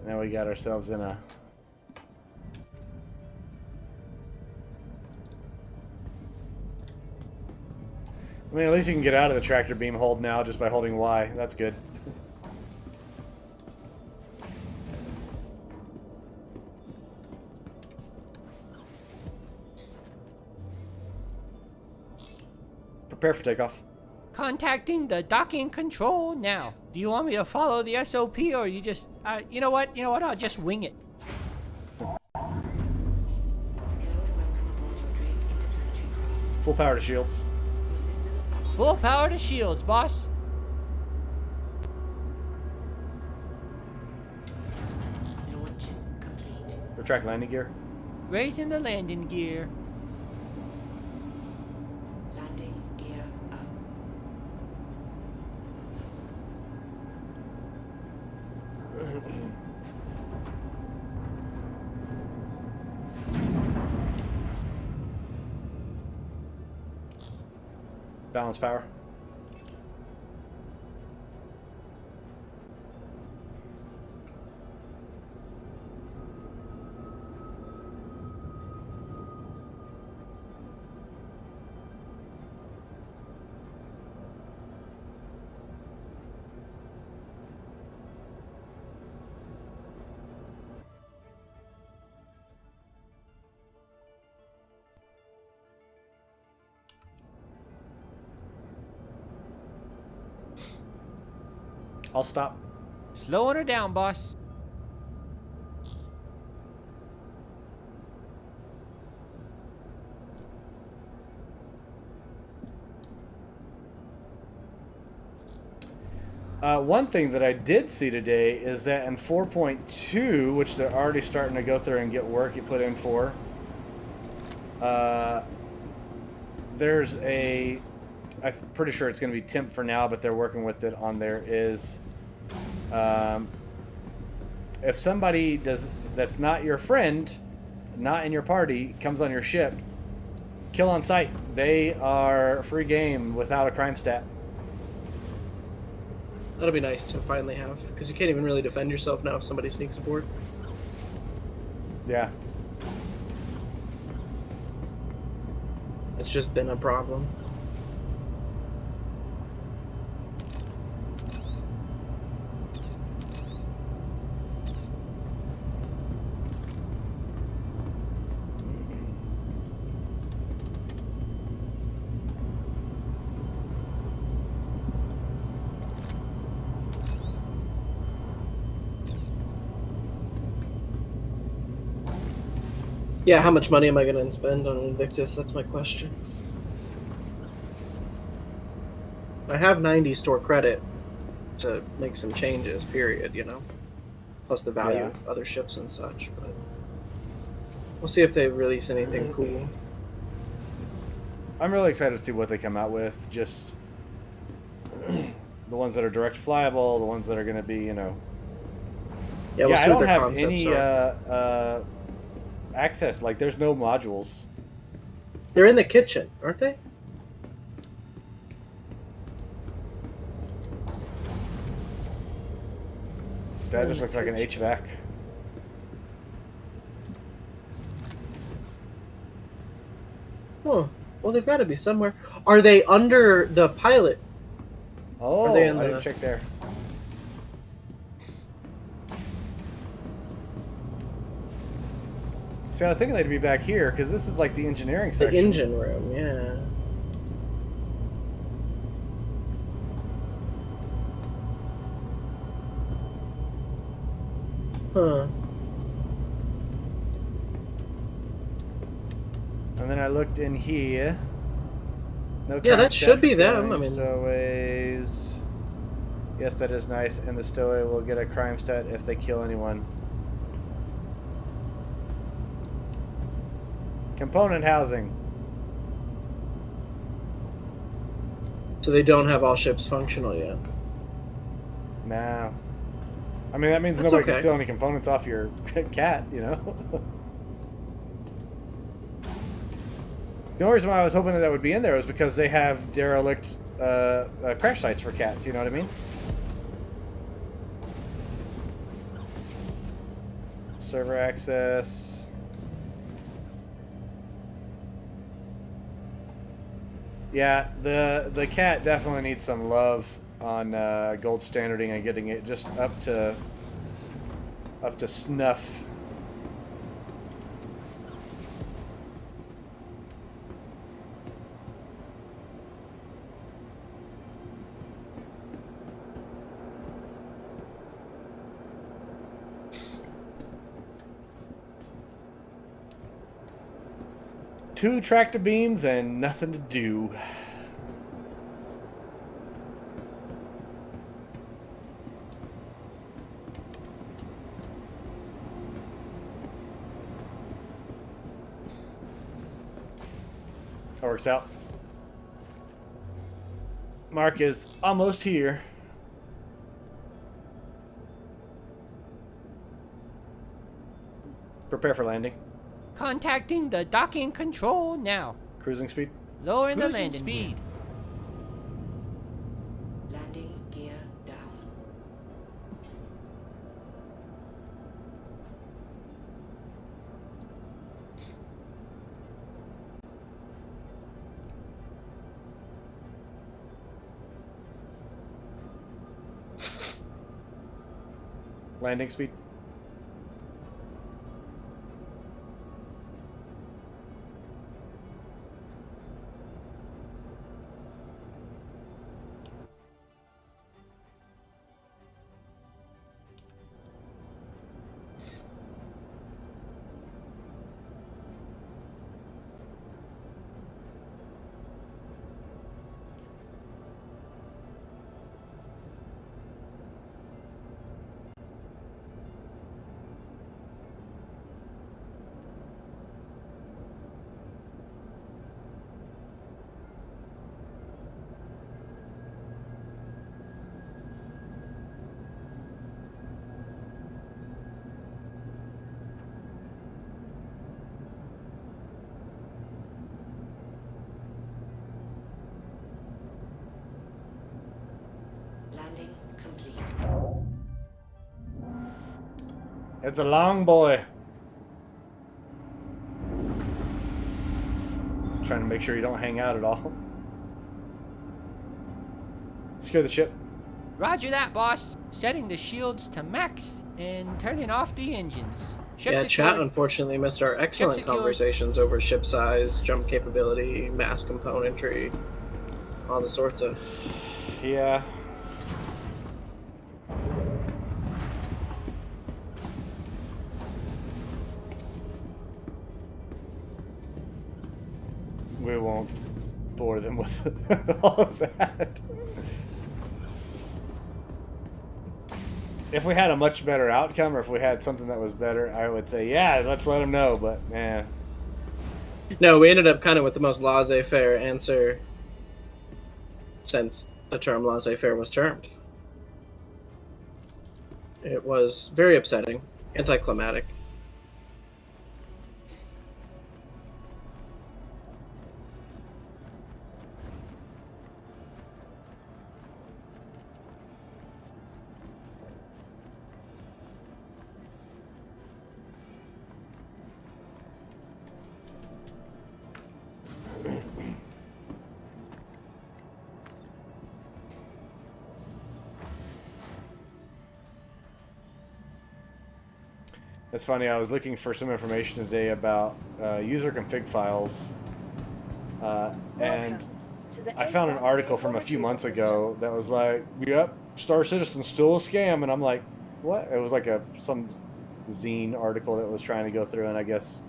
Now we got ourselves in a... I mean, at least you can get out of the tractor beam hold now just by holding Y. That's good. Prepare for takeoff. Contacting the docking control now. Do you want me to follow the SOP or you just... you know what? I'll just wing it. Full power to shields. Full power to shields, boss. Retract landing gear. Raising the landing gear. Landing gear up. Balance power. I'll stop. Slowing her down, boss. One thing that I did see today is that in 4.2, which they're already starting to go through and get work you put in for, there's a, I'm pretty sure it's going to be temp for now, but they're working with it on there, is if somebody that's not your friend, not in your party, comes on your ship, kill on sight. They are free game without a crime stat. That'll be nice to finally have, because you can't even really defend yourself now if somebody sneaks aboard. Yeah. It's just been a problem. Yeah, how much money am I going to spend on Invictus? That's my question. I have 90 store credit to make some changes, period, you know? Plus the value of other ships and such, but... We'll see if they release anything cool. I'm really excited to see what they come out with. Just the ones that are direct flyable, the ones that are going to be, you know... Yeah, we'll see I what don't their have concepts any are. access. Like, there's no modules. They're in the kitchen, aren't they? That just looks like an HVAC. Oh, well, they've got to be somewhere. Are they under the pilot? Oh, Are they in I the- didn't check there. See, I was thinking they'd be back here because this is like the engineering The section. engine room, yeah. Huh. And then I looked in here. No Yeah, that crankset should for be them. killing I mean- stowaways. Yes, that is nice. And the stowaway will get a crime set if they kill anyone. Component housing. So they don't have all ships functional yet. Nah. I mean, that means That's nobody can okay. steal any components off your cat, you know? The only reason why I was hoping that would be in there was because they have derelict crash sites for cats, you know what I mean? Server access. Yeah, the cat definitely needs some love on gold standarding and getting it just up to snuff. Two tractor beams and nothing to do. That works out. Mark is almost here. Prepare for landing. Contacting the docking control now. Cruising speed. Lowering the Cruising landing speed. Landing gear down. Landing speed. Landing complete. It's a long boy. Trying to make sure you don't hang out at all. Secure the ship. Roger that, boss. Setting the shields to max and turning off the engines. Ship Yeah, secured. chat unfortunately missed our excellent secured. conversations over ship size, jump capability, mass componentry, all the sorts of. Yeah. We won't bore them with all of that. If we had a much better outcome, or if we had something that was better, I would say, yeah, let's let them know. But man, No, we ended up kind of with the most laissez-faire answer since the term laissez-faire was termed. It was very upsetting, anticlimactic. It's funny, I was looking for some information today about user config files, and Welcome to the I found an ASOC article vehicle from a few retrieval months system. ago that was like, yep, Star Citizen's still a scam, and I'm like, what? It was like some zine article that was trying to go through and I guess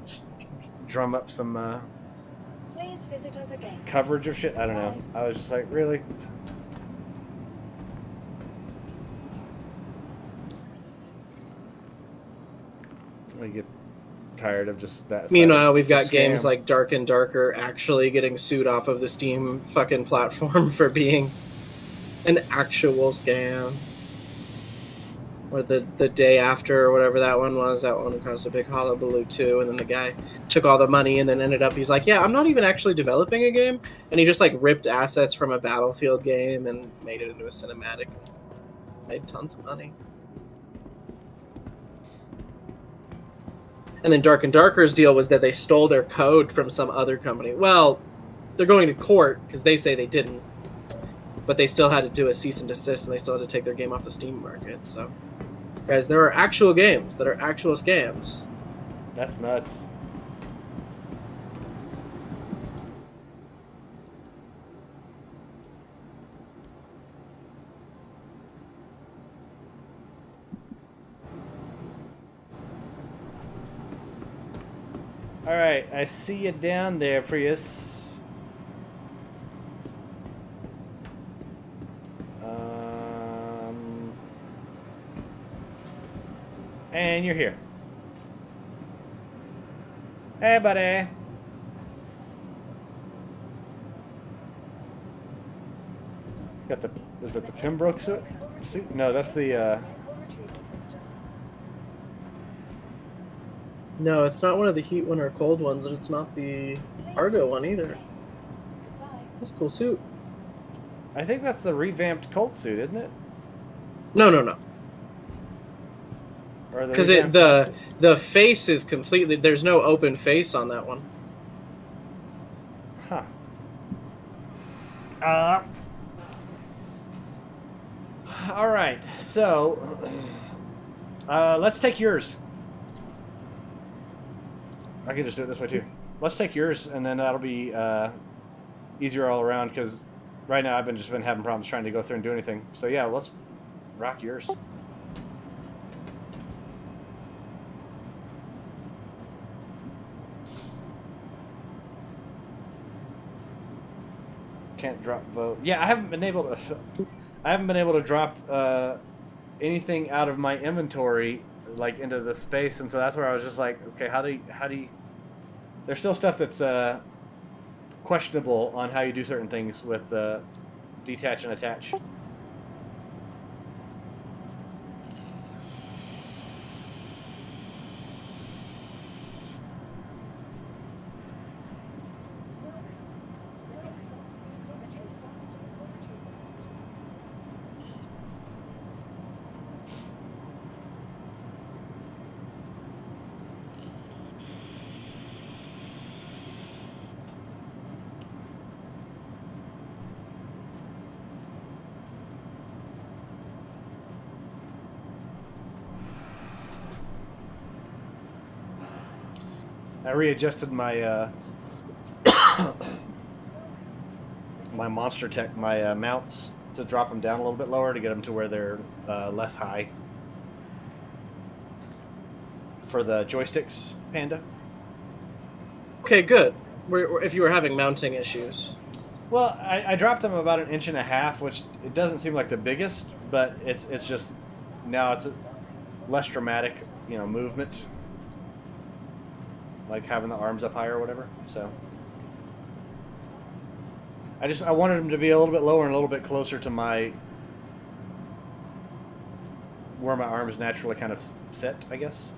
drum up some Please visit us again. coverage of shit. I don't know. I was just like, really? I get tired of just that. Meanwhile, we've got Just games scam. like Dark and Darker actually getting sued off of the Steam fucking platform for being an actual scam. Or the day after, or whatever that one was, that one caused a big hullabaloo too. And then the guy took all the money and then ended up, he's like, yeah, I'm not even actually developing a game. And he just like ripped assets from a Battlefield game and made it into a cinematic. Made tons of money. And then Dark and Darker's deal was that they stole their code from some other company. Well, they're going to court because they say they didn't. But they still had to do a cease and desist, and they still had to take their game off the Steam market. So, guys, there are actual games that are actual scams. That's nuts. All right, I see you down there, Prius. And you're here. Hey, buddy. Got the, is it the Pembroke suit? No, that's the, Vehicle retrieval system. No, it's not one of the heat one or cold ones, and it's not the Argo one either. Goodbye. That's a cool suit. I think that's the revamped Colt suit, isn't it? No. Or the Because revamped Colt suit? the face is completely, there's no open face on that one. Huh. All right, so let's take yours. I can just do it this way too. Let's take yours, and then that'll be easier all around. Because right now I've just been having problems trying to go through and do anything. So yeah, let's rock yours. Can't drop vote. Yeah, I haven't been able to drop anything out of my inventory like into the space, and so that's where I was just like, okay, how do you there's still stuff that's questionable on how you do certain things with detach and attach. I readjusted my my monster tech, my mounts to drop them down a little bit lower to get them to where they're less high for the joysticks, Panda. Okay, good. If you were having mounting issues. Well, I dropped them about 1.5 inches, which it doesn't seem like the biggest, but it's just now it's a less dramatic, movement, like having the arms up higher or whatever. So I wanted them to be a little bit lower and a little bit closer to where my arms naturally kind of sit, I guess.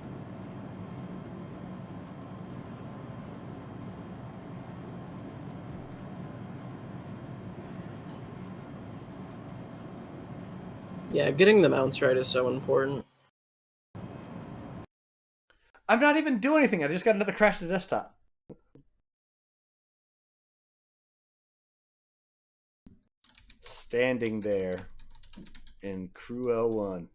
Yeah, getting the mounts right is so important. I'm not even doing anything. I just got another crash to the desktop. Standing there in Crew L1.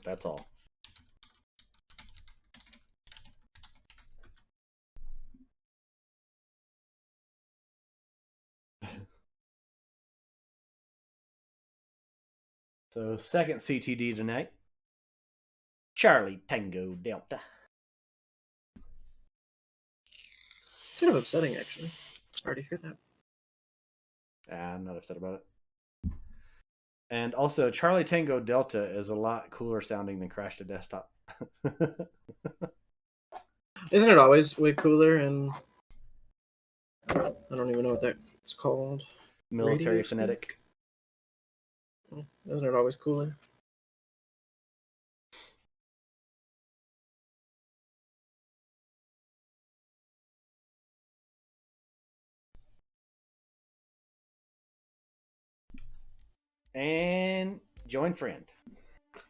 That's all. So, second CTD tonight. Charlie Tango Delta. Kind of upsetting, actually. Sorry to hear that. I'm not upset about it. And also, Charlie Tango Delta is a lot cooler sounding than Crash to Desktop. Isn't it always way cooler? And I don't even know what that's called. Military Radio phonetic. speak? Isn't it always cooler? And join friend. If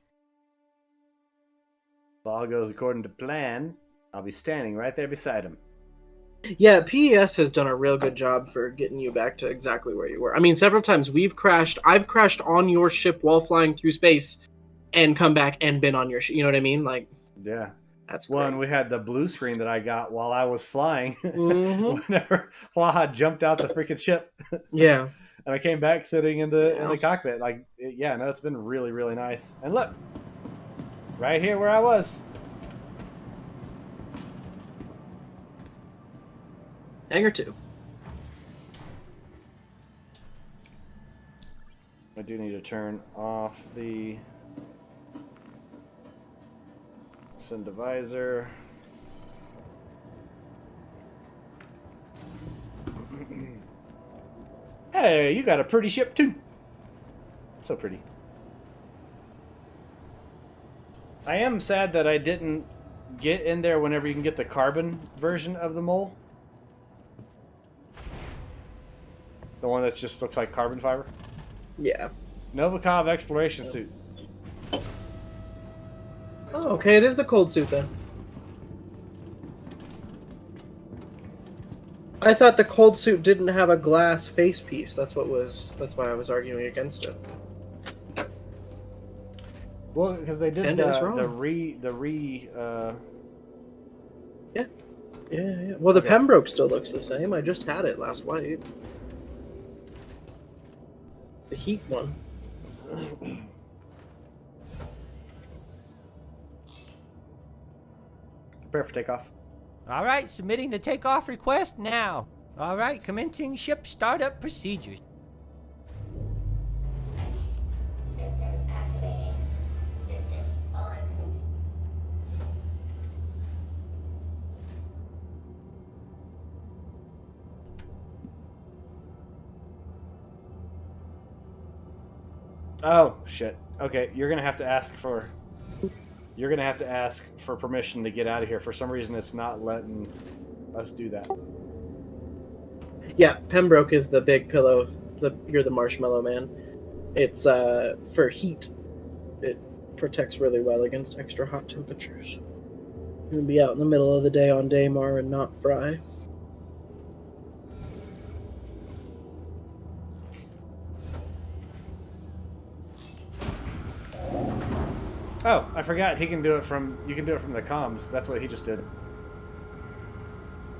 all goes according to plan, I'll be standing right there beside him. Yeah, PES has done a real good job for getting you back to exactly where you were. I mean, several times we've crashed. I've crashed on your ship while flying through space and come back and been on your ship. You know what I mean? Like, Yeah. that's Well, great. and we had the blue screen that I got while I was flying. Mhm. While I jumped out the freaking ship. Yeah. And I came back sitting in the cockpit. Like, yeah, no, it's been really, really nice. And look, right here where I was. Hangar 2. I do need to turn off the send visor. Hey, you got a pretty ship too. So pretty. I am sad that I didn't get in there whenever you can get the carbon version of the mole. The one that just looks like carbon fiber. Yeah. Novikov exploration suit. Oh, okay. It is the cold suit then. I thought the cold suit didn't have a glass face piece. That's why I was arguing against it. Well, because they did And the it was wrong. Yeah. Well, the Okay. Pembroke still looks the same. I just had it last white. The heat one. Prepare for takeoff. All right, submitting the takeoff request now. All right, commencing ship startup procedures. Systems activating. Systems on. Oh shit. Okay, you're gonna have to ask for permission to get out of here. For some reason, it's not letting us do that. Yeah, Pembroke is the big pillow. You're the marshmallow man. It's for heat. It protects really well against extra hot temperatures. You can be out in the middle of the day on Daymar and not fry. Oh, I forgot. You can do it from the comms. That's what he just did.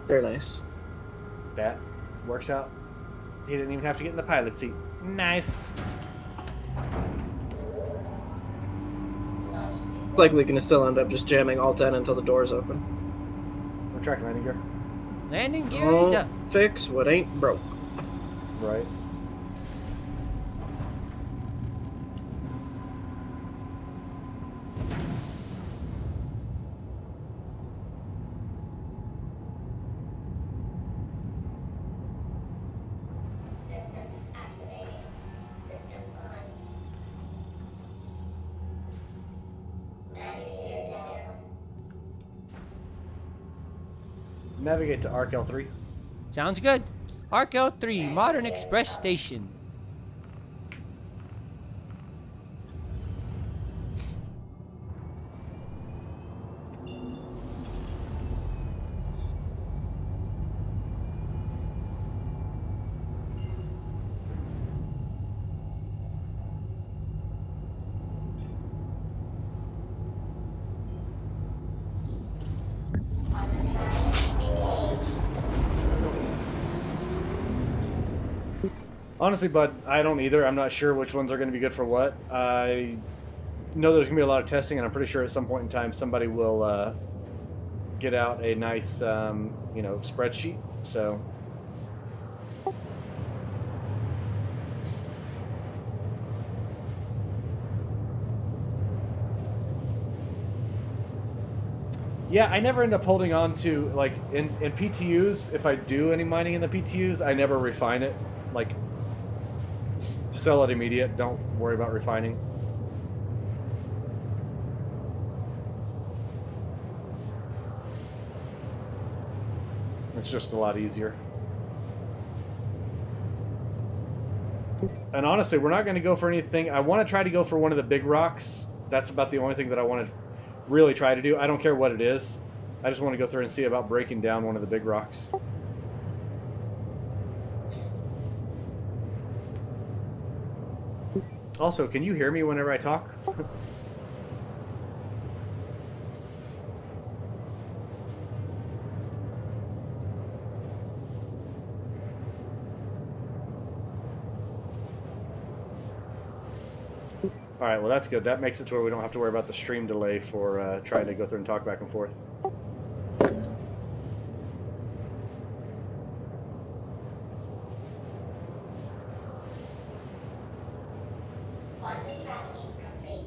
Very nice. That works out. He didn't even have to get in the pilot seat. Nice. Launch. Likely gonna still end up just jamming Alt N until the doors open. Retract landing gear. Landing gear is up. Don't fix what ain't broke. Right. Systems activating. Systems on. Landing gear down. Navigate to ARC L3. Sounds good. Arc L3, Modern Express Station. Honestly, bud, I don't either. I'm not sure which ones are going to be good for what. I know there's going to be a lot of testing, and I'm pretty sure at some point in time somebody will get out a nice, you know, spreadsheet. So. Yeah, I never end up holding on to, like, in PTUs, if I do any mining in the PTUs, I never refine it. Like, sell it immediate, don't worry about refining. It's just a lot easier. And honestly, we're not going to go for anything. I want to try to go for one of the big rocks. That's about the only thing that I want to really try to do. I don't care what it is. I just want to go through and see about breaking down one of the big rocks. Also, can you hear me whenever I talk? Alright, well that's good. That makes it to where we don't have to worry about the stream delay for trying to go through and talk back and forth. Quantum tracking complete.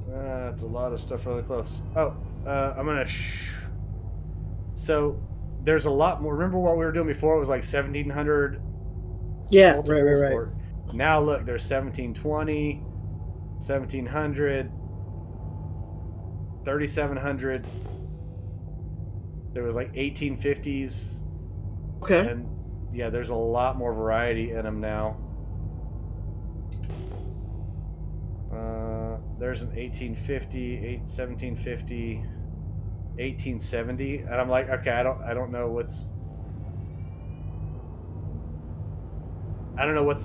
That's a lot of stuff really close. Oh, I'm gonna. So there's a lot more. Remember what we were doing before? It was like 1,700. Yeah, multiples right. for- Now look, there's 1,720, 1,700, 3,700. There was like 1850s. Okay. And yeah, there's a lot more variety in them now. There's an 1850, 1750, 1870, and I'm like, okay, I don't know what's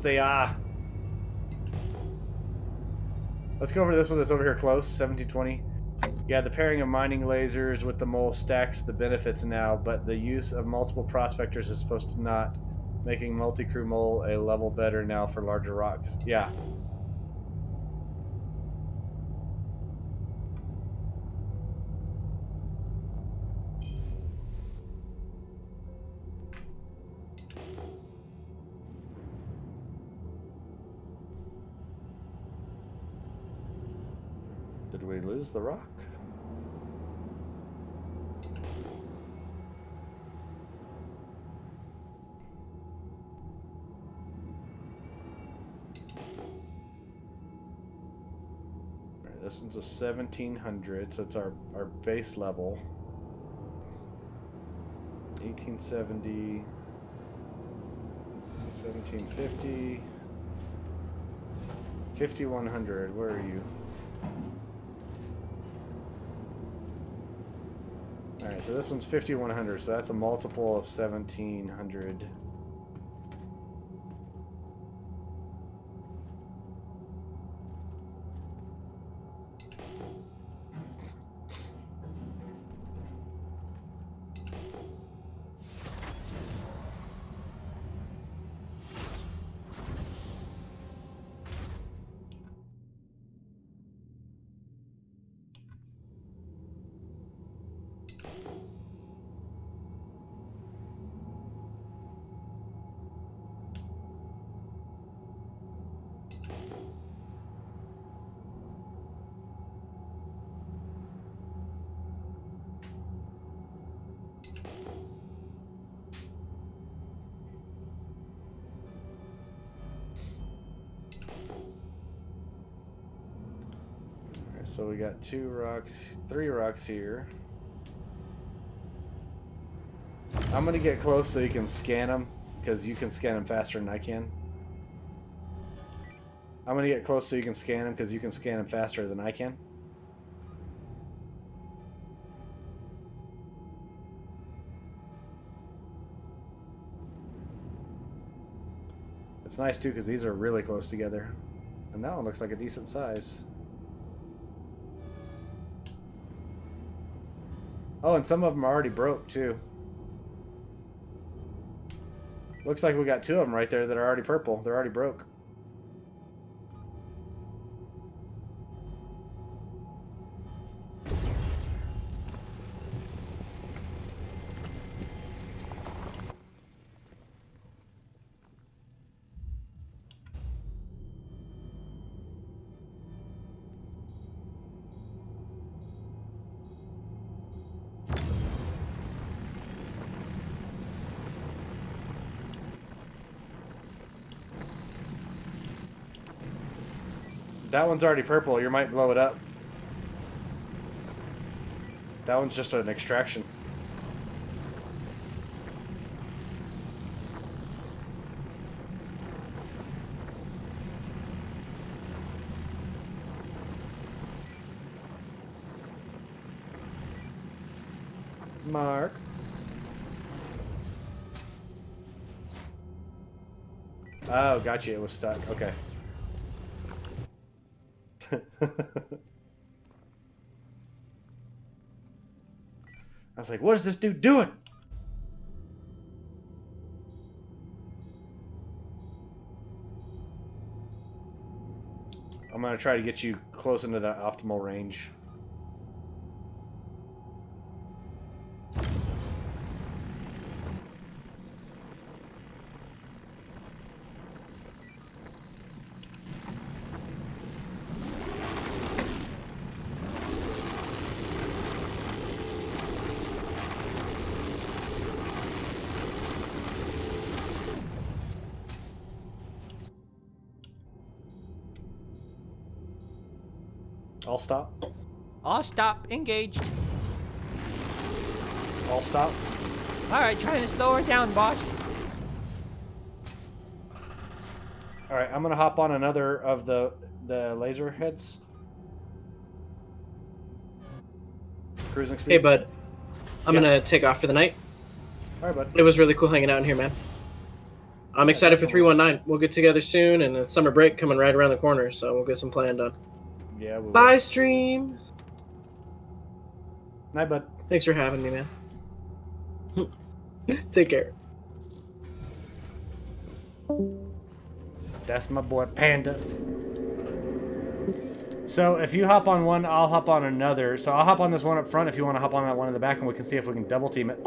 they are. Let's go over to this one that's over here close, 1720. Yeah, the pairing of mining lasers with the mole stacks the benefits now, but the use of multiple prospectors is supposed to not, making multi-crew mole a level better now for larger rocks. Yeah. Did we lose the rock? Alright, this one's a 1,700, so it's our base level. 1870, 1750, 5,100. Where are you? Alright, so this one's 5,100, so that's a multiple of 1,700. So we got 3 rocks here. I'm gonna get close so you can scan them, because you can scan them faster than I can. I'm gonna get close so you can scan them, because you can scan them faster than I can. It's nice too because these are really close together. And that one looks like a decent size. Oh, and some of them are already broke too. Looks like we got 2 of them right there that are already purple. They're already broke. That one's already purple. You might blow it up. That one's just an extraction. Mark. Oh, gotcha. It was stuck. Okay. I was like, what is this dude doing? I'm going to try to get you close into the optimal range. All stop. All stop. Engaged. All stop. Alright, trying to slow her down, boss. All right, I'm going to hop on another of the laser heads. Cruising speed. Hey, bud. I'm Yeah. gonna take off for the night. All right, bud. It was really cool hanging out in here, man. I'm excited for 319. We'll get together soon, and it's summer break coming right around the corner, so we'll get some plan done. Yeah, we will. Bye, stream. Night, bud. Thanks for having me, man. Take care. That's my boy Panda. So if you hop on one, I'll hop on another. So I'll hop on this one up front if you want to hop on that one in the back, and we can see if we can double team it.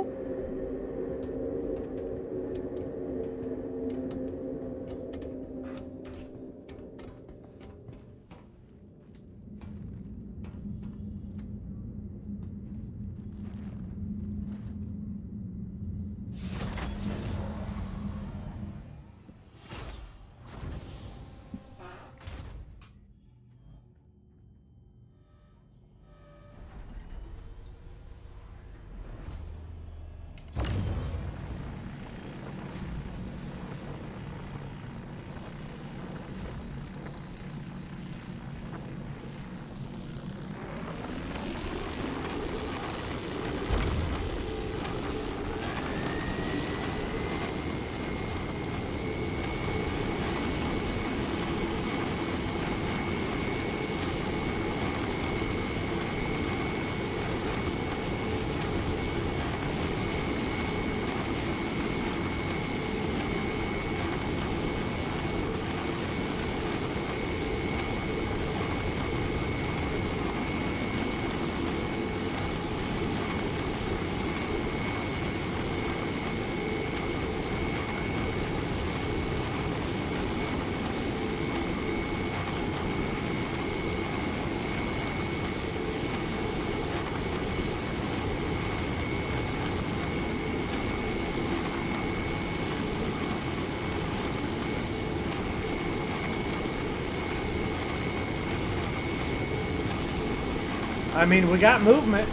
I mean, we got movement.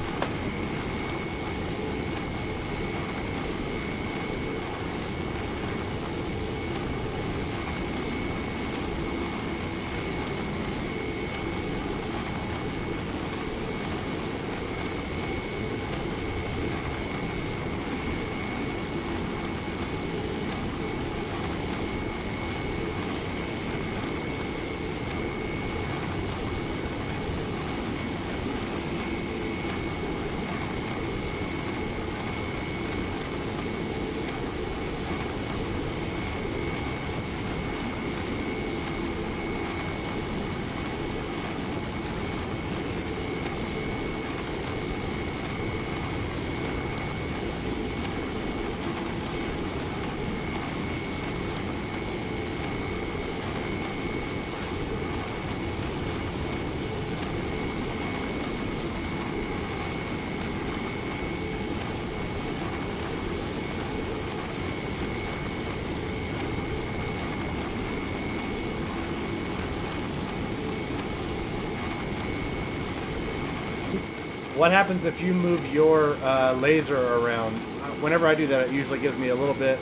what happens if you move your laser around? Whenever I do that, it usually gives me a little bit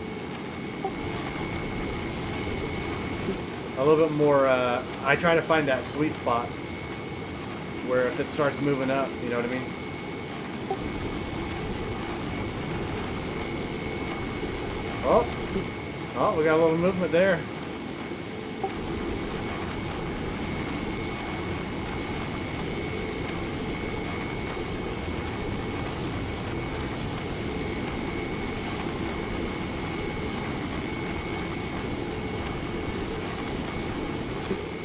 more. I try to find that sweet spot where if it starts moving up, you know what I mean? Oh, we got a little movement there.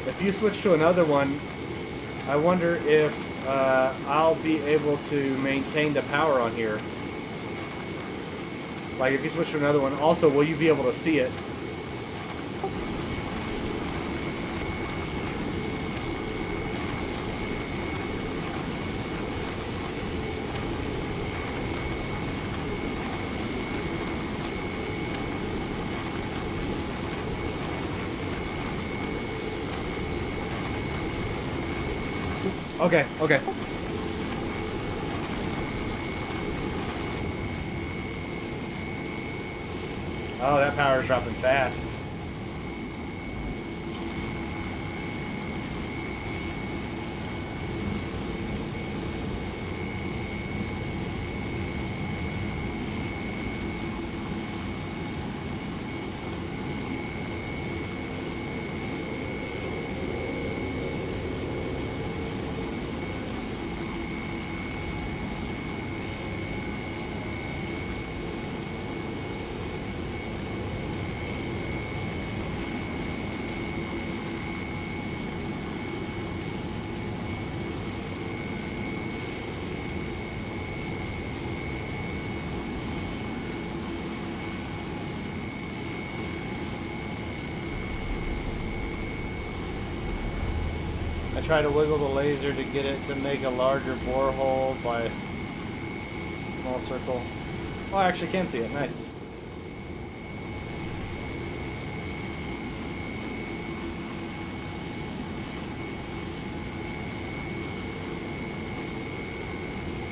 If you switch to another one, I wonder if I'll be able to maintain the power on here. Like if you switch to another one, also will you be able to see it? Okay, okay. Oh, that power's dropping fast. I try to wiggle the laser to get it to make a larger borehole by a small circle. Oh, I actually can see it. Nice.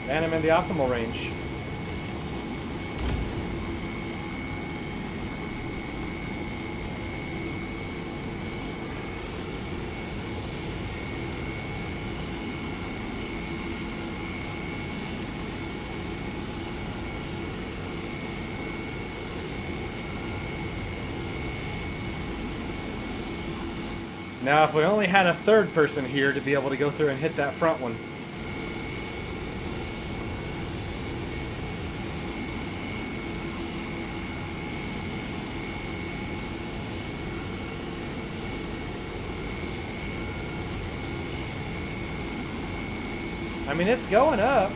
And I'm in the optimal range. Now, if we only had a third person here to be able to go through and hit that front one. I mean, it's going up.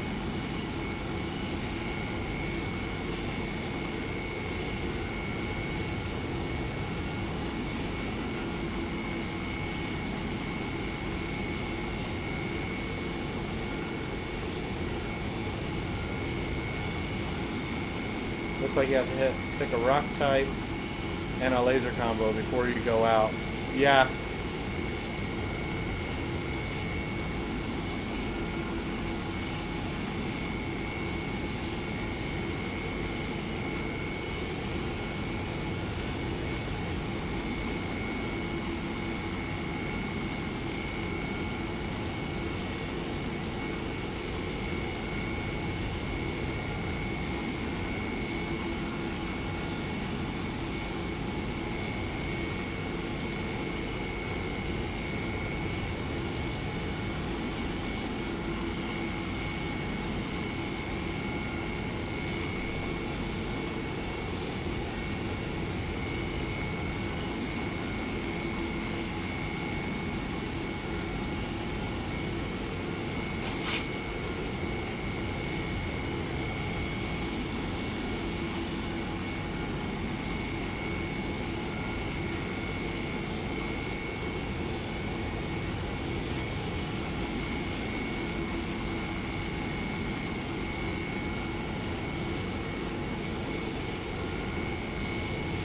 Looks like you have to pick a rock type and a laser combo before you go out. Yeah.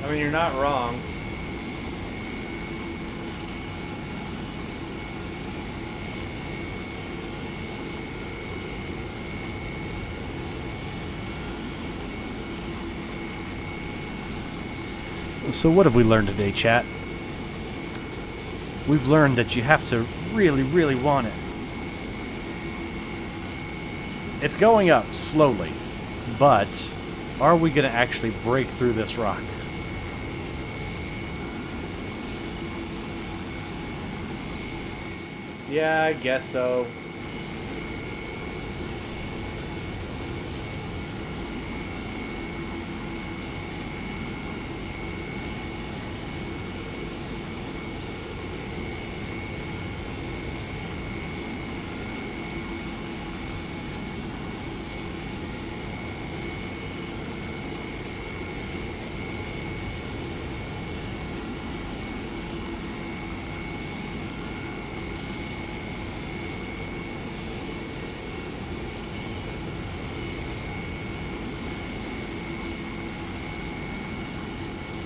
I mean, you're not wrong. So what have we learned today, chat? We've learned that you have to really, really want it. It's going up slowly, but are we going to actually break through this rock? Yeah, I guess so.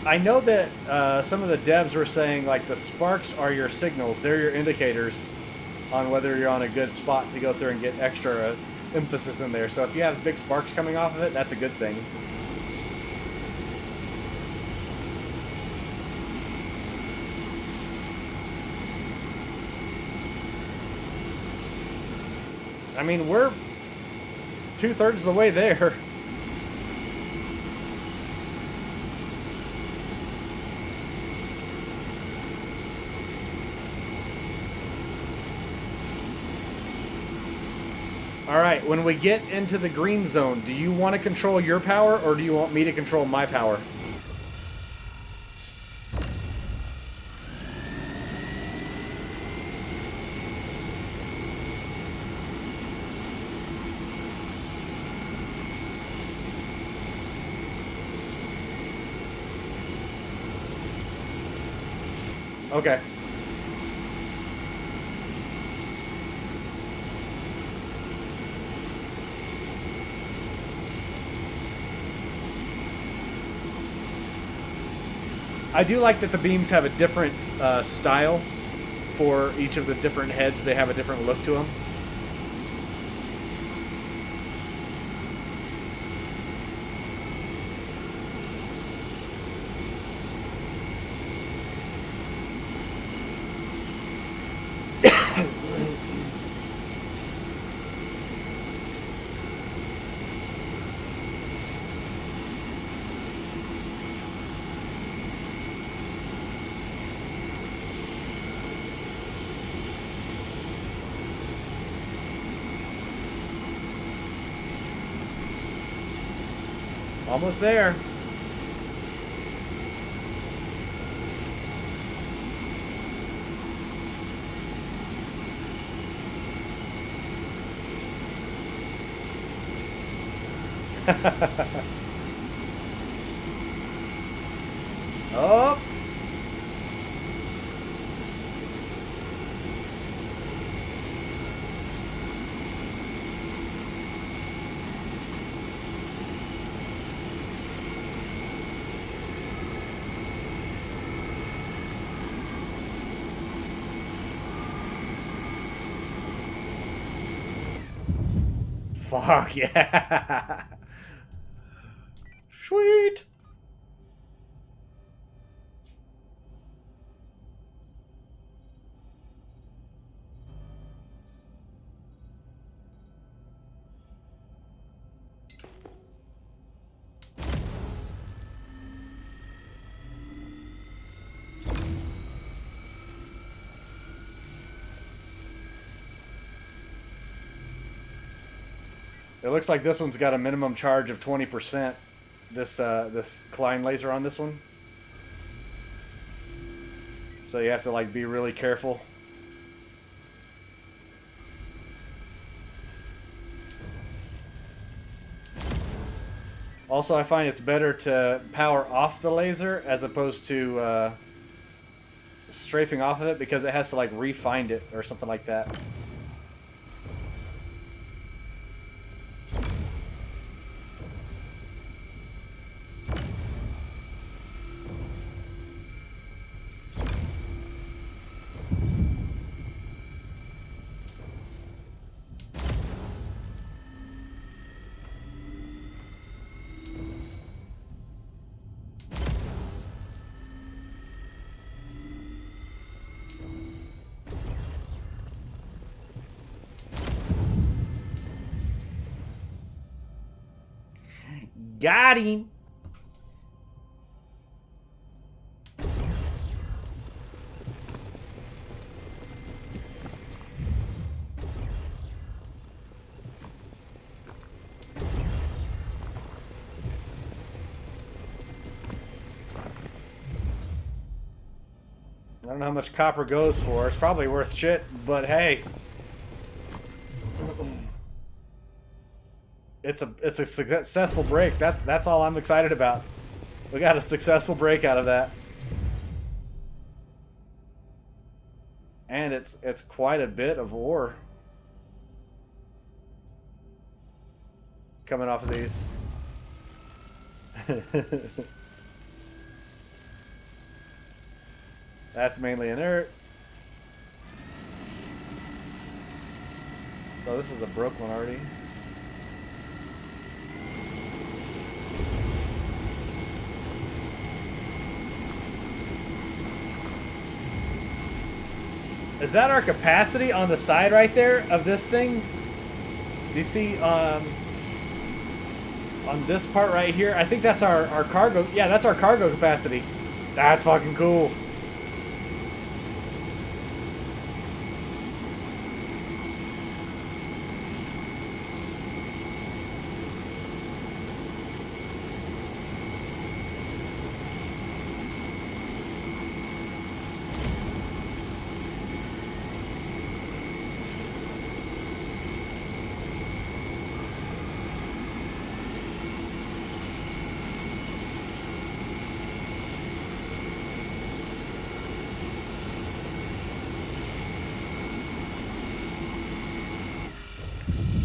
I know that some of the devs were saying, like, the sparks are your signals. They're your indicators on whether you're on a good spot to go through and get extra emphasis in there. So if you have big sparks coming off of it, that's a good thing. I mean, we're 2/3 of the way there. Alright, when we get into the green zone, do you want to control your power, or do you want me to control my power? Okay. I do like that the beams have a different style for each of the different heads. They have a different look to them. Almost there. Oh. Fuck yeah. Sweet. It looks like this one's got a minimum charge of 20%. This Klein laser on this one. So you have to like be really careful. Also, I find it's better to power off the laser as opposed to strafing off of it, because it has to like re-find it or something like that. Got him. I don't know how much copper goes for. It's probably worth shit, but hey. It's a successful break. That's all I'm excited about. We got a successful break out of that. And it's quite a bit of ore coming off of these. That's mainly inert. Oh, this is a broke one already. Is that our capacity on the side right there of this thing? Do you see on this part right here? I think that's our cargo. Yeah, that's our cargo capacity. That's fucking cool.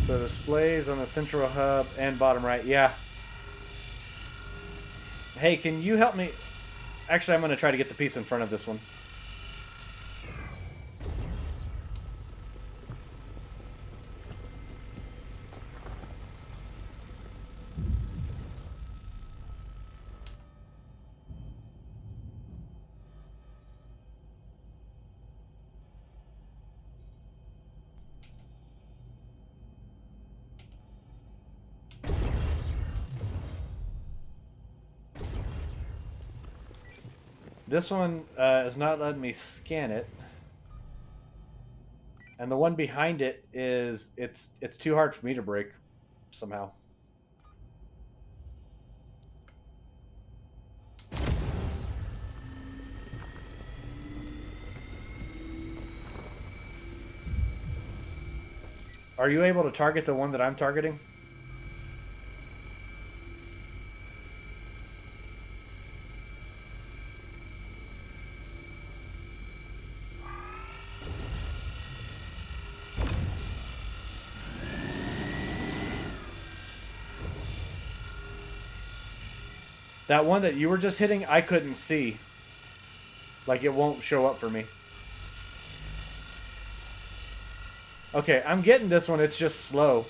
So displays on the central hub and bottom right. Yeah. Hey, can you help me? Actually, I'm going to try to get the piece in front of this one. This one is not letting me scan it, and the one behind it is it's too hard for me to break somehow. Are you able to target the one that I'm targeting? That one that you were just hitting, I couldn't see. Like, it won't show up for me. Okay, I'm getting this one. It's just slow.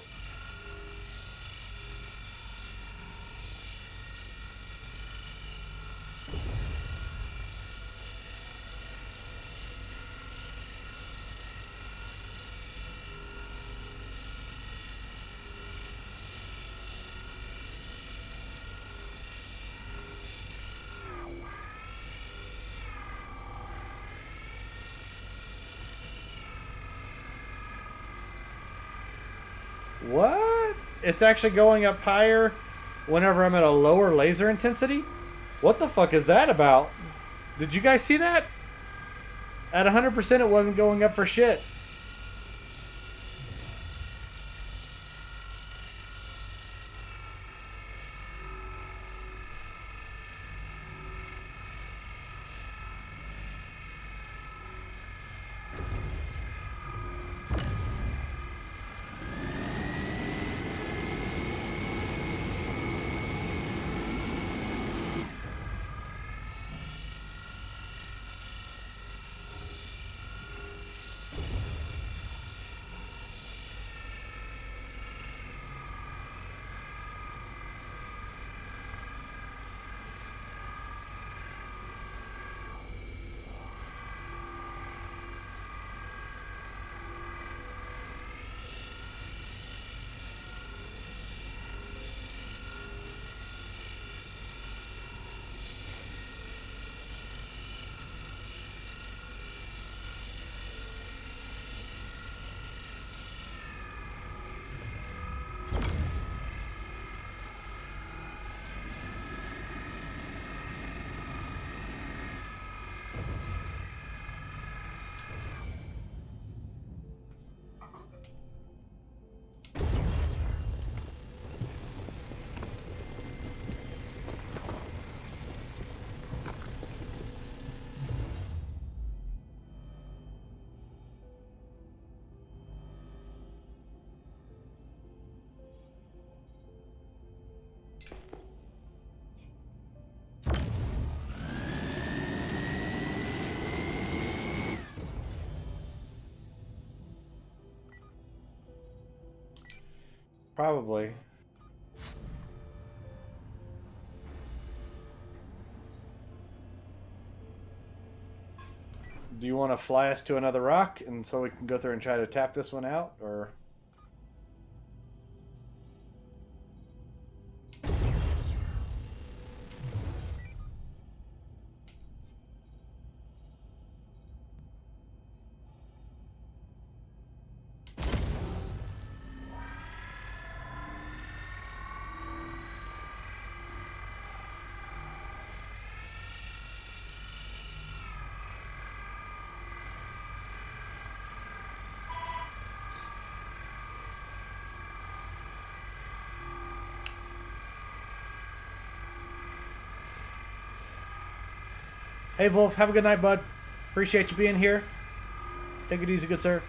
What? It's actually going up higher whenever I'm at a lower laser intensity? What the fuck is that about? Did you guys see that? At 100% it wasn't going up for shit. Probably. Do you want to fly us to another rock and so we can go through and try to tap this one out, or? Hey, Wolf, have a good night, bud. Appreciate you being here. Take it easy, good sir.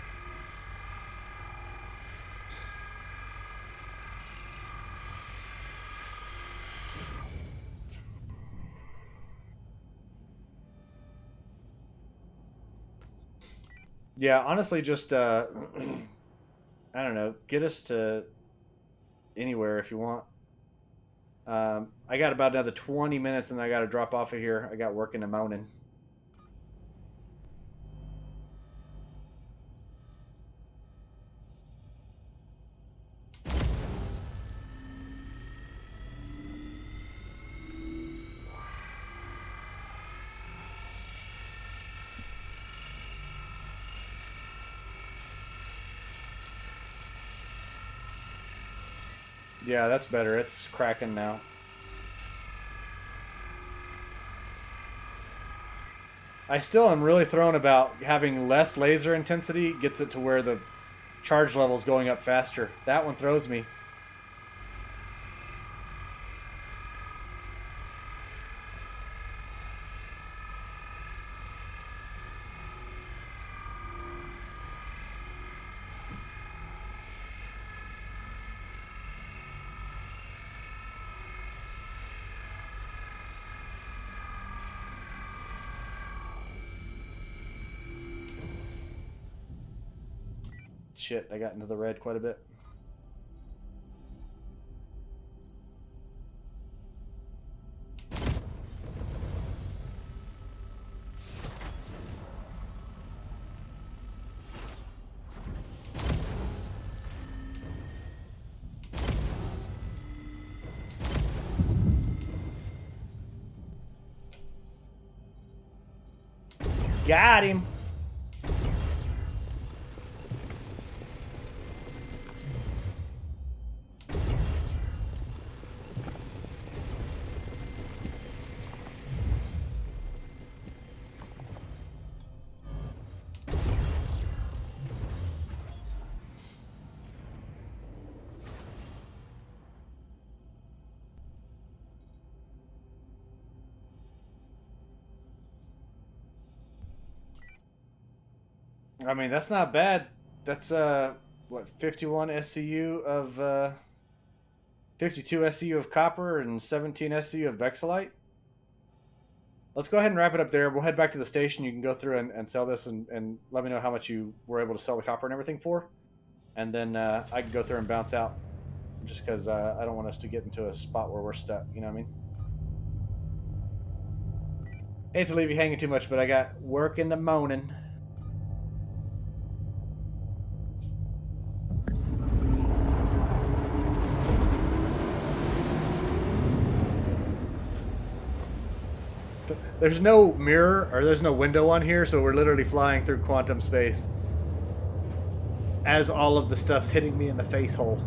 Yeah, honestly, just, I don't know, get us to anywhere if you want. I got about another 20 minutes and I got to drop off of here. I got work in the morning. Yeah, that's better. It's cracking now. I still am really thrown about having less laser intensity gets it to where the charge level is going up faster. That one throws me. Shit, I got into the red quite a bit. Got him. I mean, that's not bad. That's what, 51 SCU of 52 SCU of copper and 17 SCU of Vexilite. Let's go ahead and wrap it up there. We'll head back to the station. You can go through and sell this and let me know how much you were able to sell the copper and everything for. And then I can go through and bounce out just because I don't want us to get into a spot where we're stuck. You know what I mean? Hate to leave you hanging too much, but I got work in the morning. There's no mirror, or there's no window on here, so we're literally flying through quantum space as all of the stuff's hitting me in the face hole.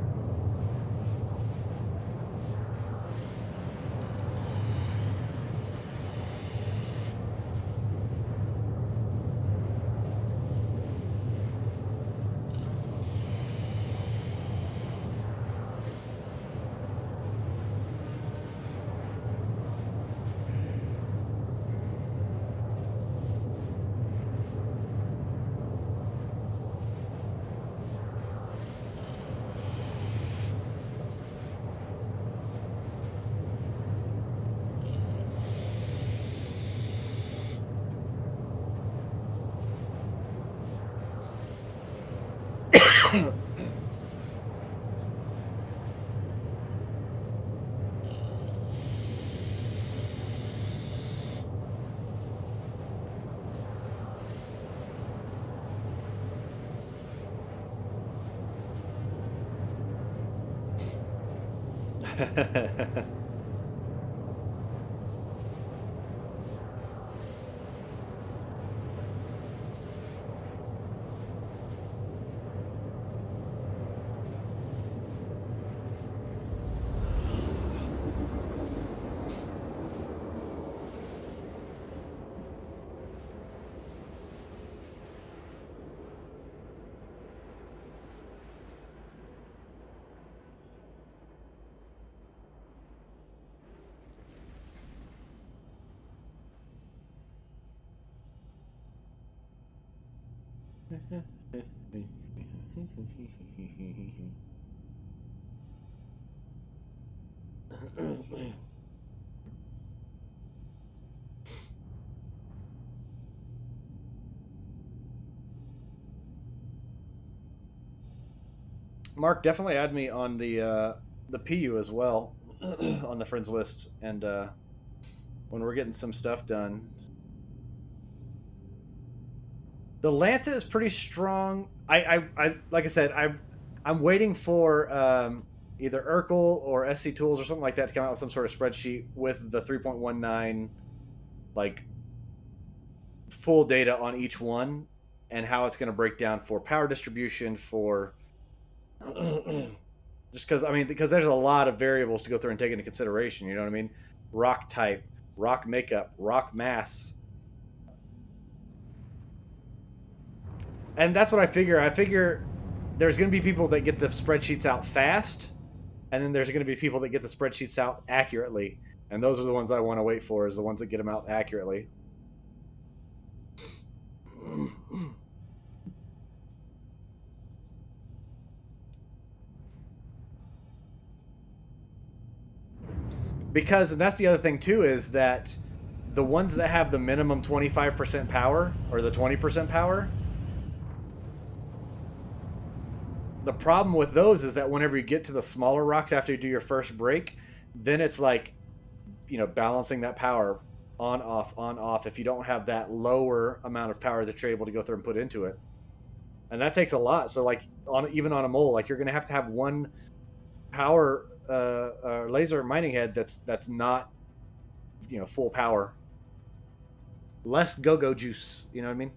Mark, definitely add me on the PU as well on the friends list, and when we're getting some stuff done. The Lancet is pretty strong. I like I said, I'm waiting for either Urkel or SC Tools or something like that to come out with some sort of spreadsheet with the 3.19 like full data on each one and how it's going to break down for power distribution for just because I mean because there's a lot of variables to go through and take into consideration. You know what I mean? Rock type, rock makeup, rock mass. And that's what I figure. I figure there's going to be people that get the spreadsheets out fast, and then there's going to be people that get the spreadsheets out accurately. And those are the ones I want to wait for, is the ones that get them out accurately. Because, and that's the other thing too, is that the ones that have the minimum 25% power, or the 20% power, the problem with those is that whenever you get to the smaller rocks after you do your first break, then it's like, you know, balancing that power on, off, if you don't have that lower amount of power that you're able to go through and put into it. And that takes a lot. So like even on a mole, like you're going to have one power laser mining head that's not, you know, full power. Less go-go juice, you know what I mean?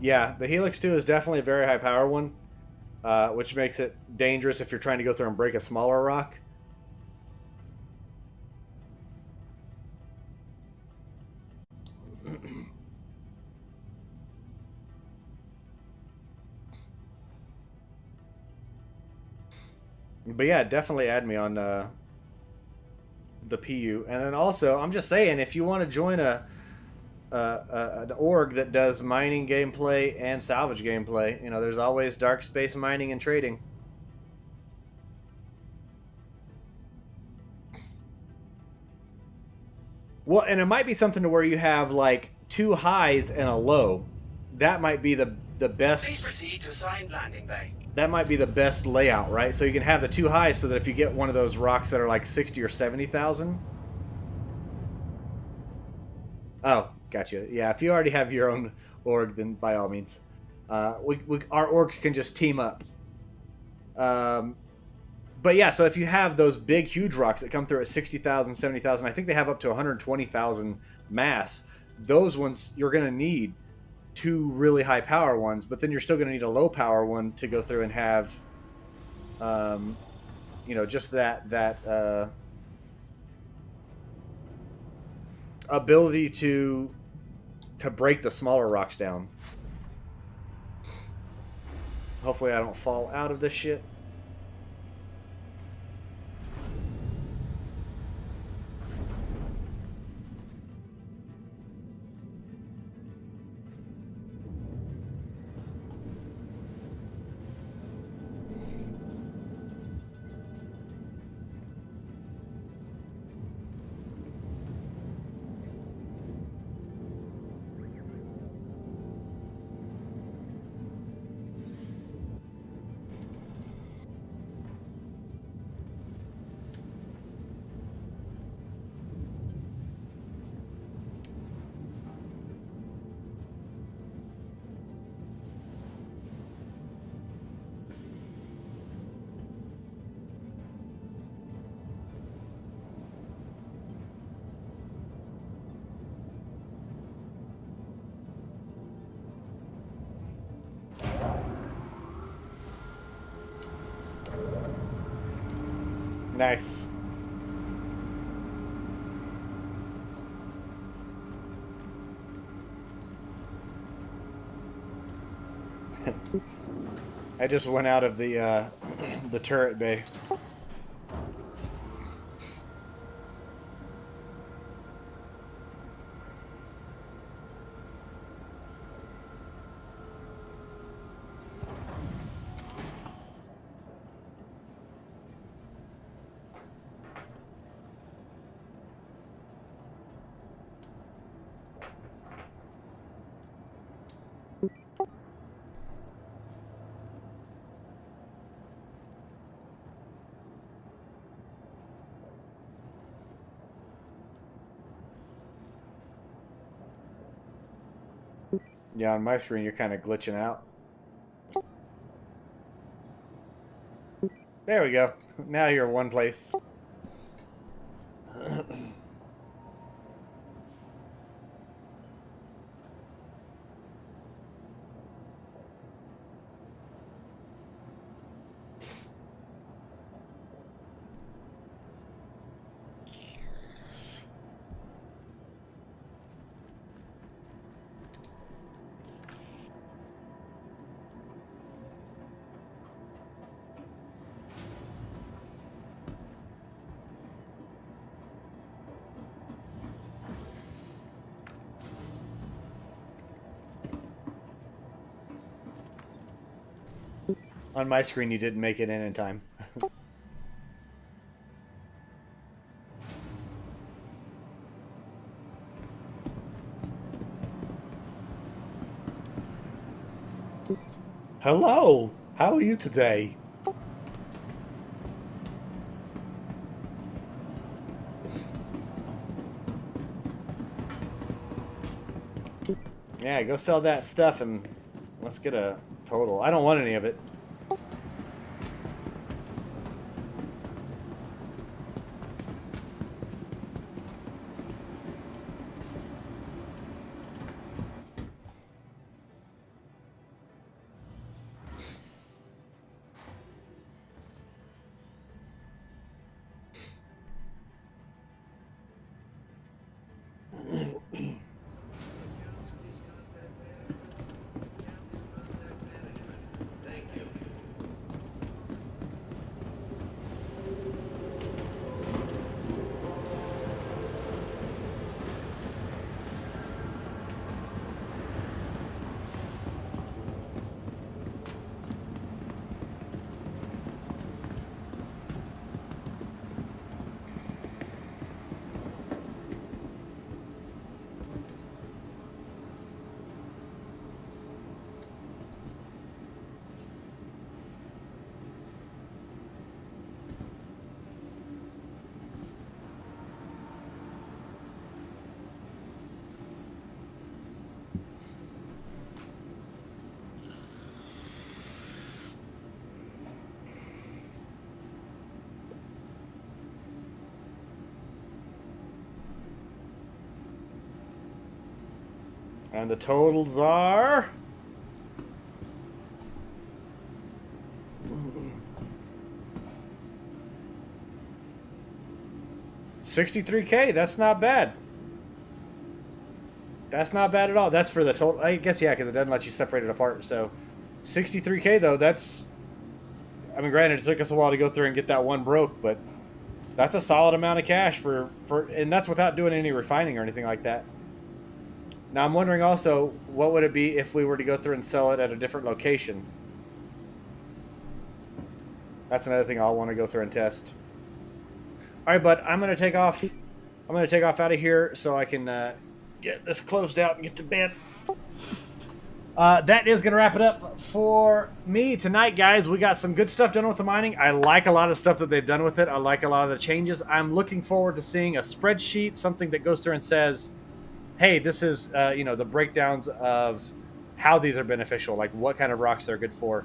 Yeah, the Helix 2 is definitely a very high power one, which makes it dangerous if you're trying to go through and break a smaller rock. But yeah, definitely add me on the PU. And then also, I'm just saying, if you want to join an org that does mining gameplay and salvage gameplay, you know, there's always dark space mining and trading. Well, and it might be something to where you have like 2 highs and a low. That might be the best. Please proceed to assigned landing bay. That might be the best layout, right? So you can have the 2 highs so that if you get one of those rocks that are like 60 or 70,000. Oh, gotcha. Yeah, if you already have your own org, then by all means, our orgs can just team up. But yeah, so if you have those big, huge rocks that come through at 60,000, 70,000, I think they have up to 120,000 mass. Those ones you're going to need 2 really high power ones, but then you're still going to need a low power one to go through and have, you know, just that ability to break the smaller rocks down. Hopefully I don't fall out of this shit. Nice. I just went out of the the turret bay. Yeah, on my screen you're kind of glitching out. There we go. Now you're in one place. On my screen, you didn't make it in time. Hello! How are you today? Yeah, go sell that stuff and let's get a total. I don't want any of it. And the totals are... $63K. That's not bad. That's not bad at all. That's for the total. I guess, yeah, because it doesn't let you separate it apart. So 63K, though, that's... I mean, granted, it took us a while to go through and get that one broke, but that's a solid amount of cash for and that's without doing any refining or anything like that. Now, I'm wondering also, what would it be if we were to go through and sell it at a different location? That's another thing I'll want to go through and test. All right, bud, I'm going to take off. I'm going to take off out of here so I can get this closed out and get to bed. That is going to wrap it up for me tonight, guys. We got some good stuff done with the mining. I like a lot of stuff that they've done with it. I like a lot of the changes. I'm looking forward to seeing a spreadsheet, something that goes through and says, hey, this is, you know, the breakdowns of how these are beneficial, like what kind of rocks they're good for.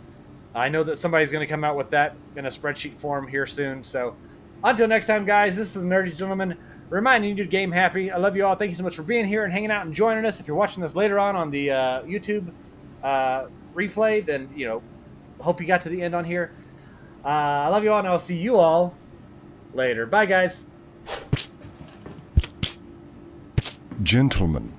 I know that somebody's going to come out with that in a spreadsheet form here soon. So until next time, guys, this is the Nerdy Gentleman reminding you to game happy. I love you all. Thank you so much for being here and hanging out and joining us. If you're watching this later on the YouTube replay, then, you know, hope you got to the end on here. I love you all, and I'll see you all later. Bye, guys. Gentlemen,